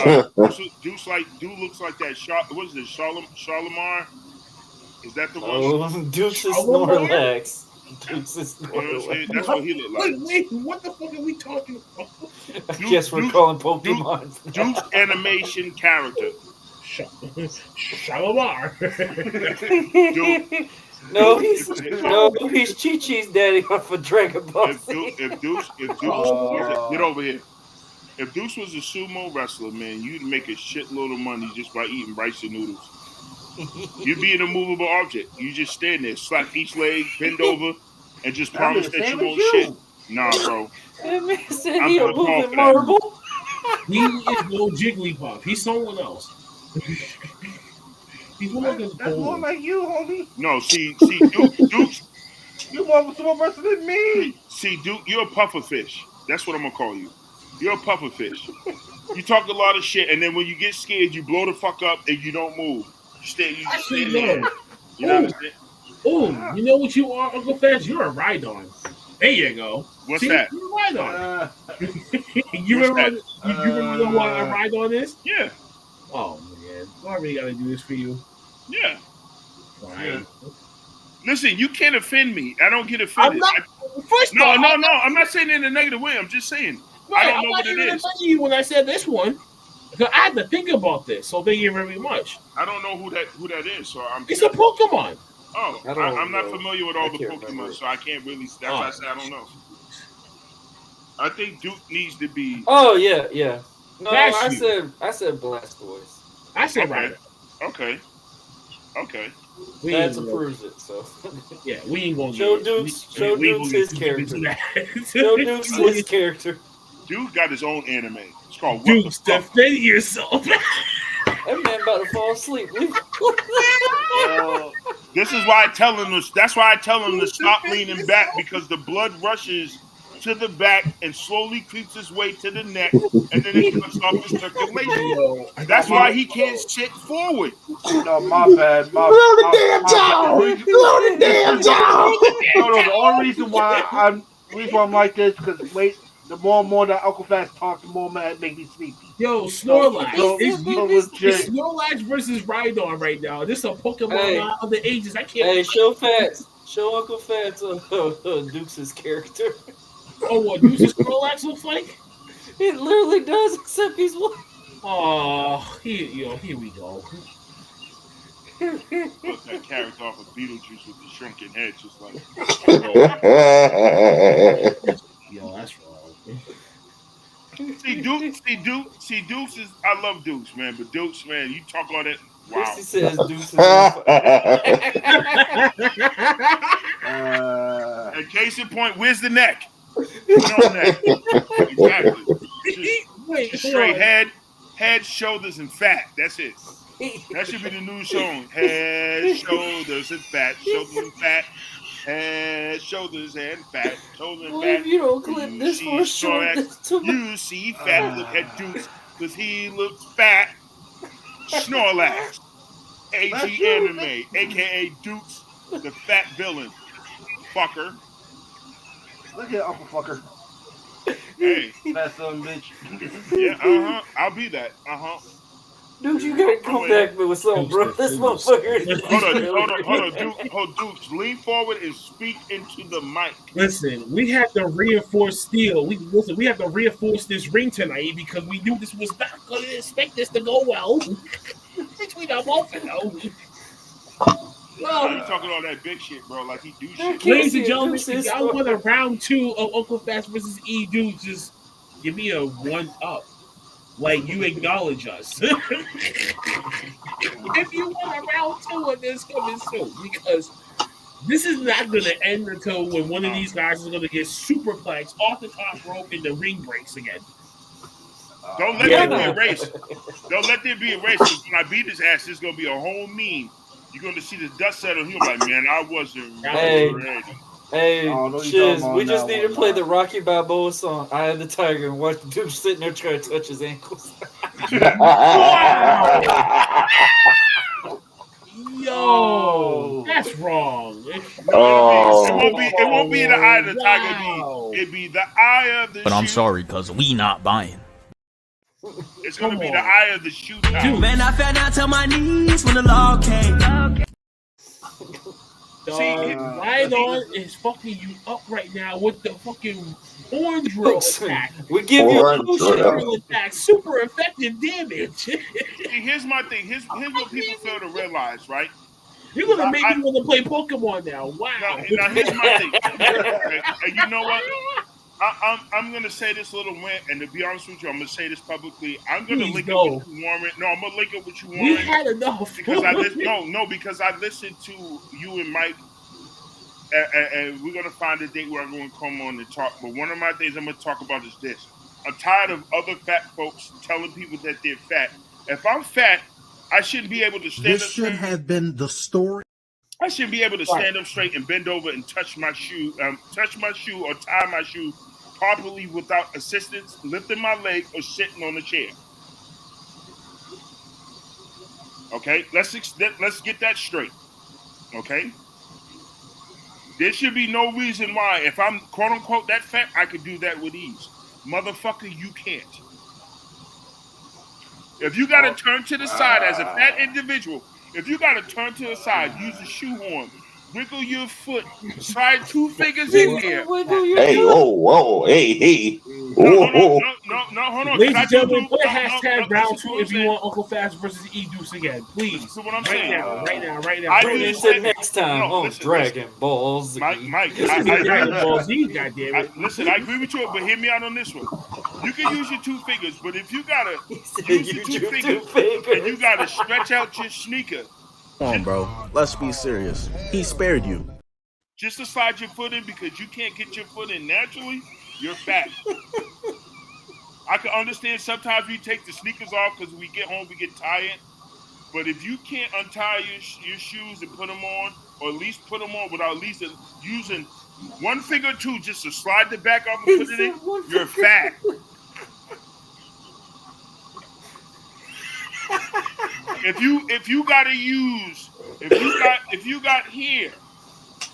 Dude looks like that. What is it? Charlemagne? Is that the one? Oh, Dukes is Snorlax. Dukes is Snorlax. That's what he looked like. Wait, what the fuck are we talking about? I guess we're calling Pokemon. Duke's animation character. Shalamar. No, he's Chi-Chi's daddy off of Dragon Ball Z. If Deuce, get over here. If Deuce was a sumo wrestler, man, you'd make a shitload of money just by eating rice and noodles. You'd be an immovable object. You just stand there, slap each leg, bend over, and just promise that you won't shit. Nah, bro. That man said he a moving marble. He is no Jigglypuff. He's someone else. He's more than That's more like you, homie. No, see, Duke's. You more of a sumo wrestler than me. See, Duke, you're a puffer fish. That's what I'm gonna call you. You're a puffer fish. You talk a lot of shit, and then when you get scared, you blow the fuck up and you don't move. You just stay there. You know what I'm saying? Oh, you know what you are, Uncle Fast? You're a ride-on. There you go. What's See, that? you're a ride-on. You remember what a ride-on is? Yeah. Oh, man. I really got to do this for you. Yeah. Fine. Listen, you can't offend me. I don't get offended. No, I'm not saying it in a negative way. I'm just saying. Right, I don't know what it is. offending you when I said this one. Because I had to think about this, so thank you very much. I don't know who that is, so I'm. It's a Pokemon. Oh, I'm not familiar with all the Pokemon, so I can't really. That's why I say I don't know. I think Duke needs to be. Oh yeah. No, That's I you. said Blastoise. I said right. Okay. That's approves it. So yeah, we ain't gonna show Dukes his character. Show Dukes his character. Duke got his own anime. It's called Dukes. Defend yourself. That man about to fall asleep. This is why I tell him this. That's why I tell him to stop leaning back, because the blood rushes to the back and slowly creeps its way to the neck, and then it cuts off the circulation. That's why he can't sit forward. No, my bad. Blow the damn towel. No, the only reason why I'm like this because the more and more that Uncle Phattz talks, the more it makes me sleepy. Yo, Snorlax. It's Snorlax versus Rhydon right now. This is a Pokemon of the ages. I can't. Hey, show Uncle Phattz Dukes' character. Oh, what Dukes' Snorlax looks like? It literally does, except he's one. Oh, here we go. Put that character off of Beetlejuice with the shrinking head, just like. Yo, that's wrong. See Dukes is. I love Dukes, man, but Dukes, man, you talk on it. Wow. He says Dukes is. And case in point, where's the neck? No neck. Exactly. Just straight head, shoulders, and fat. That's it. That should be the new song. Head, shoulders, and fat. Shoulders and fat. Head, shoulders, and fat. Shoulders and Well, fat. if you don't clip this for sure, You see fat. Look at Dukes, because he looks fat. Snorlax. AG Anime, a.k.a. Dukes, the fat villain. Fucker. Look at Uncle Fucker. Hey. Fat son bitch. Yeah, I'll be that. Dude, you gotta come back with something, bro. This motherfucker. Hold on, Dukes. Lean forward and speak into the mic. Listen, we have to reinforce steel. We have to reinforce this ring tonight because we knew this was not going to expect this to go well. Between our both of them. He's talking all that big shit, bro. Like he do shit. Ladies and gentlemen, if y'all want a round 2 of Uncle Phattz versus E Dude, just give me a 1-up. Like you acknowledge us. If you want a round 2 of this coming soon, because this is not going to end until when one of these guys is going to get superplexed off the top rope and the ring breaks again. Don't let there be a race. Don't let there be a race. When I beat his ass, there's going to be a whole meme. You're going to see the dust settle. He'll be like, man, I wasn't ready. Hey, Shiz, we just need to play the Rocky Balboa song, Eye of the Tiger, and watch the dude sitting there trying to touch his ankles. Yo, that's wrong. It won't be the Eye of the Tiger. It'd be the Eye of the But I'm sorry, cuz we not buying. It's going to be the Eye of the Shoe. Man, I fell down to my knees when the law came. See, Rhydon is fucking you up right now with the fucking orange drill attack. We give you a drill attack, super effective damage. See, here's my thing. Here's what people fail to realize, right? You're gonna make me want to play Pokemon now. Wow. Now here's my thing. Okay. And you know what? I'm gonna say this little rant, and to be honest with you, I'm gonna say this publicly. I'm gonna link it with you, Warren. No, I'm gonna link it with you, Warren. We had enough because because I listened to you and Mike, and we're gonna find a date where I'm gonna come on and talk. But one of my things I'm gonna talk about is this: I'm tired of other fat folks telling people that they're fat. If I'm fat, I shouldn't be able to stand up. This should have been the story. I shouldn't be able to stand up straight and bend over and touch my shoe or tie my shoe properly without assistance, lifting my leg or sitting on a chair. Okay, let's get that straight. Okay, There should be no reason why, if I'm quote unquote that fat, I could do that with ease. Motherfucker, you can't. If you got to turn to the side as a fat individual, if you got to turn to the side, use a shoehorn, wiggle your foot, slide 2 fingers in there. Hey, whoa, hey. No, hold on. Ladies and gentlemen, put hashtag round 2 if you want Uncle Phattz versus Edukes again, please. That's what I'm saying. Right now. Tune into next time on Dragon Ball Z. Mike, Dragon Ball Z, goddammit. Listen, I agree with you, but hear me out on this one. You can use your 2 fingers, but if you gotta use your 2 fingers and you gotta stretch out your sneaker. Come on, bro. Let's be serious. He spared you. Just to slide your foot in because you can't get your foot in naturally, you're fat. I can understand sometimes we take the sneakers off because we get home, we get tired. But if you can't untie your shoes and put them on, or at least put them on without at least using 1 finger or 2 just to slide the back off and put it in, you're fat. If you got hair,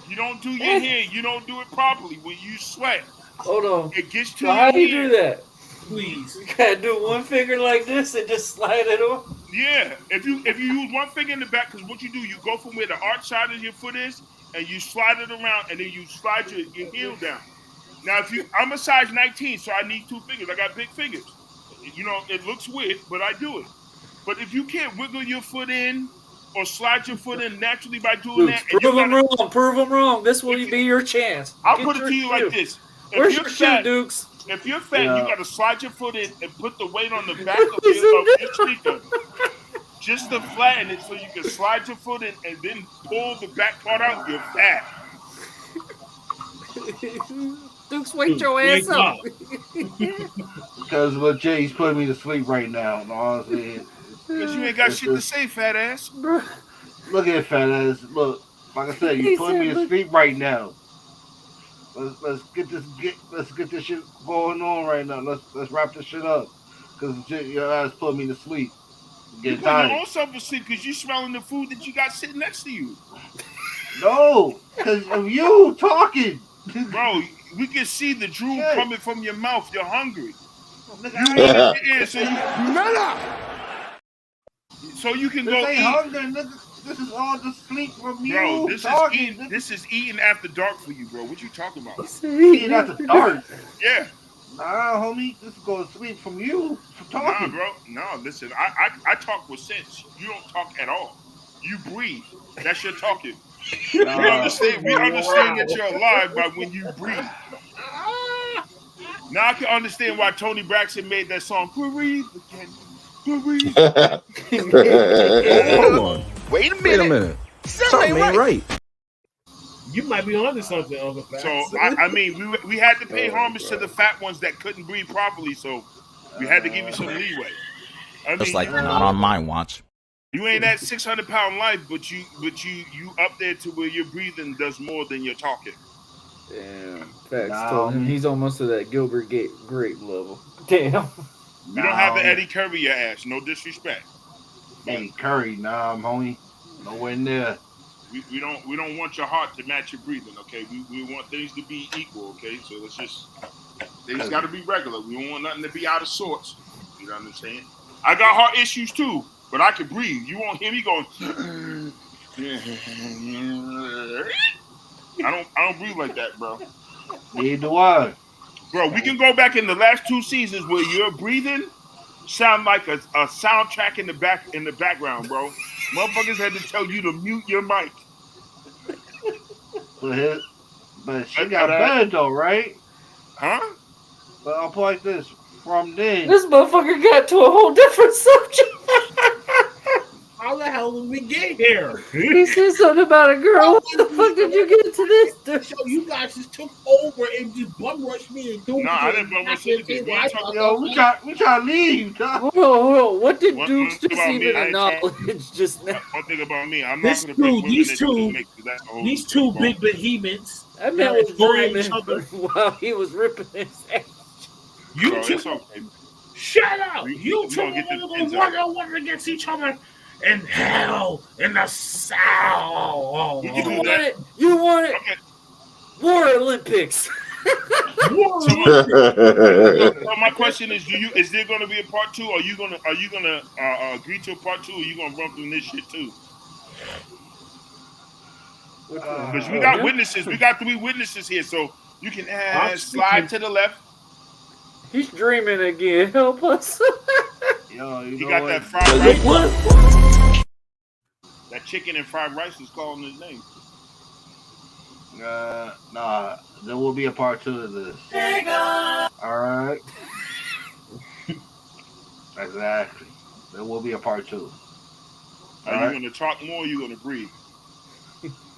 you don't do your hair, you don't do it properly. When you sweat, hold on, it gets to so how do you do that? Please, you gotta do 1 finger like this and just slide it on. Yeah, if you use 1 finger in the back, because what you do, you go from where the arch side of your foot is, and you slide it around, and then you slide your heel down. Now, I'm a size 19, so I need 2 fingers. I got big fingers. You know, it looks weird, but I do it. But if you can't wiggle your foot in or slide your foot in naturally by doing that, prove them wrong. This will be your chance. I'll put it to you like this: Where's your shoe, Dukes? If you're fat, you got to slide your foot in and put the weight on the back of your sneaker, just to flatten it so you can slide your foot in and then pull the back part out. You're fat. Dukes, wake your ass up. Because legit, he's putting me to sleep right now. Honestly. Because you ain't got shit to say, fat ass. Look at fat ass. Look, like I said, you putting me to sleep right now. Let's get this shit going on right now. Let's wrap this shit up. Because your ass put me to sleep. You put your own self to sleep because you smelling the food that you got sitting next to you. No, because of you talking. Bro, we can see the drool coming from your mouth. You're hungry. So you can go eat. Hunger, this is all just sleep from you. Bro, this is eating after dark for you, bro. What you talking about? Eating after dark? Yeah. Nah, homie, this is going to sleep from you for talking. Nah, bro. No, listen, I talk with sense. You don't talk at all. You breathe. That's your talking. We understand that you're alive by when you breathe. Now I can understand why Tony Braxton made that song. Breathe again. Breathe. Hold on. Wait a minute. Something ain't right. You might be onto something, Uncle Phattz. So I mean, we had to pay homage to the fat ones that couldn't breathe properly. So we had to give you some leeway. Just like not on my watch. You ain't that 600-pound life, but you up there to where your breathing does more than your talking. Damn. Facts told him he's almost to that Gilbert Grape level. Damn. You don't have the Eddie Curry your ass. No disrespect. Eddie Curry, homie. Nowhere near. We don't want your heart to match your breathing, okay? We want things to be equal, okay? So let's just things got to be regular. We don't want nothing to be out of sorts. You know what I'm saying? I got heart issues too, but I can breathe. You won't hear me going. I don't breathe like that, bro. Neither do I. Bro, we can go back in the last 2 seasons where your breathing sound like a soundtrack in the background, bro. Motherfuckers had to tell you to mute your mic. But she got better though, right? Huh? But I'll put like this. From then, this motherfucker got to a whole different subject. How the hell did we get here? He said something about a girl. What the fuck did you get to this? So you guys just took over and just bum rushed me and doing. No, I didn't bum rush you. We try to leave. Hold on. What did Dukes just even acknowledge just now? One thing about me, I'm not going to these two big behemoths. That man was dreaming while he was ripping his ass. You two, shut up! You two are going against each other in hell, in the south. You want it? Okay. War Olympics. So my question is, is there going to be a part 2? Are you gonna agree to a part 2? Or are you gonna run through this shit too? Because we got witnesses. We got 3 witnesses here, so you can slide to the left. He's dreaming again. Help us. Yo, he got that fried rice. That chicken and fried rice is calling his name. Nah, there will be a part 2 of this. All right. Exactly. There will be a part 2. Are you going to talk more or are you going to breathe?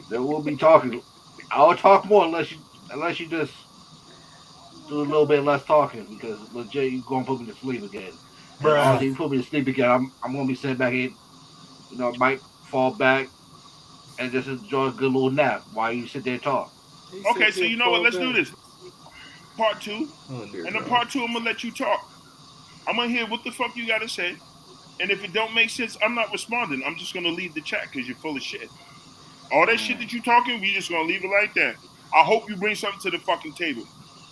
There will be talking. I'll talk more unless you just do a little bit less talking, because legit you're going to put me to sleep again. If you put me to sleep again, I'm going to be sitting back in, might fall back and just enjoy a good little nap while you sit there and talk. Okay, so you know what? Let's do this. Part 2. And then part 2, I'm going to let you talk. I'm going to hear what the fuck you got to say. And if it don't make sense, I'm not responding. I'm just going to leave the chat because you're full of shit. All that shit that you talking, we just going to leave it like that. I hope you bring something to the fucking table.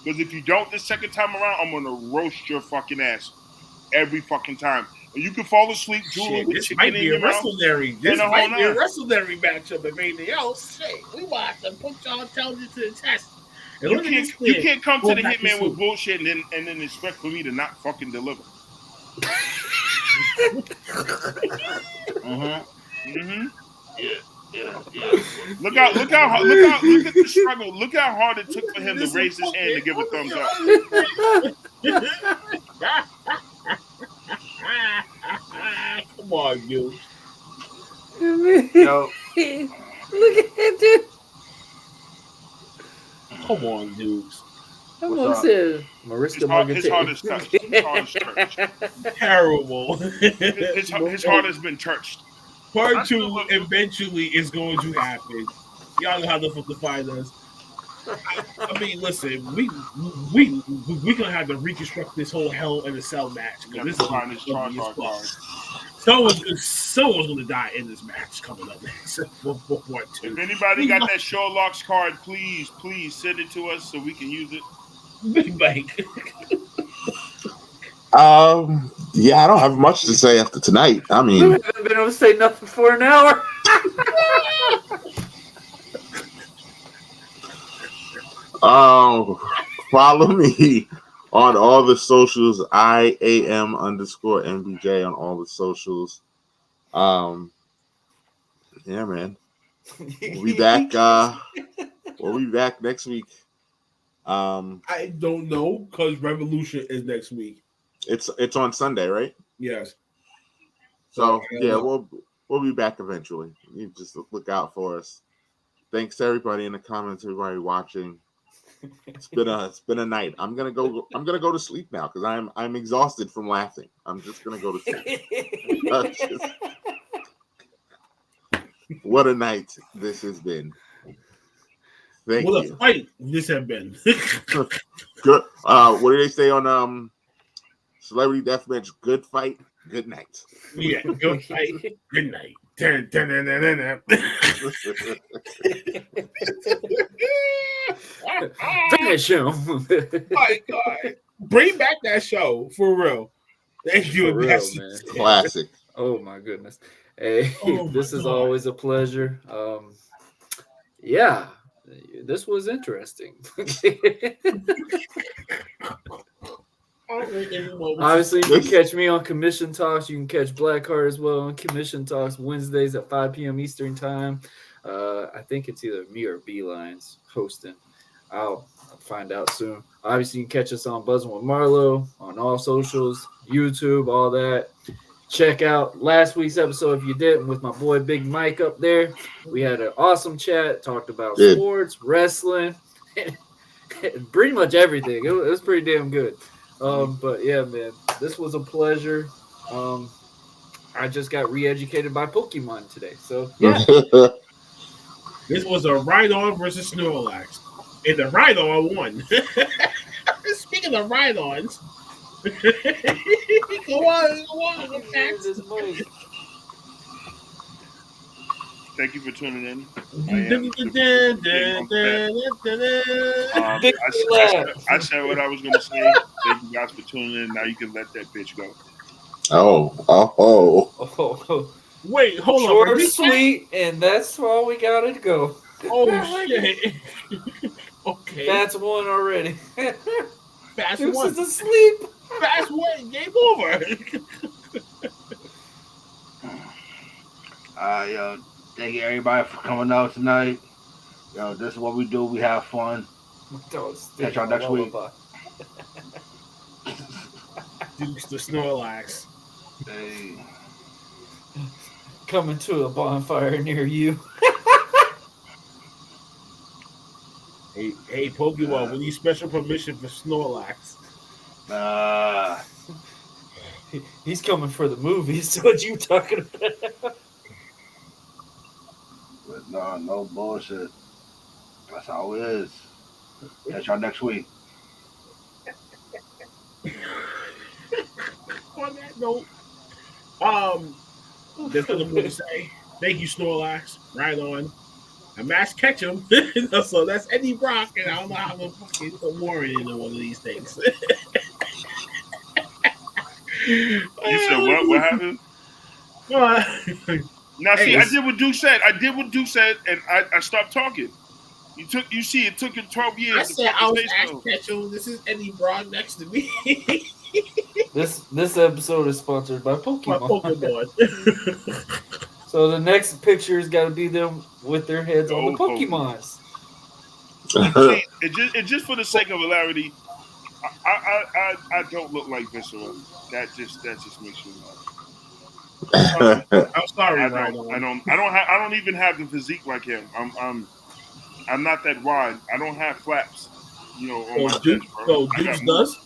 Because if you don't this second time around, I'm going to roast your fucking ass every fucking time. And you can fall asleep drooling with this chicken might in be your a mouth. This might be a WrestleNary matchup if anything else. Shit, we might have to put y'all intelligence to the test. You can't come to the Hitman with bullshit and then expect for me to not fucking deliver. Yeah. Look at the struggle. Look how hard it took for him to raise his hand to give a thumbs up. Come on, you. Yo. Look at him, dude. Come on, dudes. Someone said Mariska His heart is touched. His heart is touched. Terrible. His heart has been touched. Part 2 eventually is going to happen. Y'all know how the fuck to find us. I mean, listen, we gonna have to reconstruct this whole Hell in a Cell match, because this is find his Charizard card. Someone's gonna die in this match coming up next. Part 2. If anybody got that Sherlock's card, please send it to us so we can use it. Big Bank. Yeah, I don't have much to say after tonight. I mean, you haven't been able to say nothing for an hour. Follow me on all the socials. IAM_MBJ on all the socials. Yeah, man. We'll be back. We'll be back next week. I don't know, because Revolution is next week. It's on Sunday, right? Yes. So yeah, we'll be back eventually. You just look out for us. Thanks to everybody in the comments, everybody watching. It's been a night. I'm gonna go to sleep now because I'm exhausted from laughing. I'm just gonna go to sleep. What a night this has been. Thank you. What a fight this has been. Good. What do they say on Celebrity Deathmatch? Good fight, good night. Yeah, good fight, good night. Finish him. My God. Bring back that show for real. Thank you, for real, man. Classic. Oh my goodness. Hey, this is always a pleasure. Yeah, this was interesting. Obviously, you can catch me on Commission Talks. You can catch BlackHart as well on Commission Talks Wednesdays at 5 p.m. Eastern Time. I think it's either me or B-Lines hosting. I'll find out soon. Obviously, you can catch us on Buzzing with Marlowe on all socials, YouTube, all that. Check out last week's episode if you didn't with my boy Big Mike up there. We had an awesome chat, talked about sports, wrestling, and pretty much everything. It was pretty damn good. But yeah, man, this was a pleasure. I just got re-educated by Pokemon today. So yeah. This was a Rhydon versus Snorlax. And the Rhydon won. Speaking of Rhydons, go on, Max. Thank you for tuning in. I said what I was going to say. Thank you guys for tuning in. Now you can let that bitch go. Oh. Wait, hold on. Short, sweet, and that's all we got to go. Oh, shit. Okay. That's one already. Fast Deuce one. is asleep. Fast one. Game over. Yo, thank you everybody for coming out tonight. Yo, this is what we do. We have fun. Catch y'all next week. Dukes the Snorlax. Hey. Coming to a bonfire near you. Hey, Pokemon, we need special permission for Snorlax. He's coming for the movies. What you talking about? But no bullshit. That's how it is. Catch y'all next week. On that note, there's nothing more to say. Thank you, Snorlax. Right on. A Max Ketchum. So that's Eddie Brock, and I don't know how to fucking put Warren into one of these things. You said what? What happened? Now, see, I did what Duke said. And I stopped talking. You see, it took him 12 years. I said I was Max Ketchum. This is Eddie Brock next to me. This episode is sponsored by Pokemon. So the next picture's got to be them with their heads on the Pokemons. It just for the sake of hilarity, I don't look like Viscera. That just makes me laugh. I'm sorry, I don't even have the physique like him. I'm not that wide. I don't have flaps. You know, on my chest, bro. Dukes does.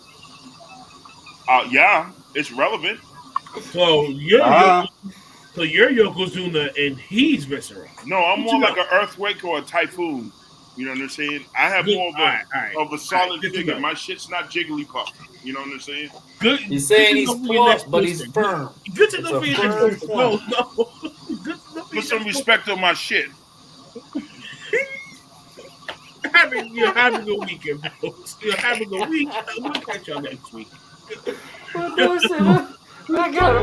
Yeah, it's relevant. So you're Yokozuna and he's Viscera. No, I'm more like an earthquake or a typhoon. You know what I'm saying? I have more of a solid figure. My shit's not jigglypuff. You know what I'm saying? Good. He's saying he's plump, but he's firm. Good enough for your next poster. No. Put some respect on my shit. You're having a weekend, folks. You're having a week. We'll catch y'all next week. I got a